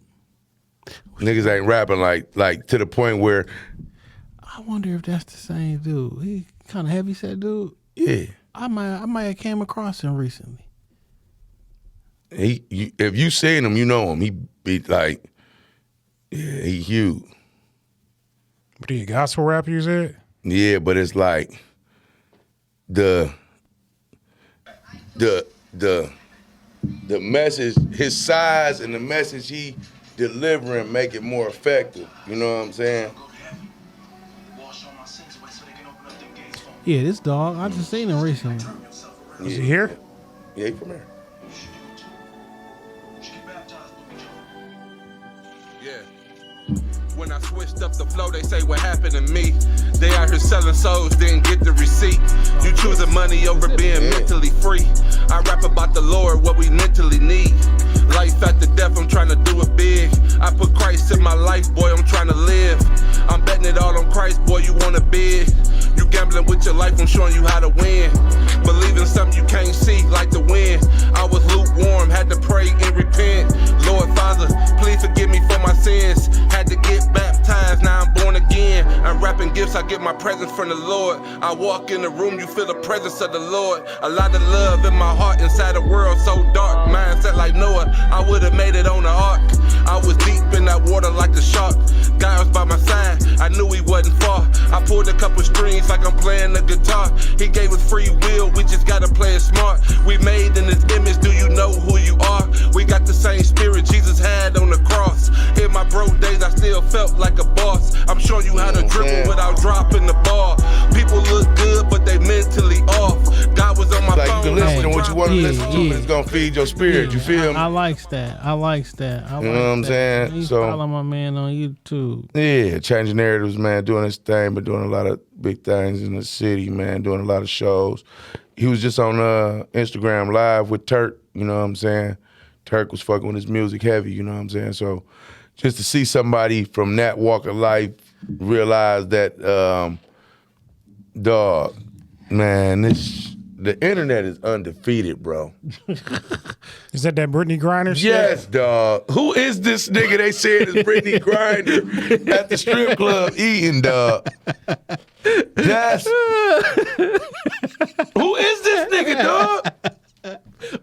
rapping like to the point where I wonder if that's the same dude. He kind of heavy set dude. yeah. I might have came across him recently. If you seen him, you know him. He be like, yeah, he huge. What are you, gospel rap you said? Yeah, but it's like the message, his size and the message he delivering make it more effective. You know what I'm saying? Yeah, this dog, I just seen him recently. Is he here? Yeah, he from here. When I switched up the flow, they say what happened to me. They out here selling souls, didn't get the receipt. You choosing money over being mentally free. I rap about the Lord, what we mentally need. Life after death, I'm trying to do it big. I put Christ in my life, boy, I'm trying to live. I'm betting it all on Christ, boy, you want a bid. You gambling with your life, I'm showing you how to win. Believe in something you can't see, like the wind. I was lukewarm, had to pray and repent. Lord Father, please forgive me for my sins. Had to get baptized, now I'm born again. I'm wrapping gifts, I get my presents from the Lord. I walk in the room, you feel the presence of the Lord. A lot of love in my heart, inside a world so dark. Mindset like Noah, I would've made it on the ark. I was deep in that water like the shark. God was by my side, I knew he wasn't far. I pulled a couple strings like I'm playing the guitar. He gave us free will, we just gotta play it smart. We made in his image, do you know who you are? We got the same spirit Jesus had on the cross. In my broke days, I still felt like a boss. I'm showing you how to dribble without dropping the ball. People look good, but they mentally off. God was on my like phone. You can listen to what you want to listen to, but it's gonna feed your spirit. You feel me? I likes that. You know what I'm saying? You So follow my man on YouTube. yeah, changing narratives, man, doing his thing, but doing a lot of big things in the city, man, doing a lot of shows. He was just on Instagram Live with Turk, you know what I'm saying? Turk was fucking with his music heavy, you know what I'm saying? So just to see somebody from that walk of life realize that, dog, man, the internet is undefeated, bro. Is that Brittany Griner shit? Yes, dog. Who is this nigga they said is Brittany Griner at the strip club eating, dog? That's... Who is this nigga, dog?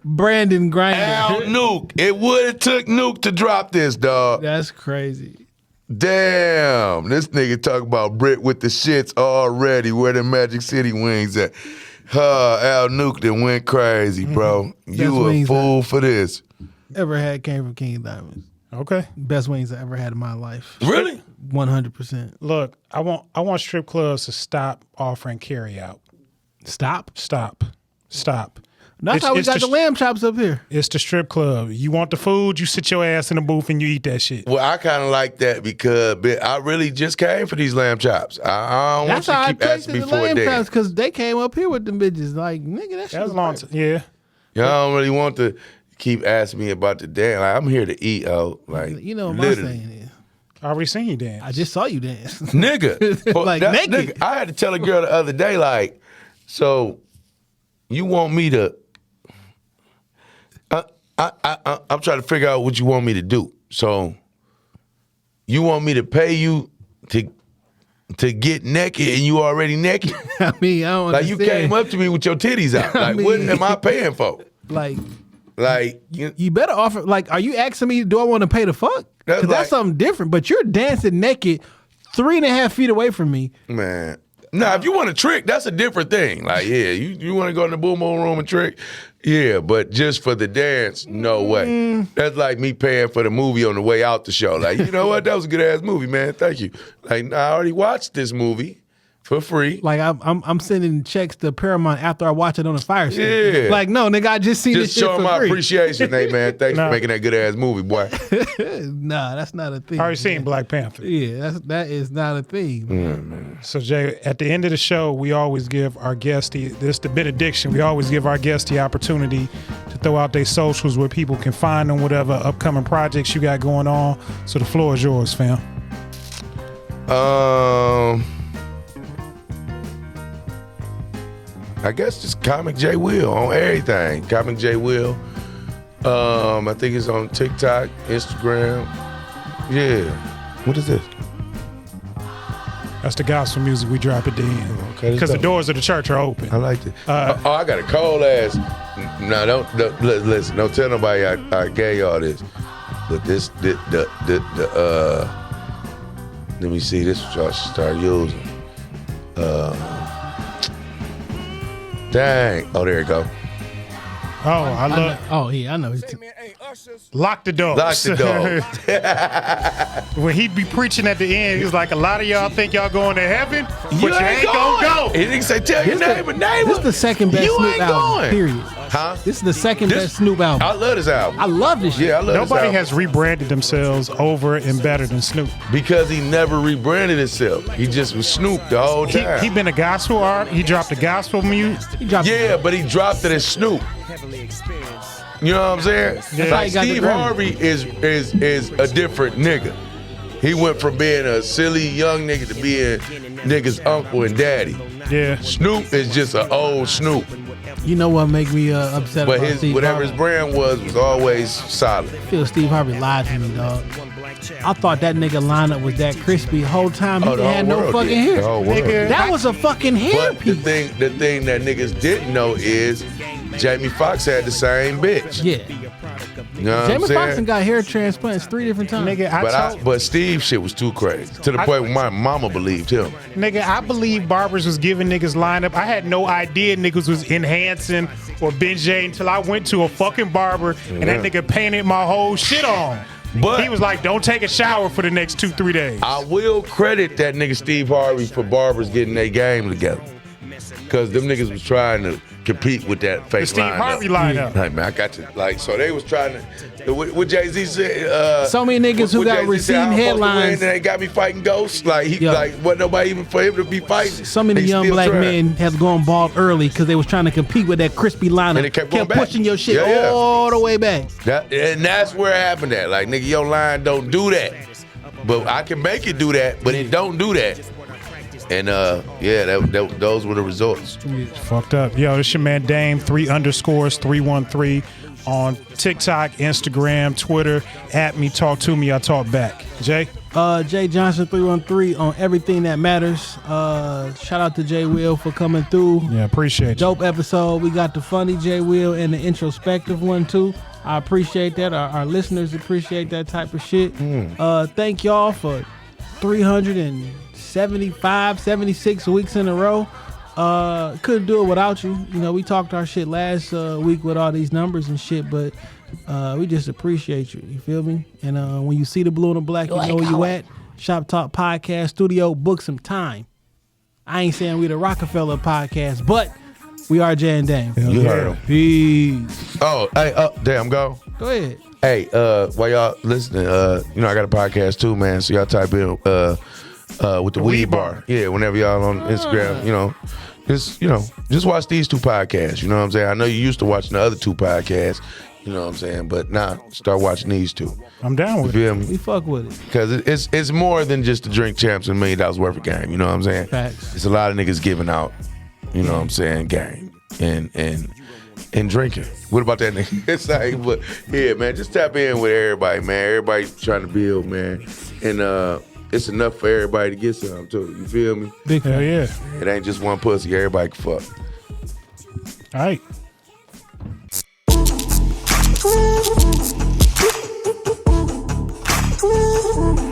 Brandon Griner. Al Nuke. It would have took Nuke to drop this, dog. That's crazy. Damn. This nigga talk about Brit with the shits already. Where the Magic City wings at? Al Nuke done went crazy, bro. You a fool for this. Ever had came from King Diamonds. Okay. Best wings I ever had in my life. Really? 100%. Look, I want strip clubs to stop offering carry out. Stop. That's how we got the lamb chops up here. It's the strip club. You want the food, you sit your ass in the booth and you eat that shit. Well, I kind of like that because I really just came for these lamb chops. I don't That's want how you I to keep asking tasted me the for a lamb day. chops because they came up here with them bitches. Like, nigga, that shit That was was long. great. Yeah. Y'all don't really want to keep asking me about the damn. Like, I'm here to eat, like, You know what my literally. saying is. I already seen you dance. I just saw you dance. Nigga. Like, that's naked. nigga. I had to tell a girl the other day, like, so you want me to... I'm trying to figure out what you want me to do. So you want me to pay you to get naked and you already naked? I mean, I don't Like you understand. came up to me with your titties out. Like what am I paying for? Like you better offer. Like, are you asking me? Do I want to pay the fuck? That's Because that's like- something different. But you're dancing naked 3.5 feet away from me. man. Nah, if you want to trick, that's a different thing. Like, yeah, you want to go in the boom boom room and trick? Yeah, but just for the dance, no way. That's like me paying for the movie on the way out the show. Like, you know what? That was a good ass movie, man. Thank you. Like, I already watched this movie for free. Like I'm sending checks to Paramount after I watch it on the Fire Stick. Yeah. Like, no, nigga, I just seen this Just shit showing for my free. appreciation. Hey, man, thanks for making that good ass movie, boy. Nah, that's not a thing. I already seen Black Panther. Yeah, that is not a thing. So Jay, at the end of the show, we always give our guests the benediction. We always give our guests the opportunity to throw out their socials where people can find them, whatever upcoming projects you got going on. So the floor is yours, fam. I guess just Comic J Will on everything. Comic J Will. I think it's on TikTok, Instagram. Yeah. What is this? That's the gospel music we drop at the end. Okay, Because the dope. doors of the church are open. I like it. I got a cold ass. No, don't listen. Don't tell nobody I gave y'all this. But this, let me see. This what y'all should start using. Dang. Oh, there you go. Oh, I love. Oh, yeah, I know. Lock the door. Lock the door. When he'd be preaching at the end, he was like, a lot of y'all think y'all going to heaven, but you ain't going. gonna go. He didn't say tell your neighbor. This is the second best You Snoop ain't album, going. period. Huh? This is the second best Snoop album. I love this album. I love this shit. Yeah, I love this Nobody album. has rebranded themselves over and better than Snoop. Because he never rebranded himself. He just was Snoop the whole time. He been a gospel art. He dropped a gospel music. He dropped Yeah, but he dropped it as Snoop. You know what I'm saying? Yeah. Like He got the Steve Grammy. Harvey is a different nigga. He went from being a silly young nigga to being niggas' uncle and daddy. Yeah. Snoop is just an old Snoop. You know what make me upset But about his Steve whatever Harvey? his brand was always solid. I feel Steve Harvey lied to me, dog. I thought that nigga lineup was that crispy the whole time. He Oh, the had whole no world fucking did. hair. The whole world Nigga. did. That was a fucking hair But the piece. thing that niggas didn't know is Jamie Foxx had the same bitch. Yeah. You know what Jamie I'm saying? Foxx got hair transplants 3 different times. Nigga, But Steve shit was too crazy to the point where my mama believed him. I believe barbers was giving niggas lineup. I had no idea niggas was enhancing or bingeing until I went to a fucking barber and that nigga painted my whole shit on. But He was like, don't take a shower for the next 2-3 days. I will credit that nigga Steve Harvey for barbers getting their game together. Because them niggas was trying to compete with that fake The Steve lineup. Harvey lineup. Like, man, I got to, like, so they was trying to, what Jay-Z said, So many niggas who what got Jay-Z said, receiving I'm supposed to win, headlines. and they got me fighting ghosts. Like, Yo. like, wasn't nobody even for him to be fighting. So many He young still black trying. men have gone bald early because they was trying to compete with that crispy lineup. And it kept going back. pushing your shit Yeah, yeah. all the way back. And that's where it happened at. Like, nigga, your line don't do that. But I can make it do that, but it don't do that. And those were the results. Fucked up. Yo, this your man Dame, 3_313 on TikTok, Instagram, Twitter. At me, talk to me, I talk back. Jay? Jay Johnson 313 on everything that matters. Shout out to Jay Will for coming through. Yeah, appreciate you. Dope episode. We got the funny Jay Will and the introspective one too. I appreciate that. Our listeners appreciate that type of shit. Thank y'all for 375, 76 weeks in a row. Couldn't do it without you. You know, we talked our shit last week with all these numbers and shit, but we just appreciate you. You feel me? And when you see the blue and the black, you know where you at. Shop Talk Podcast Studio. Book some time. I ain't saying we the Rockefeller podcast, but we are Jay and Dame. You heard him. Peace. Oh, hey, damn, go. Go ahead. Hey, while y'all listening, you know I got a podcast too, man. So y'all type in with the Weed Bar. Yeah, whenever y'all on Instagram, just watch these 2 podcasts. You know what I'm saying? I know you used to watching the other 2 podcasts. You know what I'm saying? But now start watching these 2. I'm down You with it. feel me? We fuck with it. Because it's more than just the drink champs and $1 million worth of game. You know what I'm saying? Facts. It's a lot of niggas giving out. You know what I'm saying? Game and drinking. What about that nigga? It's like, but yeah, man, just tap in with everybody, man. Everybody trying to build, man, and it's enough for everybody to get some too. You feel me? Big Hell fan. yeah. It ain't just one pussy. Everybody can fuck. All right. Ooh.